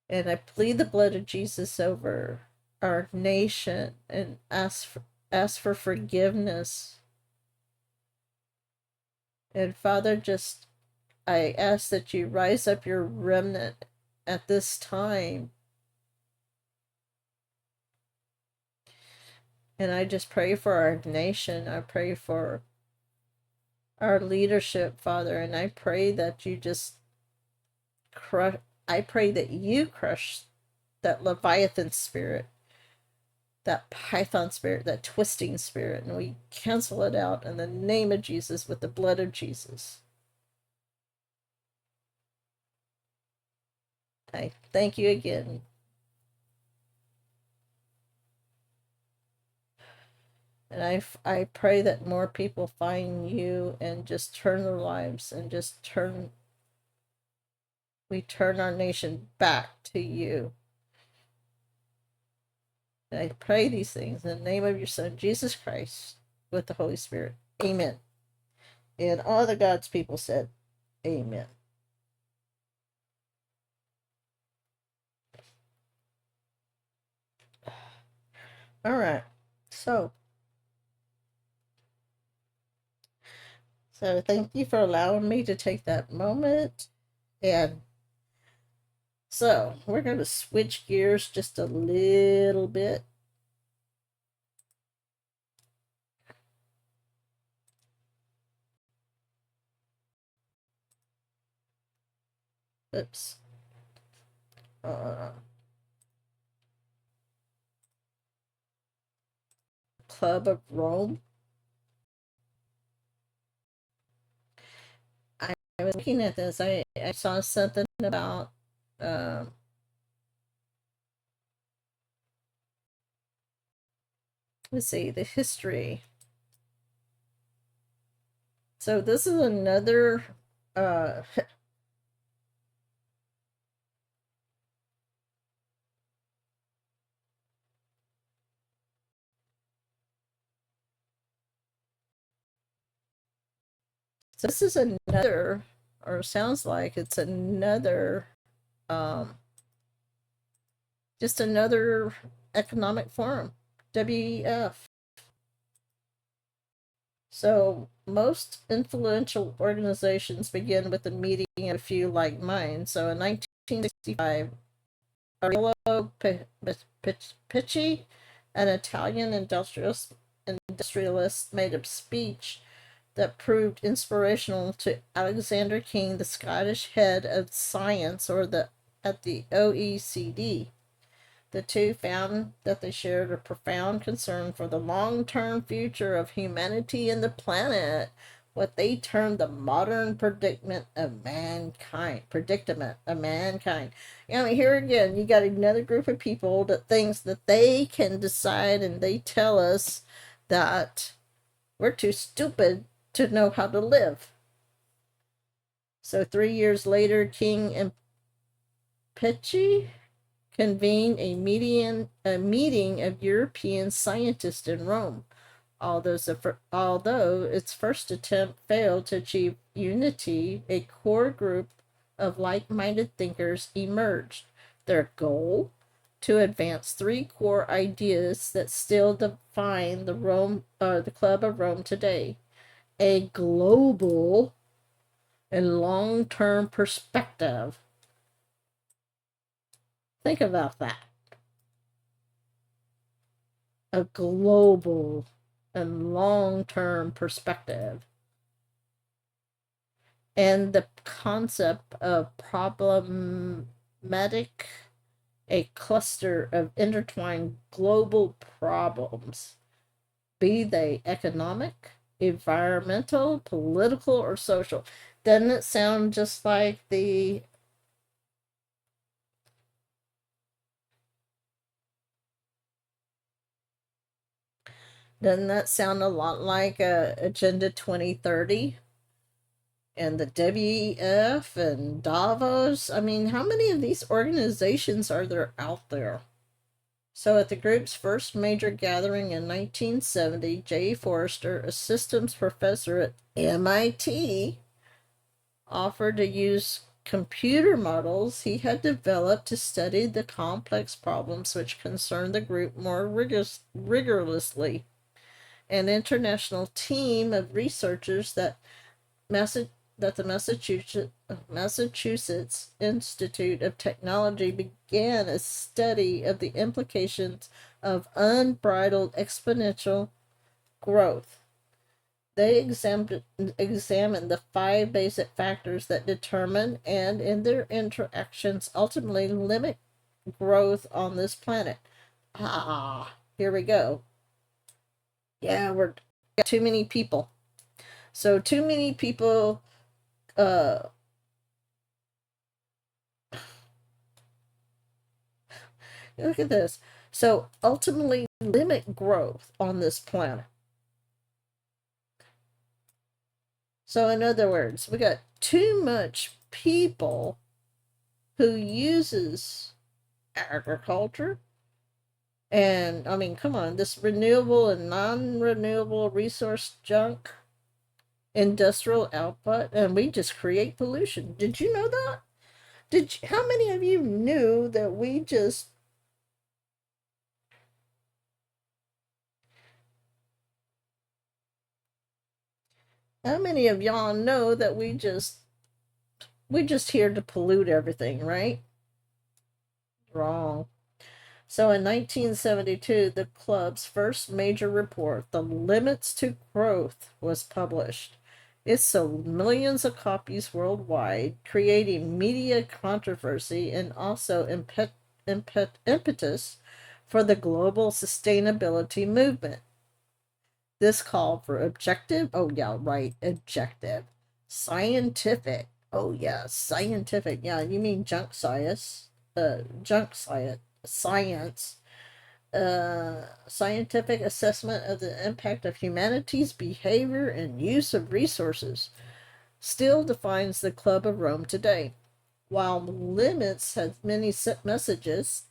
And I plead the blood of Jesus over our nation and ask for forgiveness. And Father, I ask that you rise up your remnant at this time. And I just pray for our nation. I pray for our leadership, Father. And I pray that you just crush that Leviathan spirit, that Python spirit, that twisting spirit. And we cancel it out in the name of Jesus with the blood of Jesus. I thank you again. And I pray that more people find you and just turn their lives and we turn our nation back to you. And I pray these things in the name of your Son, Jesus Christ, with the Holy Spirit. Amen. And all the God's people said, Amen. All right. So thank you for allowing me to take that moment. And so we're going to switch gears just a little bit. Oops. Club of Rome. I was looking at this. I saw something about let's see, the history. So this is another so this is another, or sounds like it's another just another economic forum, WEF. So most influential organizations begin with a meeting of a few like mine. So in 1965, Aurelio Picci, an Italian industrialist, made a speech that proved inspirational to Alexander King, the Scottish head of science at the OECD. The two found that they shared a profound concern for the long-term future of humanity and the planet, what they termed the modern predicament of mankind. Here again, you got another group of people that thinks that they can decide, and they tell us that we're too stupid to know how to live. So 3 years later, King and Pecci convened a meeting of European scientists in Rome. Although its first attempt failed to achieve unity, a core group of like-minded thinkers emerged. Their goal? To advance three core ideas that still define the Club of Rome today: a global and long-term perspective. Think about that. A global and long-term perspective. And the concept of problematic, a cluster of intertwined global problems, be they economic, environmental, political, or social. Doesn't it sound just like doesn't that sound a lot like Agenda 2030 and the WEF and Davos? I mean, how many of these organizations are there out there? So at the group's first major gathering in 1970, Jay Forrester, a systems professor at MIT, offered to use computer models he had developed to study the complex problems which concerned the group more rigorously. An international team of researchers that the Massachusetts Institute of Technology began a study of the implications of unbridled exponential growth. They examined the 5 basic factors that determine and, in their interactions, ultimately limit growth on this planet. Here we go. Yeah, we're got too many people. So too many people look at this. So ultimately limit growth on this planet. So in other words, we got too much people who uses agriculture. And I mean, come on, this renewable and non-renewable resource junk, industrial output, and we just create pollution. Did you know that? How many of you knew that we just how many of y'all know that we're just here to pollute everything, right? Wrong. So in 1972, the club's first major report, The Limits to Growth, was published. It sold millions of copies worldwide, creating media controversy and also impetus for the global sustainability movement. This called for objective, oh yeah, right, objective, scientific, oh yeah, scientific, yeah, you mean science, scientific assessment of the impact of humanity's behavior and use of resources still defines the Club of Rome today. While Limits has many messages,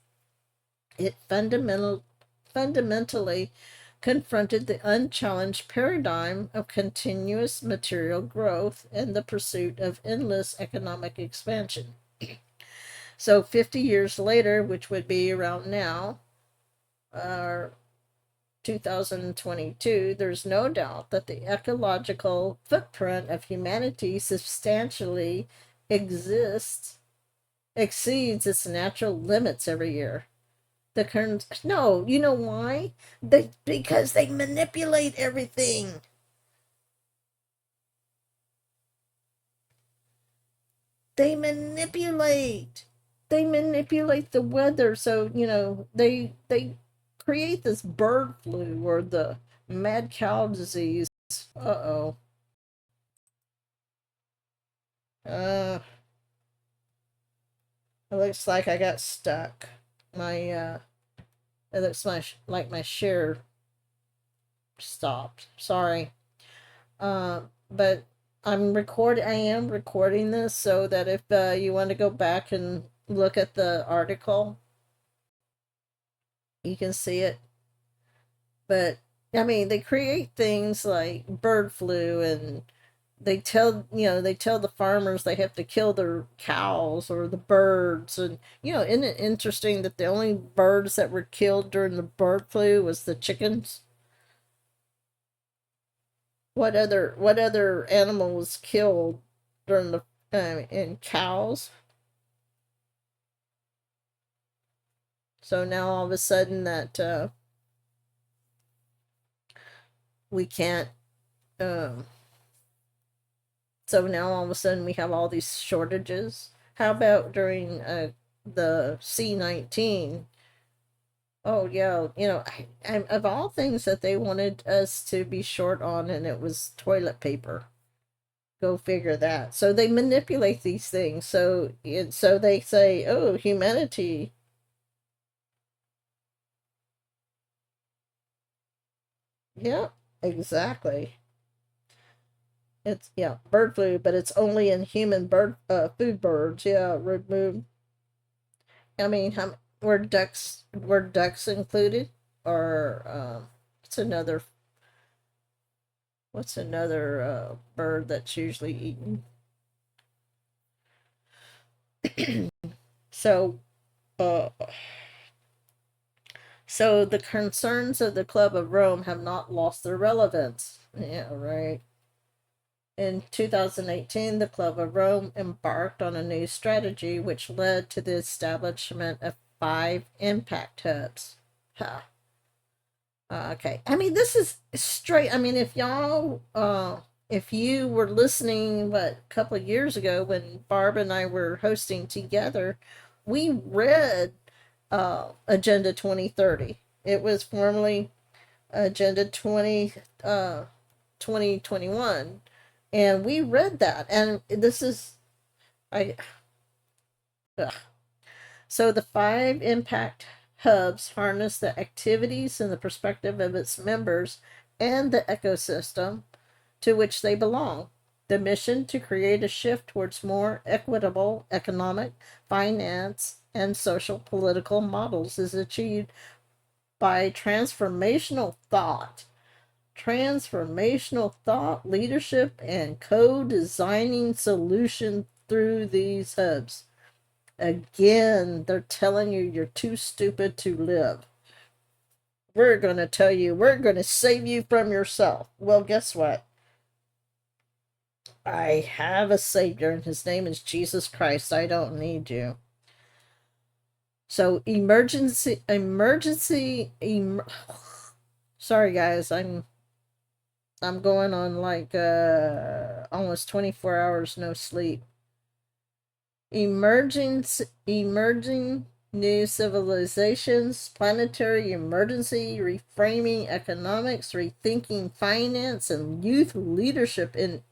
it fundamentally confronted the unchallenged paradigm of continuous material growth and the pursuit of endless economic expansion. So 50 years later, which would be around now, 2022, there's no doubt that the ecological footprint of humanity substantially exceeds its natural limits every year. No, you know why? Because they manipulate everything. They manipulate. They manipulate the weather, so they create this bird flu or the mad cow disease. Uh-oh. It looks like I got stuck. It looks like my share stopped. Sorry. But I am recording this so that if you want to go back and look at the article, you can see it. But I mean, they create things like bird flu, and they tell the farmers they have to kill their cows or the birds. And isn't it interesting that the only birds that were killed during the bird flu was the chickens? What other animal was killed during the in cows? So now all of a sudden that we can't. So now all of a sudden we have all these shortages. How about during the C-19? Oh yeah, of all things that they wanted us to be short on, and it was toilet paper. Go figure that. So they manipulate these things. So they say, oh, humanity. Yeah, exactly. It's bird flu, but it's only in human food birds. Yeah, remove. I mean, were ducks included, or it's another. What's another bird that's usually eaten? So, uh, so the concerns of the Club of Rome have not lost their relevance. Yeah, right. In 2018, the Club of Rome embarked on a new strategy which led to the establishment of 5 impact hubs. Huh. Okay. I mean, this is straight. I mean, if you were listening, a couple of years ago when Barb and I were hosting together, we read Agenda 2030. It was formerly Agenda 2021. And we read that. And this is, I, ugh. So the 5 impact hubs harness the activities and the perspective of its members and the ecosystem to which they belong. The mission to create a shift towards more equitable economic, finance, and social political models is achieved by transformational thought, leadership, and co-designing solutions through these hubs. Again, they're telling you you're too stupid to live. We're going to tell you, we're going to save you from yourself. Well, guess what? I have a Savior, and his name is Jesus Christ. I don't need you. So, sorry guys, I'm going on like almost 24 hours no sleep. Emerging new civilizations, planetary emergency, reframing economics, rethinking finance, and youth leadership in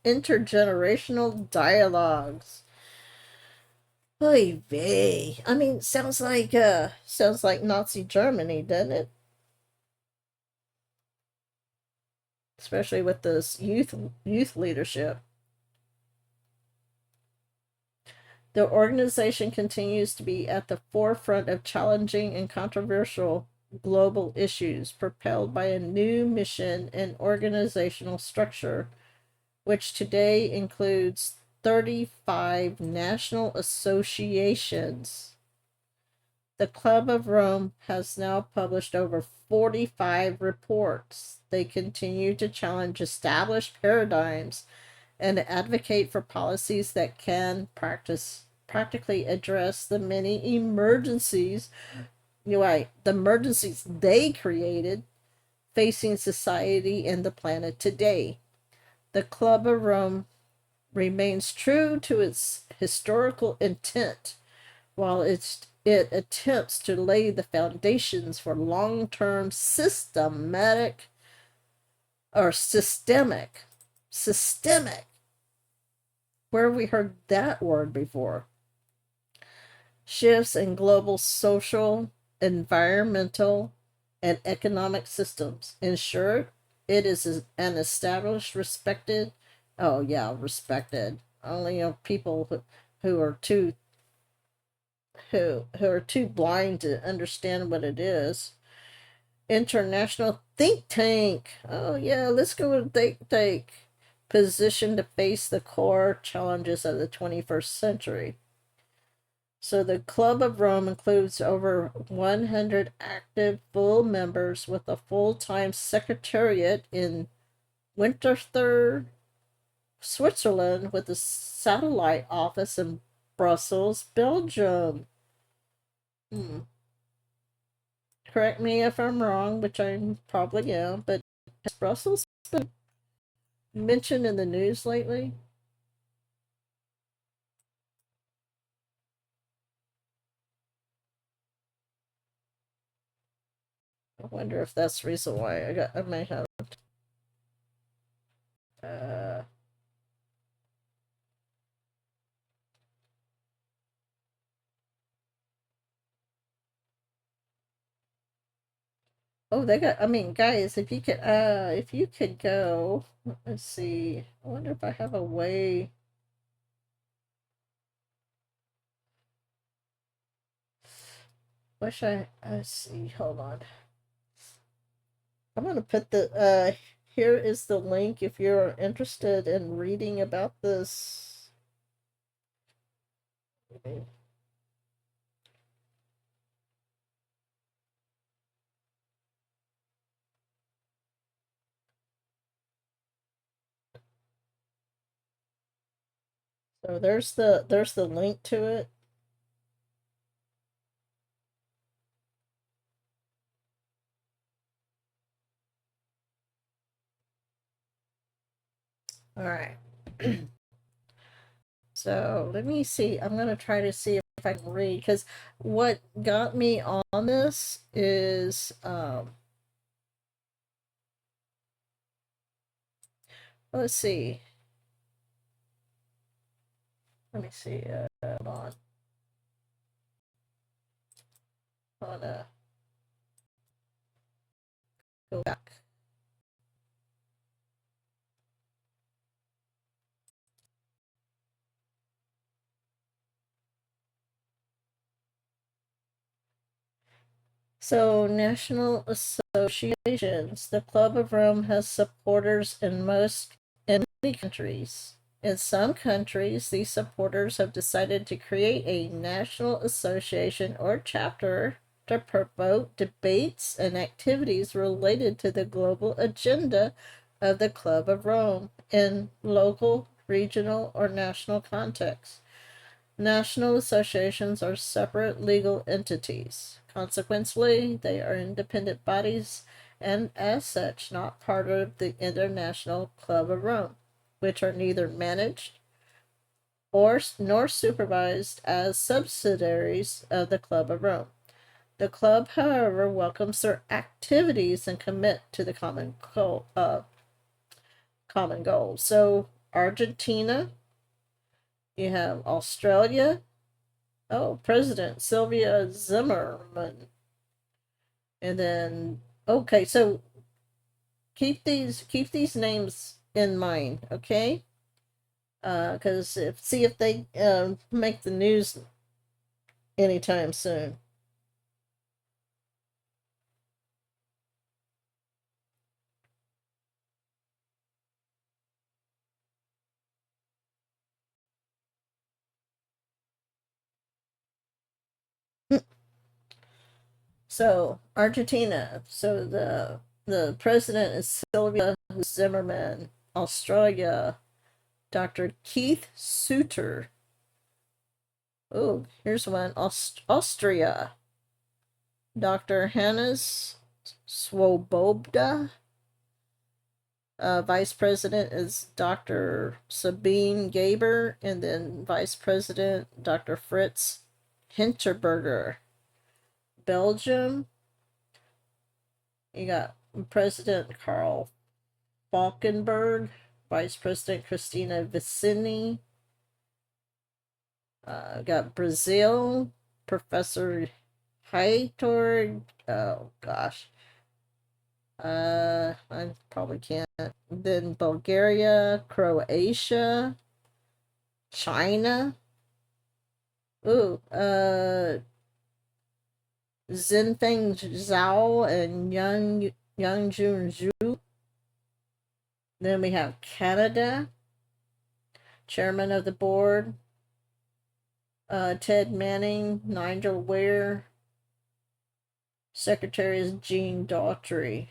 intergenerational dialogues. Oy vey. I mean, sounds like Nazi Germany, doesn't it? Especially with this youth leadership. The organization continues to be at the forefront of challenging and controversial global issues, propelled by a new mission and organizational structure, which today includes 35 national associations. The Club of Rome has now published over 45 reports. They continue to challenge established paradigms and advocate for policies that can practically address the many emergencies, the emergencies they created facing society and the planet today. The Club of Rome remains true to its historical intent, while it attempts to lay the foundations for long-term systemic where have we heard that word before? Shifts in global social, environmental, and economic systems. In short, it is an established, respected, respected. Only people who are too blind to understand what it is. International think tank. Oh yeah, let's go with think tank. Positioned to face the core challenges of the 21st century. So the Club of Rome includes over 100 active full members with a full-time secretariat in Winterthur, Switzerland, with a satellite office in Brussels, Belgium. Correct me if I'm wrong, which I probably am, but has Brussels been mentioned in the news lately? I wonder if that's the reason why I may have. Oh, they got. I mean, guys, if you could go. Let's see. I wonder if I have a way. Let's see. Hold on. I'm gonna put here is the link if you're interested in reading about this. So there's the link to it. All right. So let me see. I'm going to try to see if I can read, because what got me on this is let's see. Let me see. Hold on. Go back. So, national associations. The Club of Rome has supporters in many countries. In some countries, these supporters have decided to create a national association or chapter to promote debates and activities related to the global agenda of the Club of Rome in local, regional, or national contexts. National associations are separate legal entities. Consequently, they are independent bodies and, as such, not part of the International Club of Rome, which are neither managed or nor supervised as subsidiaries of the Club of Rome. The club, however, welcomes their activities and commit to the common goal. So, Argentina, you have Australia. Oh, President Sylvia Zimmerman. And then okay, so keep these names in mind, okay? Because see if they make the news anytime soon. So Argentina. So the president is Sylvia Zimmerman. Australia, Dr. Keith Suter. Oh, here's one. Austria, Dr. Hannes Swoboda. Vice President is Dr. Sabine Gaber, and then Vice President Dr. Fritz Hinterberger. Belgium, you got President Karl Falkenberg, Vice President Christina Vicini. Got Brazil, Professor Heitor. Oh gosh, I probably can't. Then Bulgaria, Croatia, China. Ooh, Zinfeng Zhao and Yang Jun Zhu. Then we have Canada, Chairman of the Board, Ted Manning, Nigel Ware. Secretary is Jean Daughtry.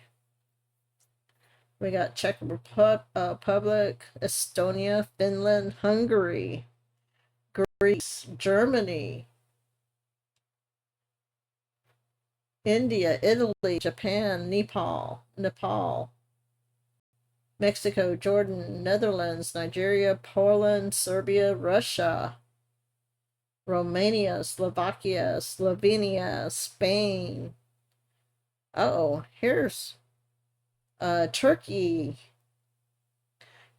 We got Czech Republic, Estonia, Finland, Hungary, Greece, Germany, India, Italy, Japan, Nepal, Mexico, Jordan, Netherlands, Nigeria, Poland, Serbia, Russia, Romania, Slovakia, Slovenia, Spain. Oh, here's Turkey,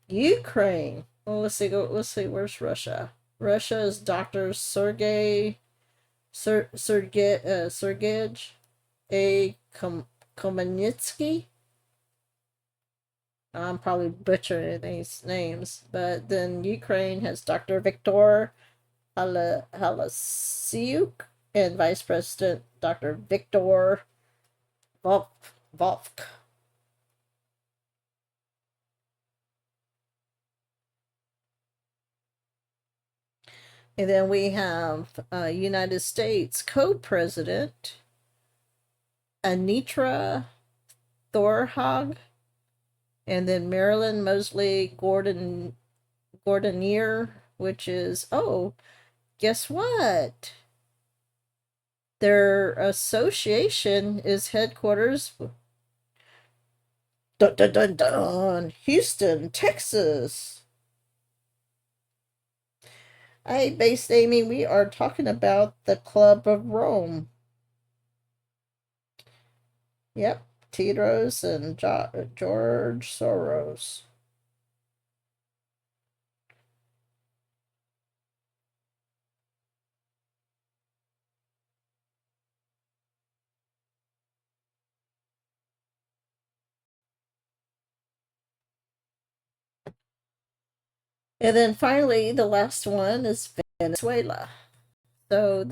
Ukraine. Well, let's see. Where's Russia? Russia is Dr. Sergej A. Komanitsky. I'm probably butchering these names, but then Ukraine has Dr. Viktor Halasiuk and Vice President Dr. Viktor Vovk. And then we have United States co-president Anitra Thorhag, and then Marilyn Mosley Gordonier, which is, oh, guess what? Their association is headquarters Houston, Texas. Hey, Base Amy, we are talking about the Club of Rome. Yep, Tedros and George Soros. And then finally, the last one is Venezuela. So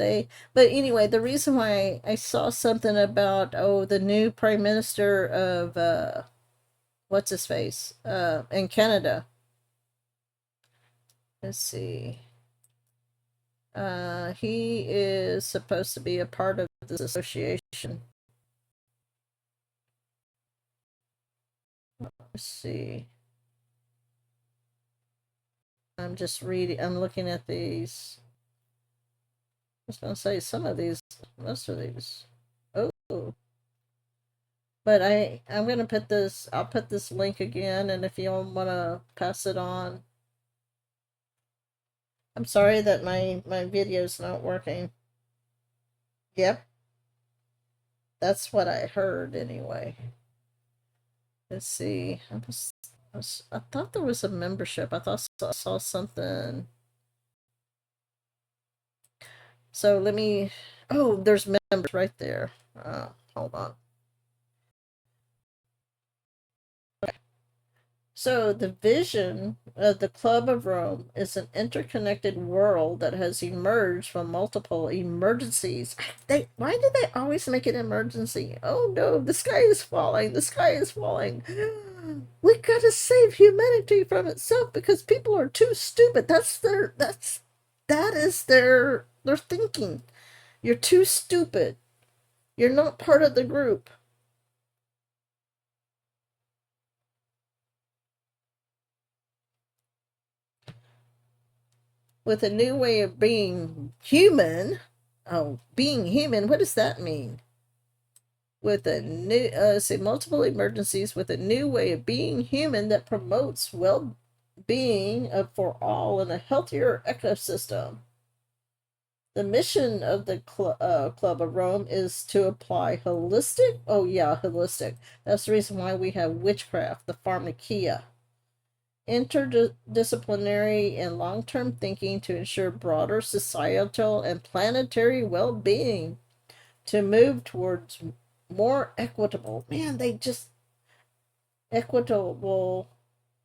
but anyway, the reason why I saw something about, the new prime minister of, what's his face, in Canada. Let's see. He is supposed to be a part of this association. Let's see. I'm just reading, I'm looking at these. I was going to say most of these. Oh. But I'm going to I'll put this link again, and if you want to pass it on. I'm sorry that my video's not working. Yep. That's what I heard anyway. Let's see. I thought there was a membership. I thought I saw something. So let me. Oh, there's members right there. Hold on. Okay. So the vision of the Club of Rome is an interconnected world that has emerged from multiple emergencies. Why do they always make it emergency? Oh no, the sky is falling. The sky is falling. We gotta save humanity from itself because people are too stupid. That is their thinking. You're too stupid. You're not part of the group. With a new way of being human. Oh, being human, what does that mean? With a new, say, multiple emergencies, with a new way of being human that promotes well being for all in a healthier ecosystem. The mission of the Club of Rome is to apply holistic. That's the reason why we have witchcraft, the pharmakia, interdisciplinary and long-term thinking to ensure broader societal and planetary well-being, to move towards more equitable equitable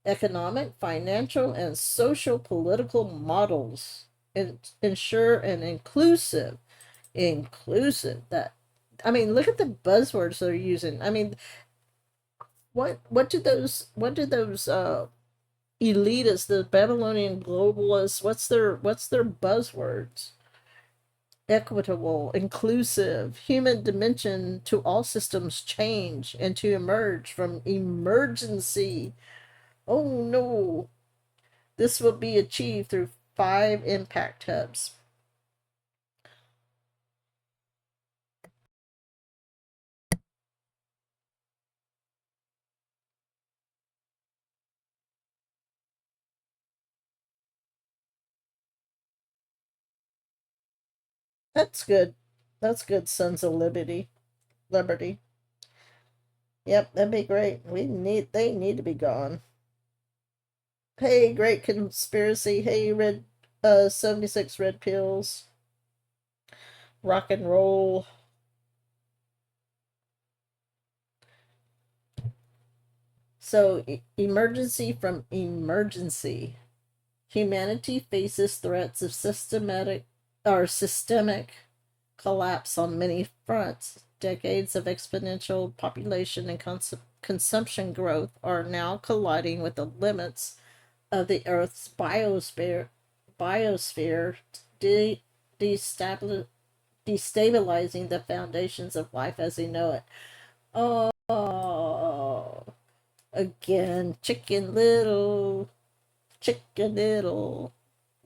economic, financial, and social political models, and ensure an inclusive that, I mean, look at the buzzwords they're using. I mean, what do those elitists, the Babylonian globalists, what's their buzzwords? Equitable, inclusive, human dimension to all systems change, and to emerge from emergency. Oh no. This will be achieved through 5 impact hubs. That's good. That's good, Sons of Liberty. Yep, that'd be great. They need to be gone. Hey, great conspiracy. Hey, 76 red pills. Rock and roll. So, emergency from emergency. Humanity faces threats of systemic collapse on many fronts. Decades of exponential population and consumption growth are now colliding with the limits of the Earth's biosphere, destabilizing the foundations of life as we know it. Oh, again, Chicken Little.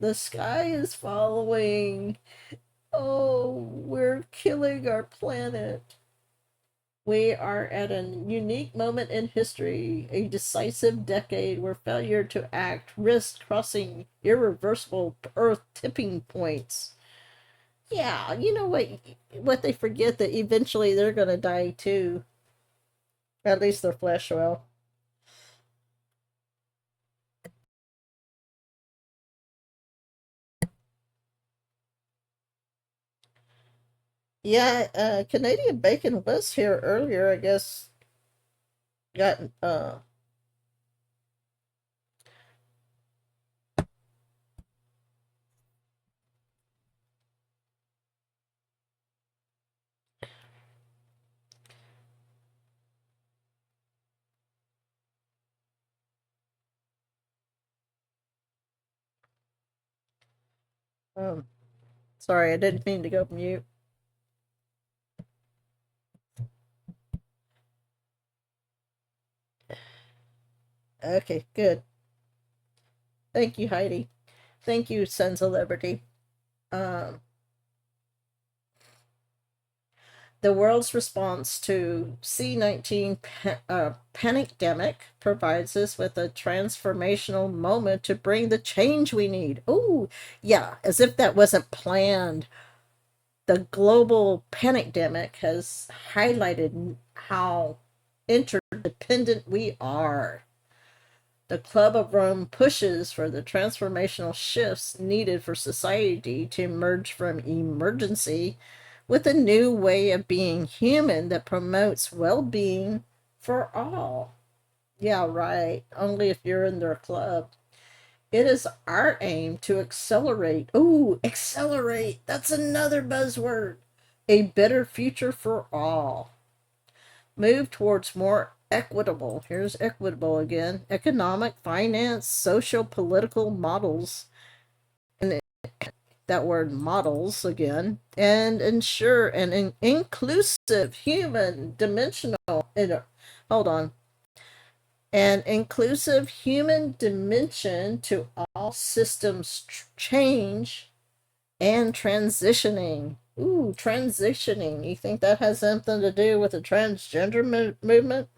The sky is following. Oh, we're killing our planet. We are at a unique moment in history, a decisive decade where failure to act risks crossing irreversible Earth tipping points. Yeah, you know what they forget, that eventually they're gonna die too. At least their flesh will. Yeah, Canadian Bacon was here earlier, I guess. Got Um, sorry, I didn't mean to go mute. Okay, good. Thank you, Heidi. Thank you, Sons of Liberty. Um, the world's response to C-19 pandemic provides us with a transformational moment to bring the change we need. Oh, yeah, as if that wasn't planned. The global pandemic has highlighted how interdependent we are. The Club of Rome pushes for the transformational shifts needed for society to emerge from emergency with a new way of being human that promotes well being for all. Yeah, right. Only if you're in their club. It is our aim to accelerate. Ooh, accelerate. That's another buzzword. A better future for all. Move towards more equitable, here's equitable again, economic, finance, social, political models, and that word models again, and ensure an inclusive human dimensional, hold on, an inclusive human dimension to all systems change and transitioning. Ooh, transitioning. You think that has something to do with the transgender movement?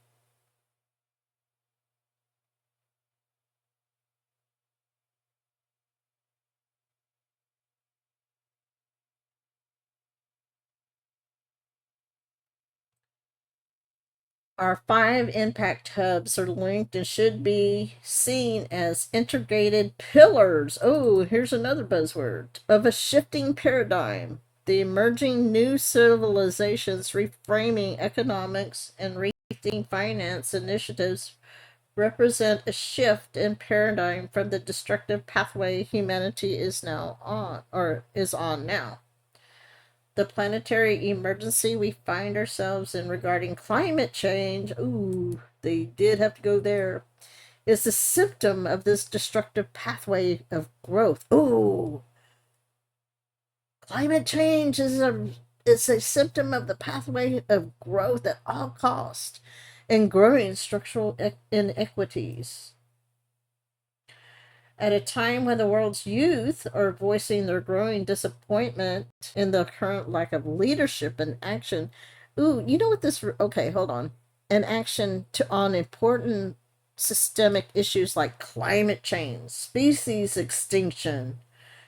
Our 5 impact hubs are linked and should be seen as integrated pillars. Oh, here's another buzzword of a shifting paradigm. The emerging new civilizations reframing economics and rethinking finance initiatives represent a shift in paradigm from the destructive pathway humanity is now on, or is on now. The planetary emergency we find ourselves in regarding climate change, ooh, they did have to go there, is a symptom of this destructive pathway of growth. Ooh, climate change is a symptom of the pathway of growth at all cost and growing structural inequities. At a time when the world's youth are voicing their growing disappointment in the current lack of leadership and action. Ooh, you know what this, okay, hold on. An action to on important systemic issues like climate change, species extinction,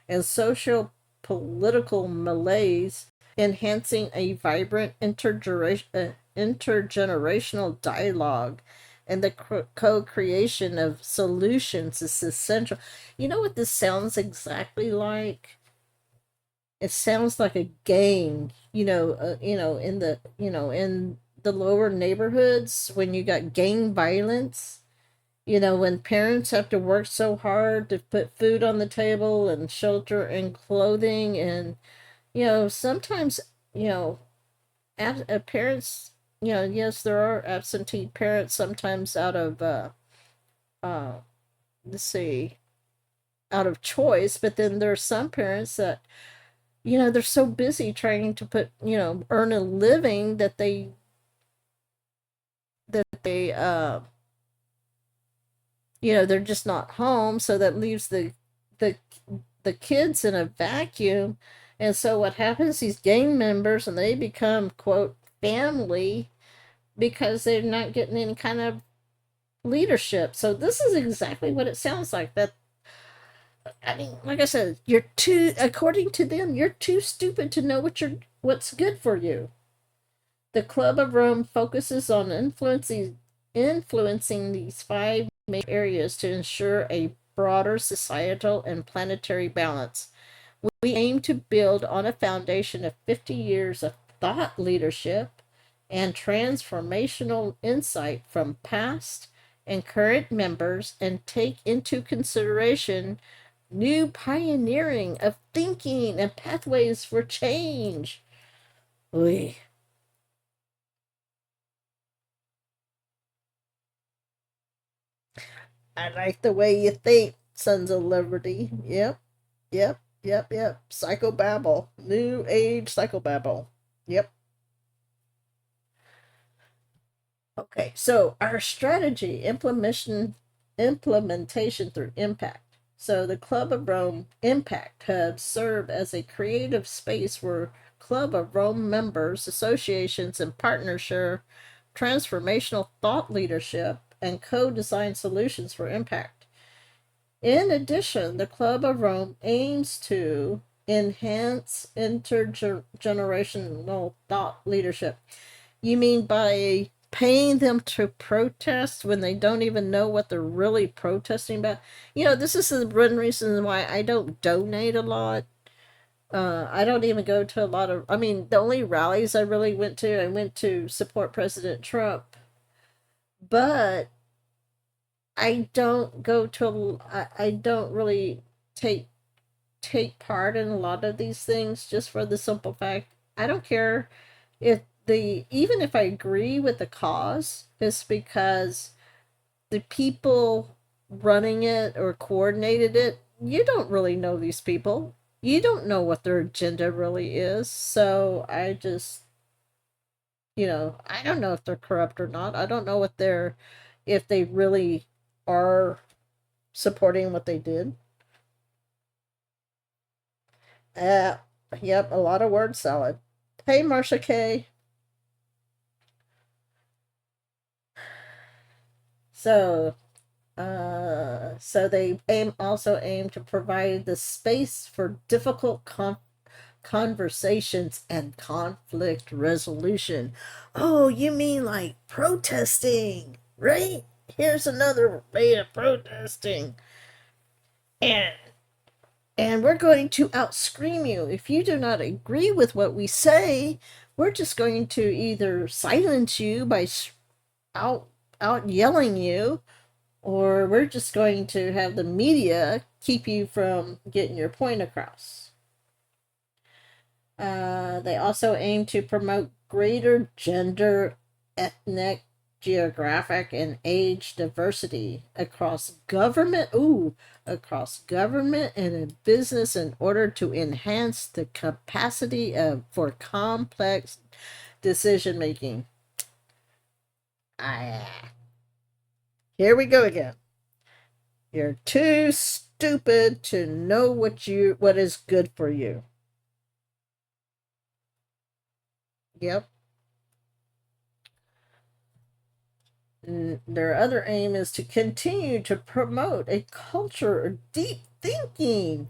and social political malaise, enhancing a vibrant intergenerational dialogue and the co-creation of solutions is essential. You know what this sounds exactly like? It sounds like a gang. In the lower neighborhoods when you got gang violence. When parents have to work so hard to put food on the table and shelter and clothing, and sometimes parents, yes, there are absentee parents sometimes out of uh let's see, out of choice, but then there are some parents that they're so busy trying to put earn a living that they they're just not home, so that leaves the the kids in a vacuum. And so what happens, these gang members, and they become quote family because they're not getting any kind of leadership. So this is exactly what it sounds like. That, I mean, like I said, you're too, according to them, you're too stupid to know what's good for you. The Club of Rome focuses on influencing these 5 major areas to ensure a broader societal and planetary balance. We aim to build on a foundation of 50 years of thought leadership and transformational insight from past and current members, and take into consideration new pioneering of thinking and pathways for change. Oy. I like the way you think, Sons of Liberty. Yep, yep, Yep. Psychobabble. New age psychobabble. Yep. Okay, so our strategy implementation through impact. So the Club of Rome Impact Hub serve as a creative space where Club of Rome members, associations, and partners share transformational thought leadership and co-design solutions for impact. In addition, the Club of Rome aims to enhance intergenerational thought leadership. You mean by paying them to protest when they don't even know what they're really protesting about? This is the one reason why I don't donate a lot. I don't even go to a lot of, the only rallies I really I went to support President Trump. But I don't go to, I don't really take part in a lot of these things just for the simple fact I don't care if even if I agree with the cause, it's because the people running it or coordinated it, you don't really know these people. You don't know what their agenda really is. So I just, I don't know if they're corrupt or not. I don't know if they really are supporting what they did. Yep, a lot of word salad. Hey, Marsha K. So, so they also aim to provide the space for difficult conversations and conflict resolution. Oh, you mean like protesting, right? Here's another way of protesting. And we're going to outscream you. If you do not agree with what we say, we're just going to either silence you by out yelling you, or we're just going to have the media keep you from getting your point across. They also aim to promote greater gender, ethnic, geographic, and age diversity across government. Across government and in business in order to enhance the capacity for complex decision making. Here we go again. You're too stupid to know what is good for you. Yep. Their other aim is to continue to promote a culture of deep thinking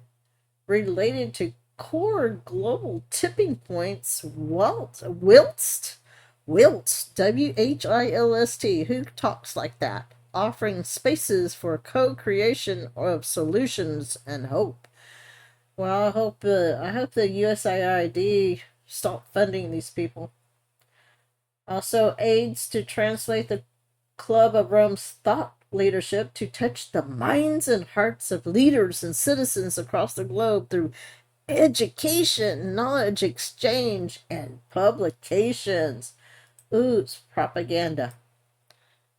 related to core global tipping points. Whilst, WHILST. Who talks like that? Offering spaces for co-creation of solutions and hope. Well, I hope the USAID stop funding these people. Also aids to translate the Club of Rome's thought leadership to touch the minds and hearts of leaders and citizens across the globe through education, knowledge exchange, and publications. Ooh, it's propaganda.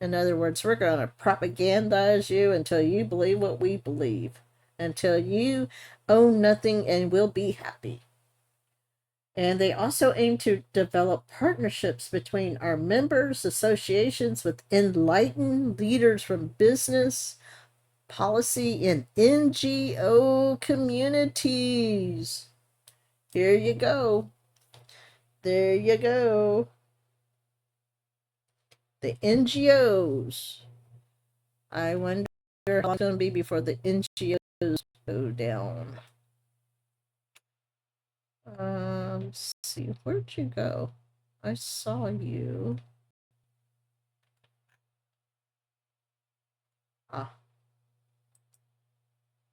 In other words, we're going to propagandize you until you believe what we believe, until you own nothing and will be happy. And they also aim to develop partnerships between our members, associations with enlightened leaders from business, policy, and NGO communities. Here you go. There you go. The NGOs. I wonder how it's going to be before the NGOs go down. Let's see. Where'd you go? I saw you.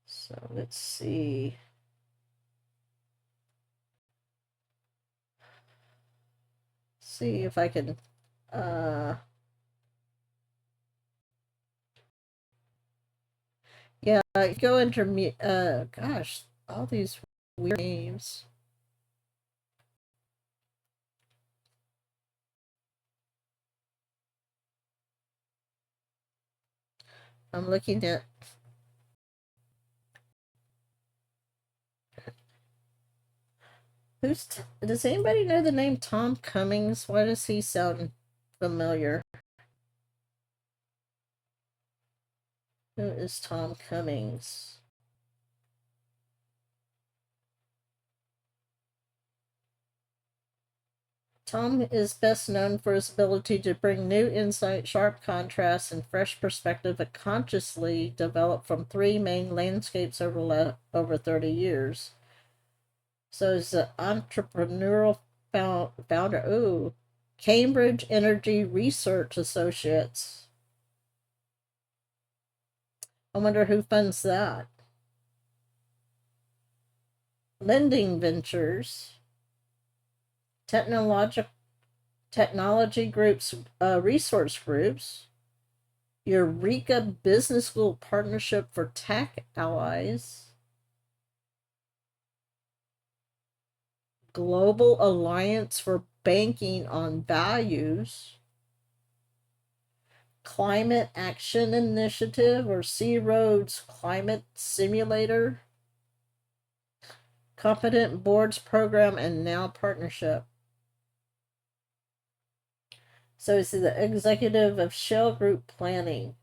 So let's see. See if I can yeah, go into gosh, all these weird names. I'm looking at Does anybody know the name Tom Cummings? Why does he sound familiar? Who is Tom Cummings? Tom is best known for his ability to bring new insight, sharp contrast, and fresh perspective that consciously developed from three main landscapes over 30 years. So he's an entrepreneurial founder. Ooh, Cambridge Energy Research Associates. I wonder who funds that. Lending Ventures. Technology Groups, Resource Groups. Eureka Business School Partnership for Tech Allies. Global Alliance for Banking on Values. Climate Action Initiative, or Sea Roads Climate Simulator. Competent Boards Program, and now Partnership. So he's the executive of Shell Group Planning.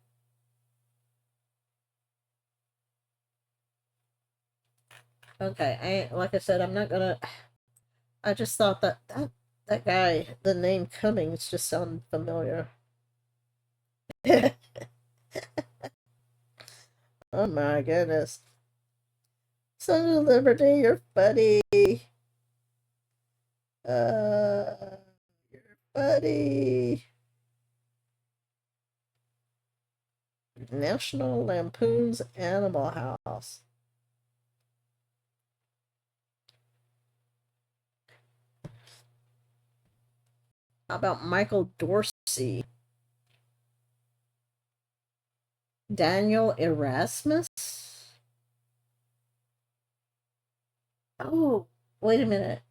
Okay, like I said, I'm not gonna. I just thought that guy, the name Cummings, just sounded familiar. Oh my goodness. Son of Liberty, you're funny. You're funny. National Lampoon's Animal House. How about Michael Dorsey? Daniel Erasmus? Oh, wait a minute.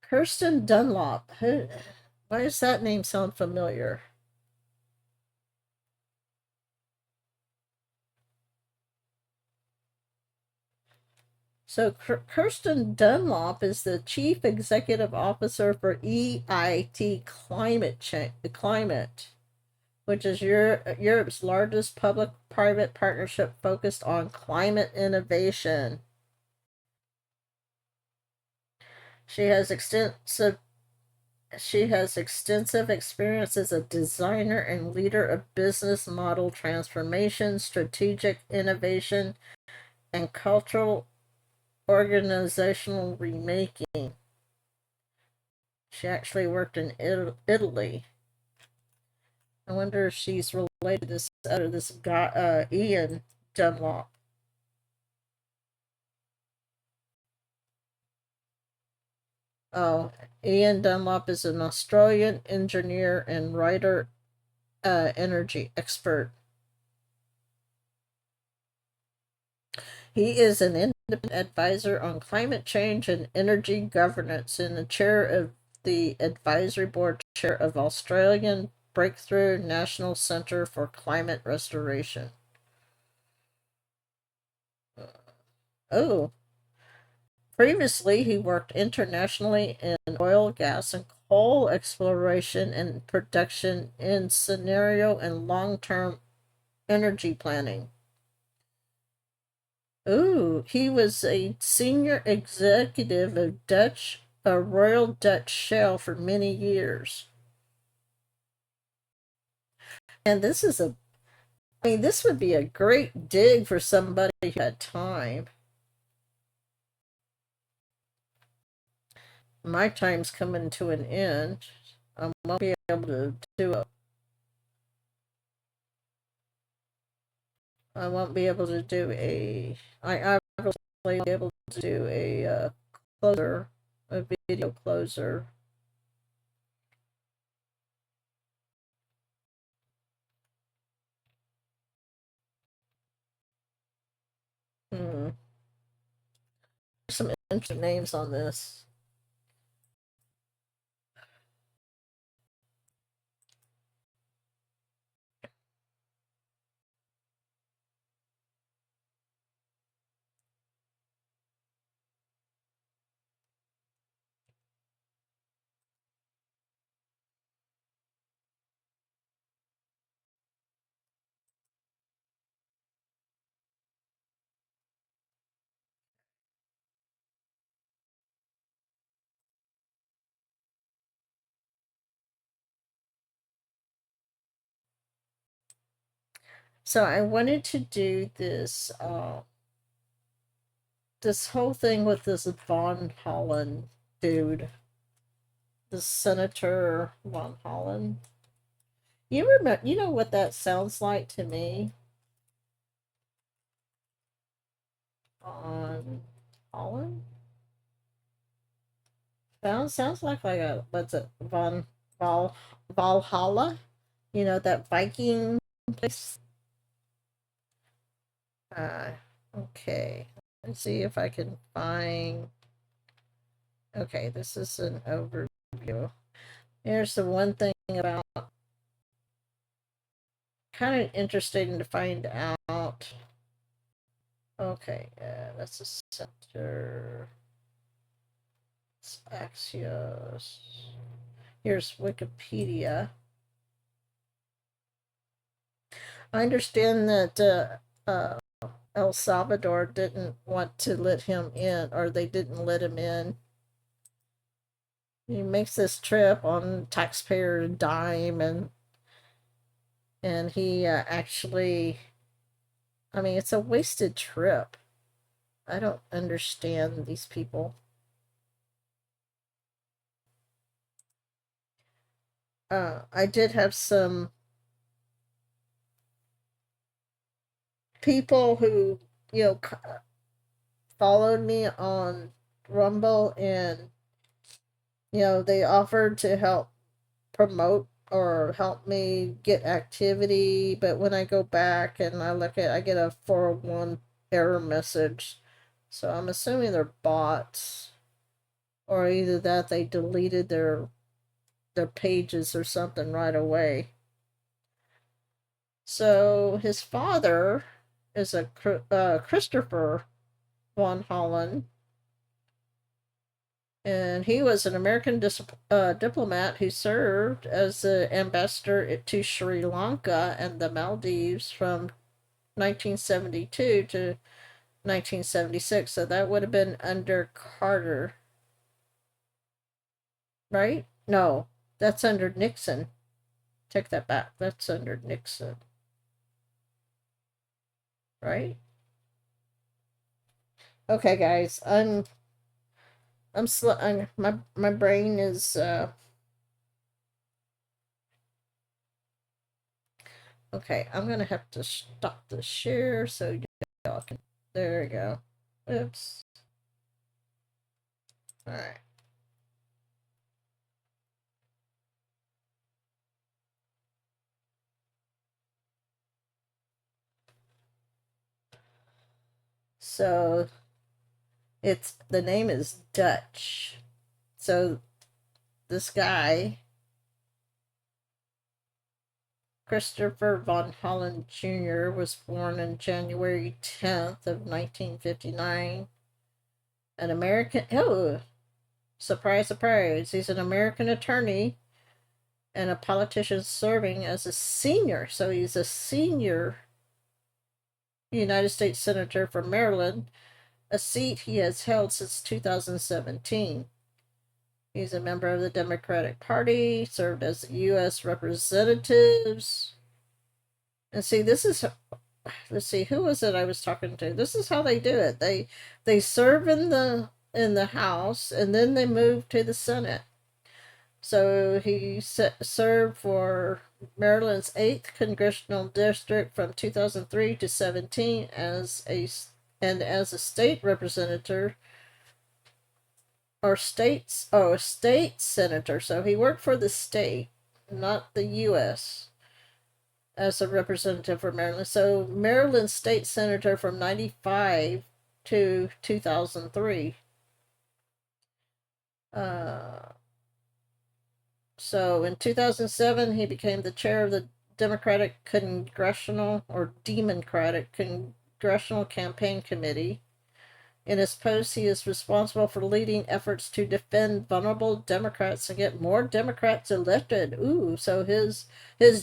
Kirsten Dunlop. Why does that name sound familiar? So Kirsten Dunlop is the Chief Executive Officer for EIT Climate, which is Europe's largest public-private partnership focused on climate innovation. She has extensive experience as a designer and leader of business model transformation, strategic innovation, and cultural organizational remaking. She actually worked in Italy. I wonder if she's related to this guy, Ian Dunlop. Oh, Ian Dunlop is an Australian engineer and writer, energy expert. He is an independent advisor on climate change and energy governance and the chair of the advisory board chair of Australian Breakthrough National Centre for Climate Restoration. Oh. Previously, he worked internationally in oil, gas, and coal exploration and production in scenario and long-term energy planning. Ooh, he was a senior executive of Royal Dutch Shell for many years. And this would be a great dig for somebody who had time. My time's coming to an end. I won't be able to do it. I won't be able to do I will be able to do a video closer. There's some interesting names on this. So I wanted to do this this whole thing with this Von Holland dude, the Senator Von Holland. You remember? You know what that sounds like to me? Von Holland. Sounds like a what's it? Valhalla. You know that Viking place. Okay. Let's see if I can find. Okay, this is an overview. Here's the one thing about kind of interesting to find out. Okay, that's a center. It's Axios. Here's Wikipedia. I understand that El Salvador didn't want to let him in, or they didn't let him in. He makes this trip on taxpayer dime, and he actually, I mean, it's a wasted trip. I don't understand these people. I did have some people who, you know, followed me on Rumble, and you know, they offered to help promote or help me get activity, but when I go back and I get a 401 error message. So I'm assuming they're bots, or either that they deleted their pages or something right away. So his father is a Christopher von Holland, and he was an American diplomat who served as the ambassador to Sri Lanka and the Maldives from 1972 to 1976. So that would have been under Carter, right? No, that's under Nixon. Take that back. That's under Nixon, right? Okay, guys, my brain is okay. I'm gonna have to stop the share so y'all can. There we go. Oops. All right. So it's the name is Dutch. So this guy, Christopher von Holland Jr., was born on January 10th of 1959. An American, oh, surprise, surprise. He's an American attorney and a politician serving as a senior. So he's a senior United States Senator from Maryland, a seat he has held since 2017. He's a member of the Democratic Party, served as U.S. representatives. And see, this is, let's see, who was it I was talking to? This is how they do it. They serve in the House, and then they move to the Senate. So he served for Maryland's 8th Congressional District from 2003 to 17 as a state representative or a state senator. So he worked for the state, not the U.S., as a representative for Maryland. So Maryland state senator from 95 to 2003. So in 2007, he became the chair of the Democratic Congressional Campaign Committee. In his post, he is responsible for leading efforts to defend vulnerable Democrats and get more Democrats elected. Ooh, so his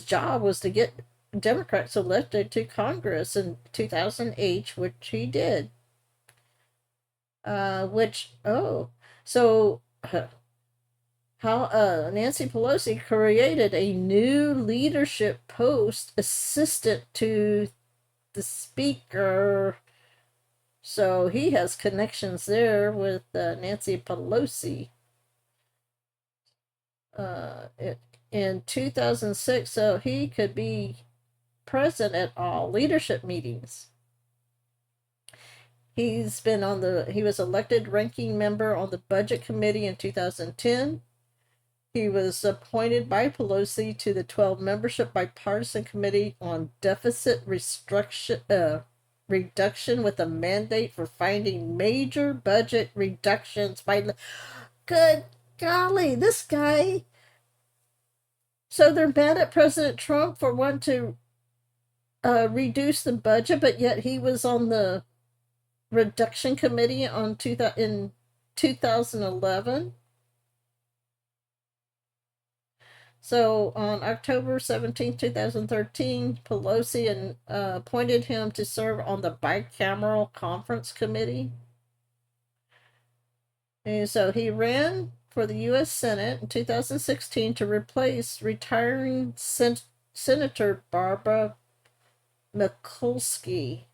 job was to get Democrats elected to Congress in 2008, which he did. So how Nancy Pelosi created a new leadership post assistant to the speaker. So he has connections there with Nancy Pelosi. In 2006, so he could be present at all leadership meetings. He was elected ranking member on the budget committee in 2010. He was appointed by Pelosi to the 12 membership bipartisan committee on deficit reduction with a mandate for finding major budget reductions by. Good golly, this guy. So they're mad at President Trump for wanting to reduce the budget, but yet he was on the reduction committee in 2011. So on October 17, 2013, Pelosi appointed him to serve on the bicameral conference committee. And so he ran for the U.S. Senate in 2016 to replace retiring Senator Barbara Mikulski.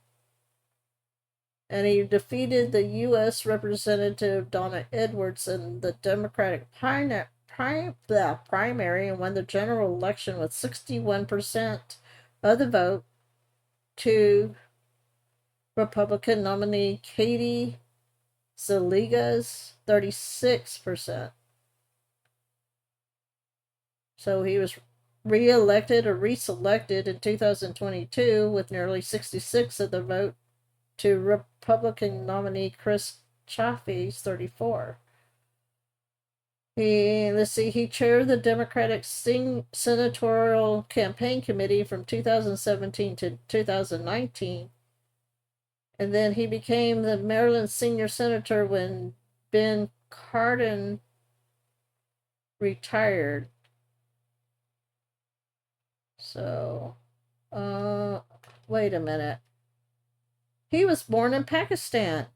And he defeated the U.S. Representative Donna Edwards in the Democratic primary and won the general election with 61% of the vote to Republican nominee Katie Zaliga's 36%. So he was re-elected or reselected in 2022 with nearly 66% of the vote to Republican nominee CrissCroix's 34%. He chaired the Democratic Senatorial Campaign Committee from 2017 to 2019. And then he became the Maryland senior senator when Ben Cardin retired. So, wait a minute. He was born in Pakistan.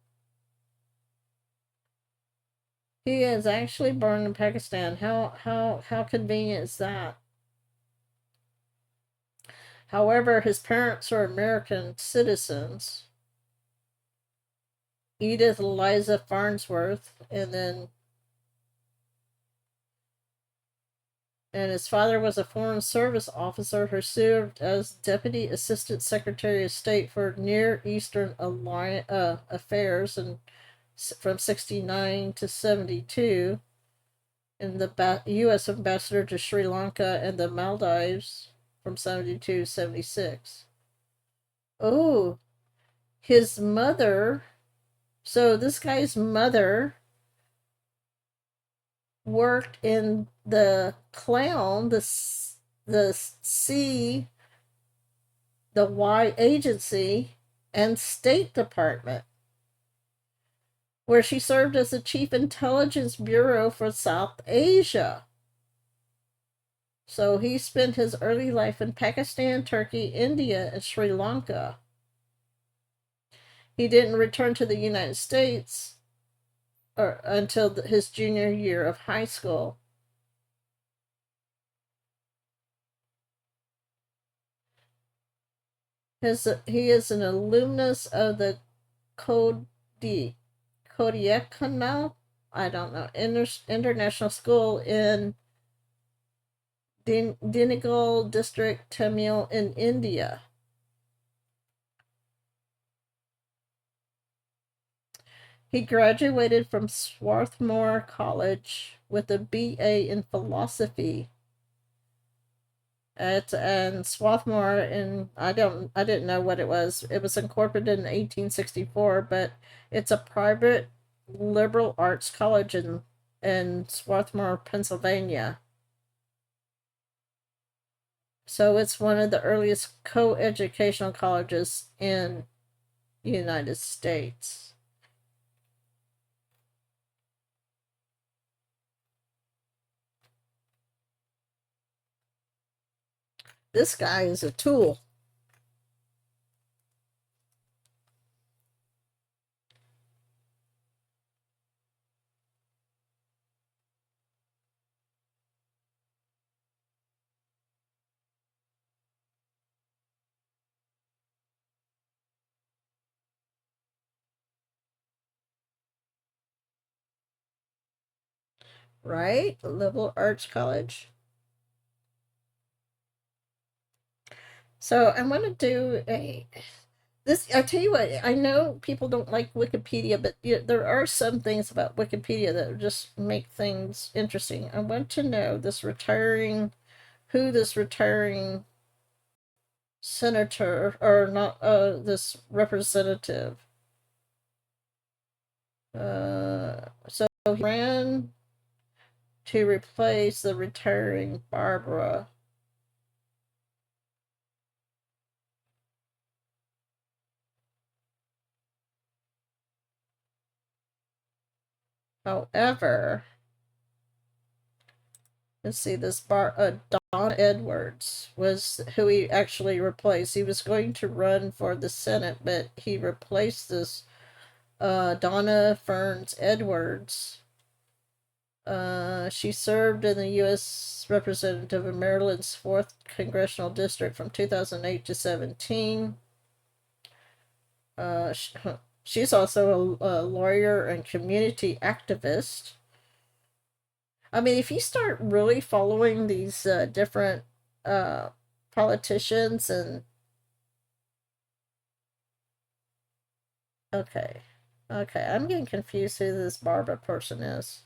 He is actually born in Pakistan. How convenient is that? However, his parents are American citizens. Edith Eliza Farnsworth, and his father was a Foreign Service officer who served as Deputy Assistant Secretary of State for Near Eastern Affairs from 69 to 72, and the U.S. Ambassador to Sri Lanka and the Maldives from 72 to 76. Oh, his mother. So this guy's mother worked in the Clown, the C, the Y agency, and State Department, where she served as the Chief Intelligence Bureau for South Asia. So he spent his early life in Pakistan, Turkey, India, and Sri Lanka. He didn't return to the United States until his junior year of high school. He is an alumnus of the Kodiakana, I don't know, international school in Dinigal district, Tamil in India. He graduated from Swarthmore College with a BA in philosophy. And Swarthmore, and I didn't know what it was. It was incorporated in 1864, but it's a private liberal arts college in Swarthmore, Pennsylvania. So it's one of the earliest co-educational colleges in the United States. This guy is a tool. right? Liberal Arts College. So I'm going to do I tell you what, I know people don't like Wikipedia, but there are some things about Wikipedia that just make things interesting. I want to know who this retiring senator, or not, this representative. So he ran to replace the retiring Barbara. However, let's see, Don Edwards was who he actually replaced. He was going to run for the Senate, but he replaced this Donna Ferns Edwards. She served in the U.S. Representative of Maryland's 4th Congressional District from 2008 to 17. She's also a lawyer and community activist. I mean, if you start really following these different politicians and okay, I'm getting confused who this Barbara person is.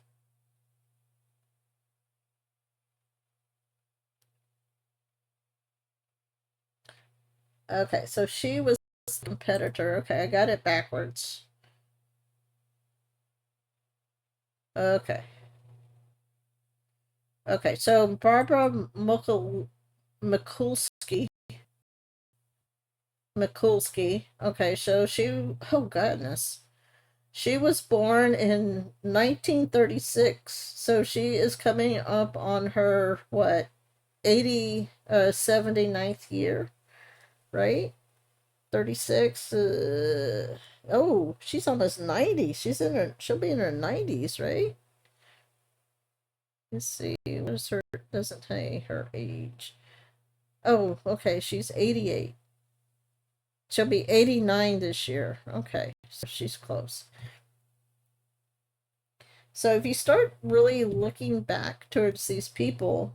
Okay, so she was a competitor. Okay, I got it backwards. Okay. Okay, so Barbara Mikulski. Okay, so oh goodness. She was born in 1936, so she is coming up on her, what, 79th year, right? 36, oh, she's almost 90. She'll be in her 90s, right? Let's see, doesn't tell you her age. Oh, okay, she's 88. She'll be 89 this year. Okay, so she's close. So if you start really looking back towards these people,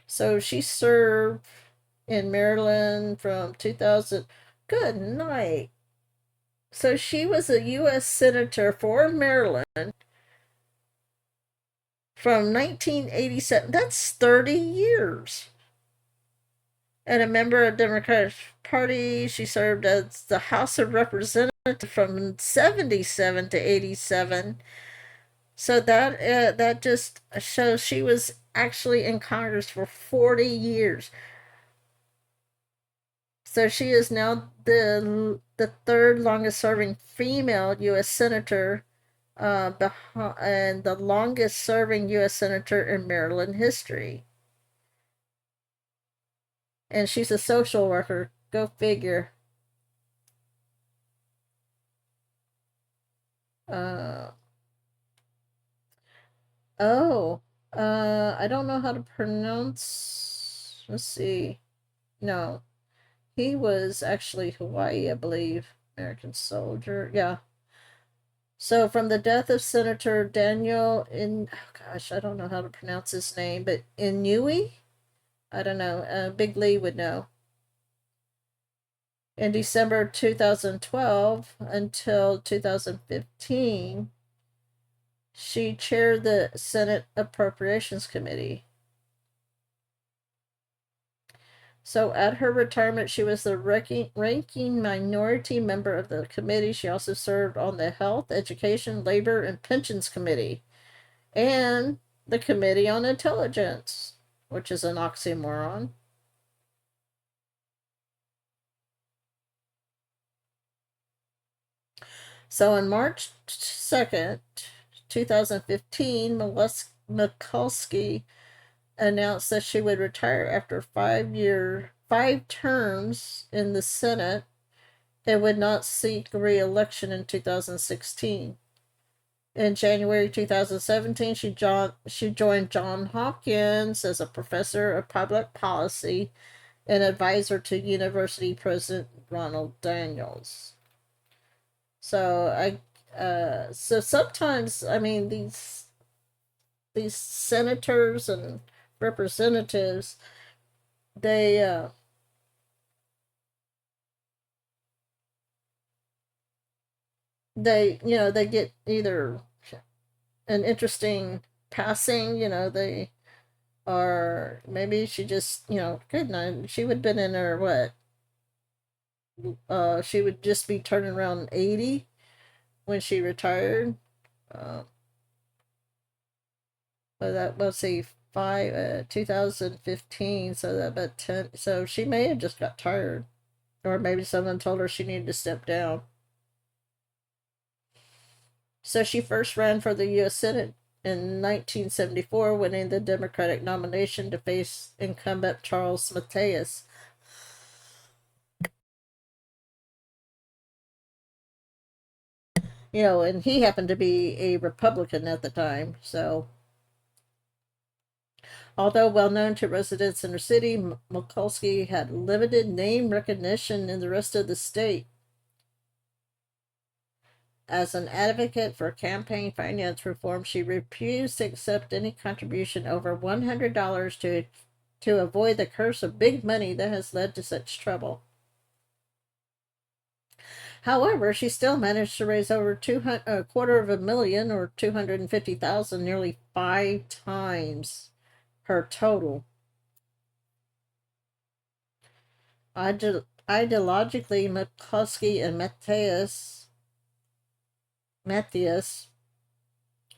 so she served in Maryland from 2000. Good night. So she was a U.S. Senator for Maryland from 1987. That's 30 years. And a member of the Democratic Party, she served as the House of Representatives from 77 to 87. So that just shows she was actually in Congress for 40 years. So she is now the third longest serving female U.S. senator, and the longest serving U.S. senator in Maryland history. And she's a social worker. Go figure. Uh, oh, I don't know how to pronounce. Let's see. No, he was actually Hawaii, I believe. American soldier. Yeah. So from the death of Senator Daniel I don't know how to pronounce his name, but Inouye? I don't know. Big Lee would know. In December 2012 until 2015, she chaired the Senate Appropriations Committee. So at her retirement, she was the ranking minority member of the committee. She also served on the Health, Education, Labor, and Pensions Committee and the Committee on Intelligence, which is an oxymoron. So on March 2nd, 2015, Mikulski announced that she would retire after 5 terms in the Senate and would not seek re-election in 2016. In January 2017, she joined Johns Hopkins as a professor of public policy and advisor to University President Ronald Daniels. So So sometimes, I mean, these senators and representatives, they they get either an interesting passing, they or maybe she just, good night. She would have been in her what? She would just be turning around 80 when she retired. Uh, but that was see 2015, so that about 10. So she may have just got tired, or maybe someone told her she needed to step down. So she first ran for the U.S. Senate in 1974, winning the Democratic nomination to face incumbent Charles Mateus. And he happened to be a Republican at the time. So, although well known to residents in her city, Mikulski had limited name recognition in the rest of the state. As an advocate for campaign finance reform, she refused to accept any contribution over $100 to avoid the curse of big money that has led to such trouble. However, she still managed to raise over a quarter of a million, or 250,000, nearly 5 times her total. Ideologically, Mikulski and Matthias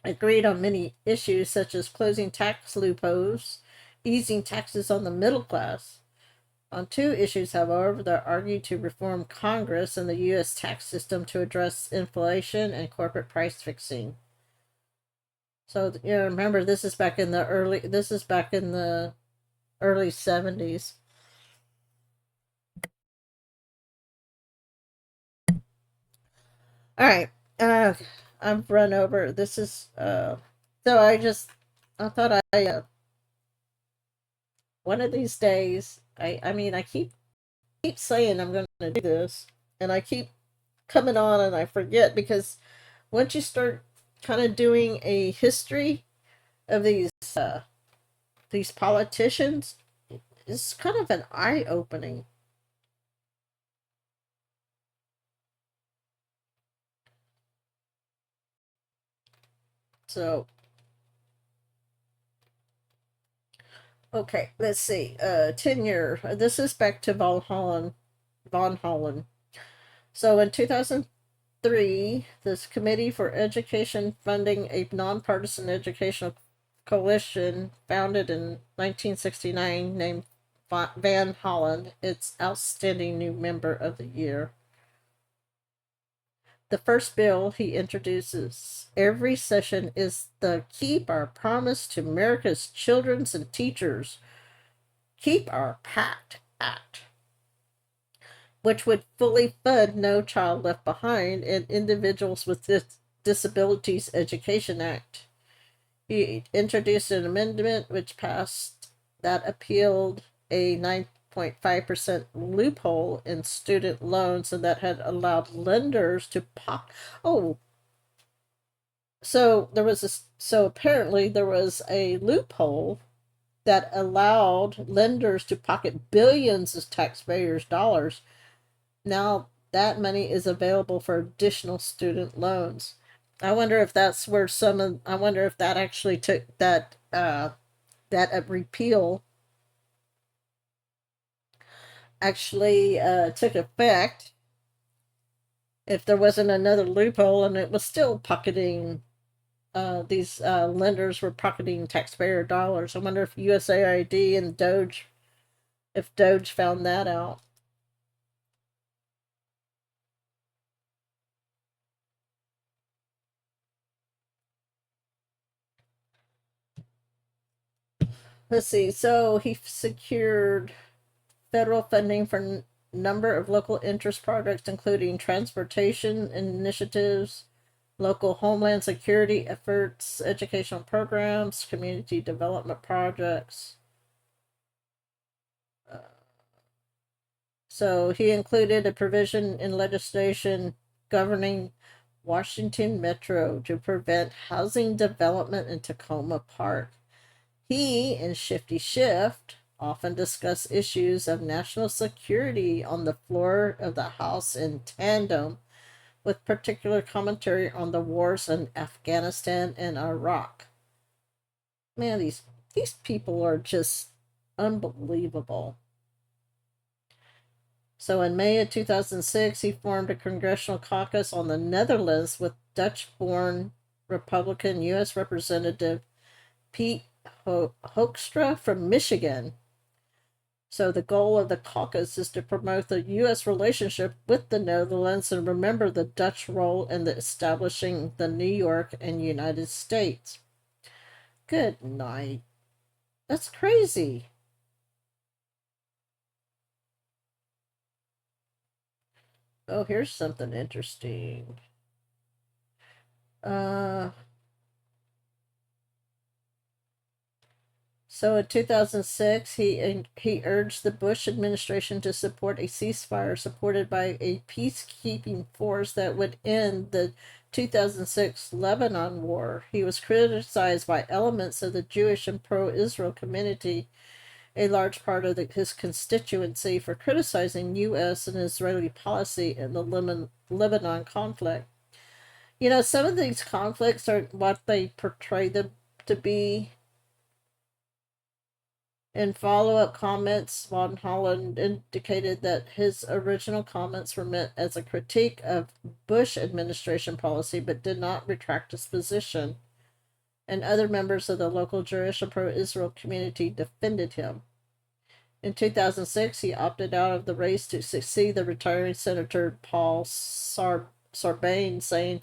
agreed on many issues such as closing tax loopholes, easing taxes on the middle class. On 2 issues, however, they argued to reform Congress and the U.S. tax system to address inflation and corporate price fixing. So, remember, this is back in the early 70s. All right. I've run over. This is so I thought one of these days, I mean, I keep saying I'm going to do this, and I keep coming on and I forget, because once you start kind of doing a history of these politicians, it's kind of an eye opening. So, okay, let's see. Tenure. This is back to Von Hollen. So in 2003, this Committee for Education Funding, a nonpartisan educational coalition founded in 1969, named Van Hollen its outstanding new member of the year. The first bill he introduces every session is the Keep Our Promise to America's Children and Teachers, Keep Our Pact Act, which would fully fund No Child Left Behind and Individuals with Disabilities Education Act. He introduced an amendment which passed that appealed a 9.5% loophole in student loans, and that had allowed lenders to so apparently there was a loophole that allowed lenders to pocket billions of taxpayers' dollars. Now that money is available for additional student loans. I wonder if that's where I wonder if that actually took that repeal actually took effect, if there wasn't another loophole and it was still pocketing, these lenders were pocketing taxpayer dollars. I wonder if USAID and Doge found that out. Let's see. So he secured federal funding for a number of local interest projects, including transportation initiatives, local homeland security efforts, educational programs, community development projects. So he included a provision in legislation governing Washington Metro to prevent housing development in Tacoma Park. He and Shifty Shift often discuss issues of national security on the floor of the House in tandem, with particular commentary on the wars in Afghanistan and Iraq. Man, these people are just unbelievable. So in May of 2006, he formed a congressional caucus on the Netherlands with Dutch-born Republican U.S. Representative Pete Hoekstra from Michigan. So the goal of the caucus is to promote the U.S. relationship with the Netherlands and remember the Dutch role in the establishing the New York and United States. Good night. That's crazy. Oh, here's something interesting. So in 2006, he urged the Bush administration to support a ceasefire supported by a peacekeeping force that would end the 2006 Lebanon war. He was criticized by elements of the Jewish and pro-Israel community, a large part of his constituency, for criticizing U.S. and Israeli policy in the Lebanon conflict. You know, some of these conflicts are what they portray them to be. In follow-up comments, Von Holland indicated that his original comments were meant as a critique of Bush administration policy, but did not retract his position. And other members of the local Jewish and pro-Israel community defended him. In 2006, he opted out of the race to succeed the retiring Senator Paul Sarbanes, saying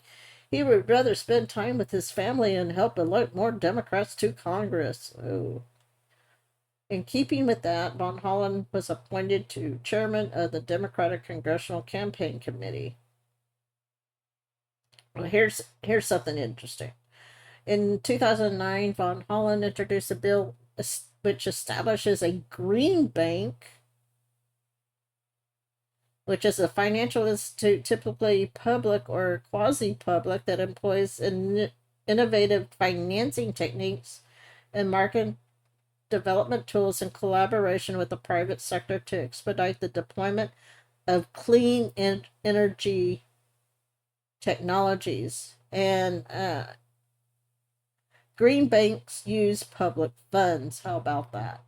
he would rather spend time with his family and help elect more Democrats to Congress. Oh. In keeping with that, Von Holland was appointed to chairman of the Democratic Congressional Campaign Committee. Well, here's something interesting. In 2009, Von Holland introduced a bill which establishes a green bank, which is a financial institute, typically public or quasi-public, that employs innovative financing techniques and market development tools in collaboration with the private sector to expedite the deployment of clean energy technologies. And green banks use public funds. How about that?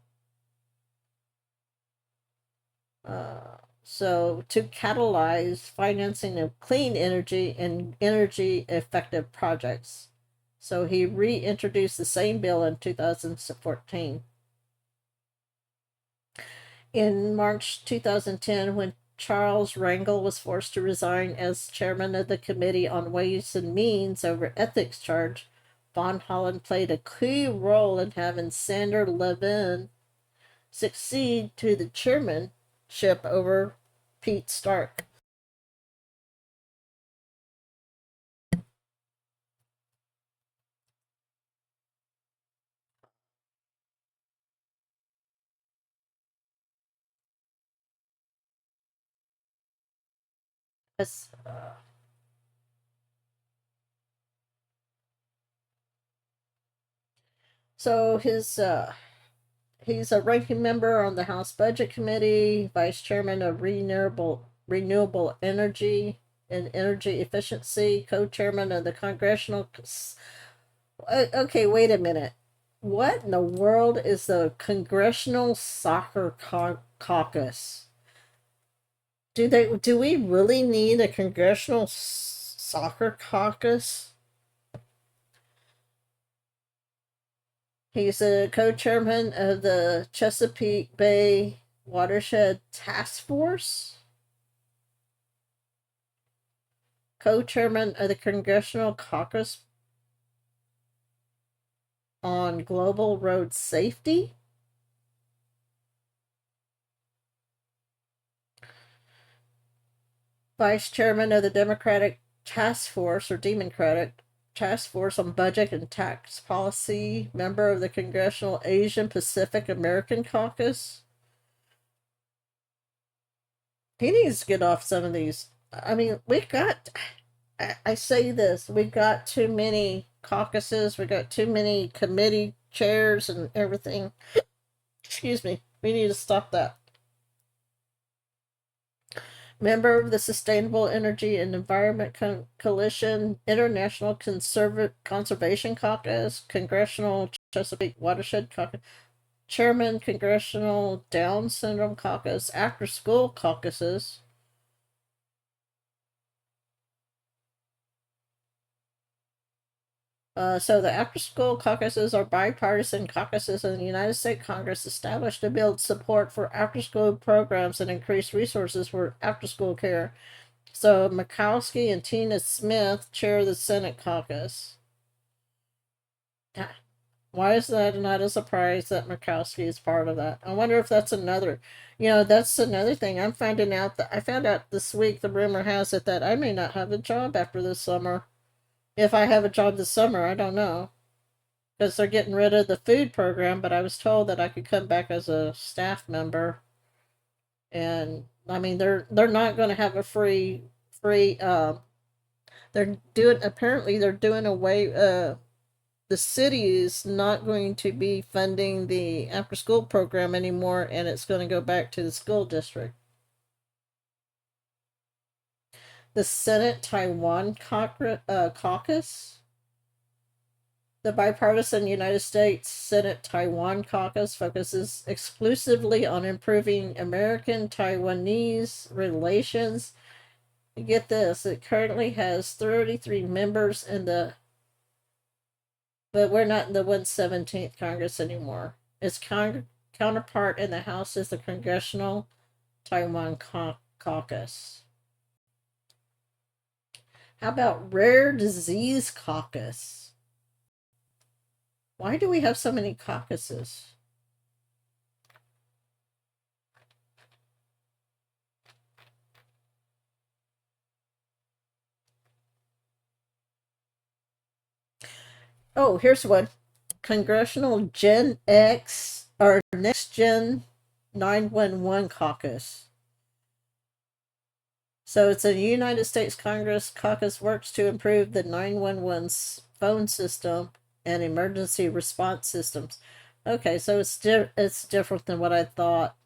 So to catalyze financing of clean energy and energy effective projects. So he reintroduced the same bill in 2014. In March 2010, when Charles Rangel was forced to resign as chairman of the Committee on Ways and Means over ethics charge, Von Holland played a key role in having Sander Levin succeed to the chairmanship over Pete Stark. So he's a ranking member on the House Budget Committee, vice chairman of renewable energy and energy efficiency, co-chairman of the Congressional. Okay, wait a minute. What in the world is the Congressional Soccer Caucus? Do we really need a Congressional Soccer Caucus? He's a co-chairman of the Chesapeake Bay Watershed Task Force, co-chairman of the Congressional Caucus on Global Road Safety, vice chairman of the Democratic Task Force, or Democratic Task Force on Budget and Tax Policy, member of the Congressional Asian Pacific American Caucus. He needs to get off some of these. I mean, I say this, we got too many caucuses, we got too many committee chairs and everything. Excuse me. We need to stop that. Member of the Sustainable Energy and Environment Coalition, International Conservation Caucus, Congressional Chesapeake Watershed Caucus, Chairman, Congressional Down Syndrome Caucus, After School Caucuses. So the after-school caucuses are bipartisan caucuses in the United States Congress established to build support for after-school programs and increase resources for after-school care. So Murkowski and Tina Smith chair the Senate caucus. Why is that not a surprise that Murkowski is part of that? I wonder if that's another, that's another thing. I found out this week, the rumor has it that I may not have a job after this summer. If I have a job this summer, I don't know. Because they're getting rid of the food program, but I was told that I could come back as a staff member. And I mean, they're not going to have a free. They're doing away. The city is not going to be funding the after school program anymore, and it's going to go back to the school district. The Senate Taiwan Caucus. The bipartisan United States Senate Taiwan Caucus focuses exclusively on improving American-Taiwanese relations. Get this, it currently has 33 members but we're not in the 117th Congress anymore. Its counterpart in the House is the Congressional Taiwan Caucus. How about Rare Disease Caucus? Why do we have so many caucuses? Oh, here's one. Congressional Gen X, or Next Gen 911 Caucus. So it's a United States Congress caucus works to improve the 911 phone system and emergency response systems. Okay, so it's different than what I thought.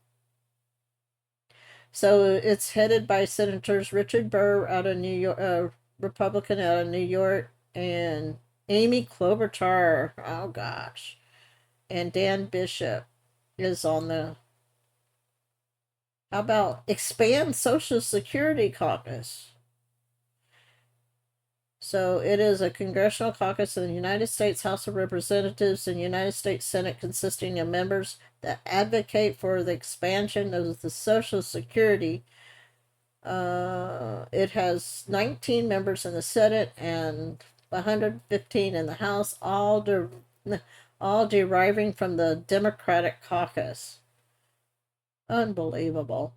So it's headed by Senators Richard Burr out of New York, Republican out of New York, and Amy Klobuchar. Oh gosh, and Dan Bishop is on the. How about expand Social Security Caucus? So it is a congressional caucus in the United States House of Representatives and United States Senate consisting of members that advocate for the expansion of the Social Security. It has 19 members in the Senate and 115 in the House, all deriving from the Democratic caucus. Unbelievable.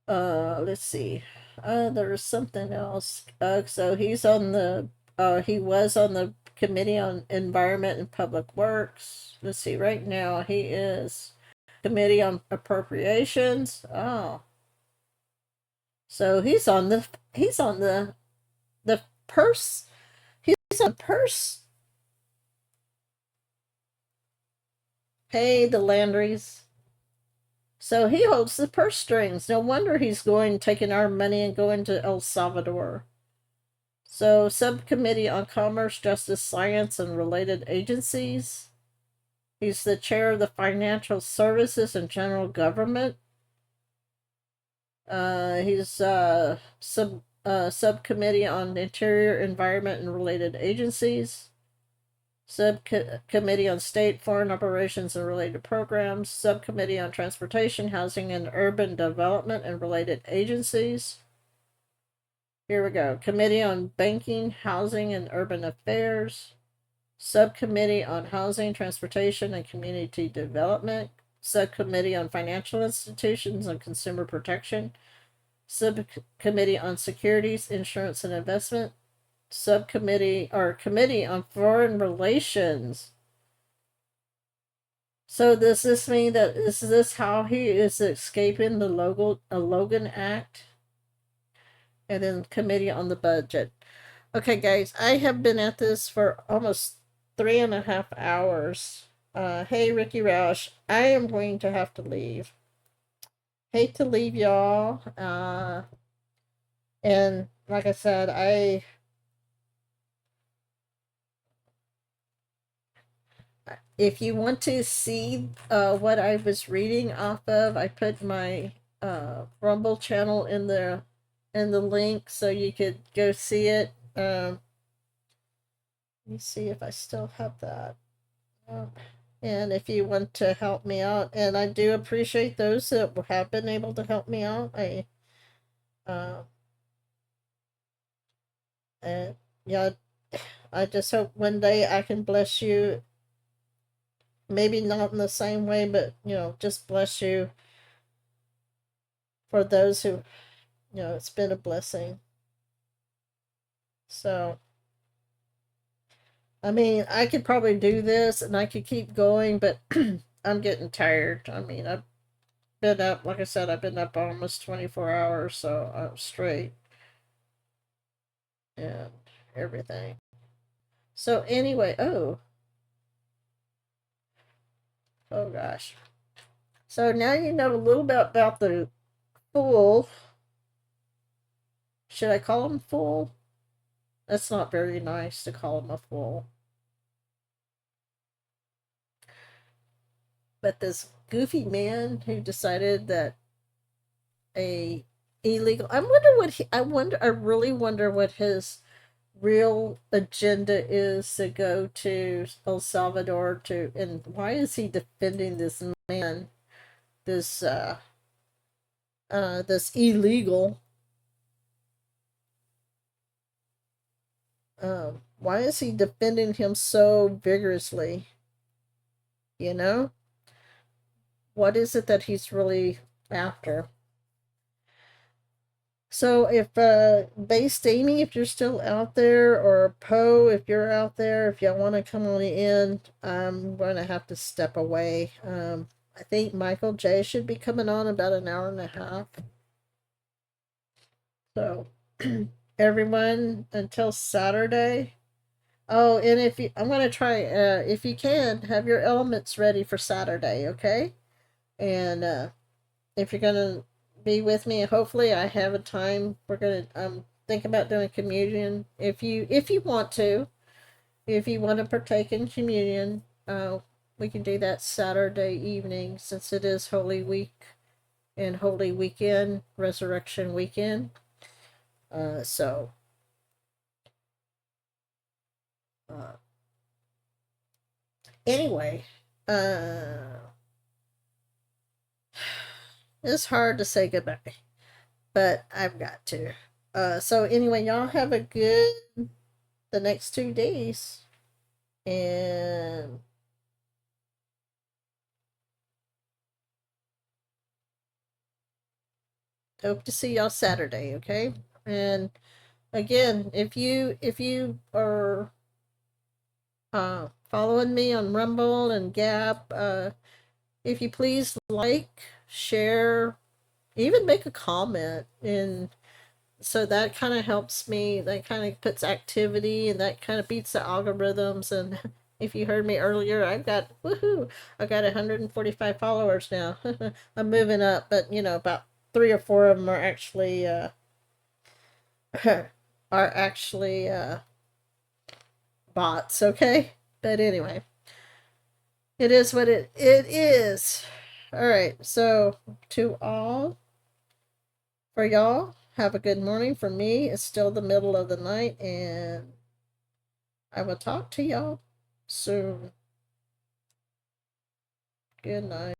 Let's see. There was something else. So he was on the Committee on Environment and Public Works. Let's see. Right now, he is Committee on Appropriations. Oh, so he's on the purse. He's on purse. Hey, the Landrys. So he holds the purse strings. No wonder he's taking our money and going to El Salvador. So, Subcommittee on Commerce, Justice, Science, and Related Agencies. He's the chair of the Financial Services and General Government. He's Subcommittee on Interior, Environment, and Related Agencies. Subcommittee on State, Foreign Operations, and Related Programs. Subcommittee on Transportation, Housing, and Urban Development, and Related Agencies. Here we go. Committee on Banking, Housing, and Urban Affairs. Subcommittee on Housing, Transportation, and Community Development. Subcommittee on Financial Institutions and Consumer Protection. Subcommittee on Securities, Insurance, and Investment. subcommittee or committee on foreign relations. So does this mean that is this how he is escaping the Logan Act? And then committee on the budget. Okay, guys, I have been at this for almost 3.5 hours. Hey, Ricky Roush, I am going to have to leave. Hate to leave y'all. And like I said, if you want to see what I was reading off of, I put my Rumble channel in the link so you could go see it. Let me see if I still have that. And if you want to help me out, and I do appreciate those that have been able to help me out. And yeah, I just hope one day I can bless you. Maybe not in the same way, but just bless you for those who, it's been a blessing. So, I mean, I could probably do this and I could keep going, but I'm getting tired. I mean, I've been up, like I said, I've been up almost 24 hours, so I'm straight and everything. So, anyway, oh gosh. So now you know a little bit about the fool. Should I call him fool? That's not very nice to call him a fool. But this goofy man who decided that a illegal, I really wonder what his real agenda is to go to El Salvador and why is he defending this man, this this illegal, why is he defending him so vigorously? What is it that he's really after? So if Based Amy, if you're still out there, or Poe, if you're out there, if y'all want to come on in, I'm going to have to step away. I think Michael J should be coming on about an hour and a half. So everyone, until Saturday. Oh, and I'm going to try, if you can, have your elements ready for Saturday, okay? And if you're going to be with me, hopefully I have a time. We're going to think about doing communion. If you want to partake in communion, we can do that Saturday evening, since it is Holy Week and Holy Weekend, Resurrection Weekend. So anyway, it's hard to say goodbye, but I've got to. So anyway, y'all have a good the next 2 days, and hope to see y'all Saturday, okay? And again, if you are following me on Rumble and Gap, if you please share, even make a comment, and so that kind of helps me. That kind of puts activity, and that kind of beats the algorithms. And if you heard me earlier, I got 145 followers now. I'm moving up, but about 3 or 4 of them are actually bots. Okay, but anyway, it is what it is. All right, so for y'all, have a good morning. For me, it's still the middle of the night, and I will talk to y'all soon. Good night.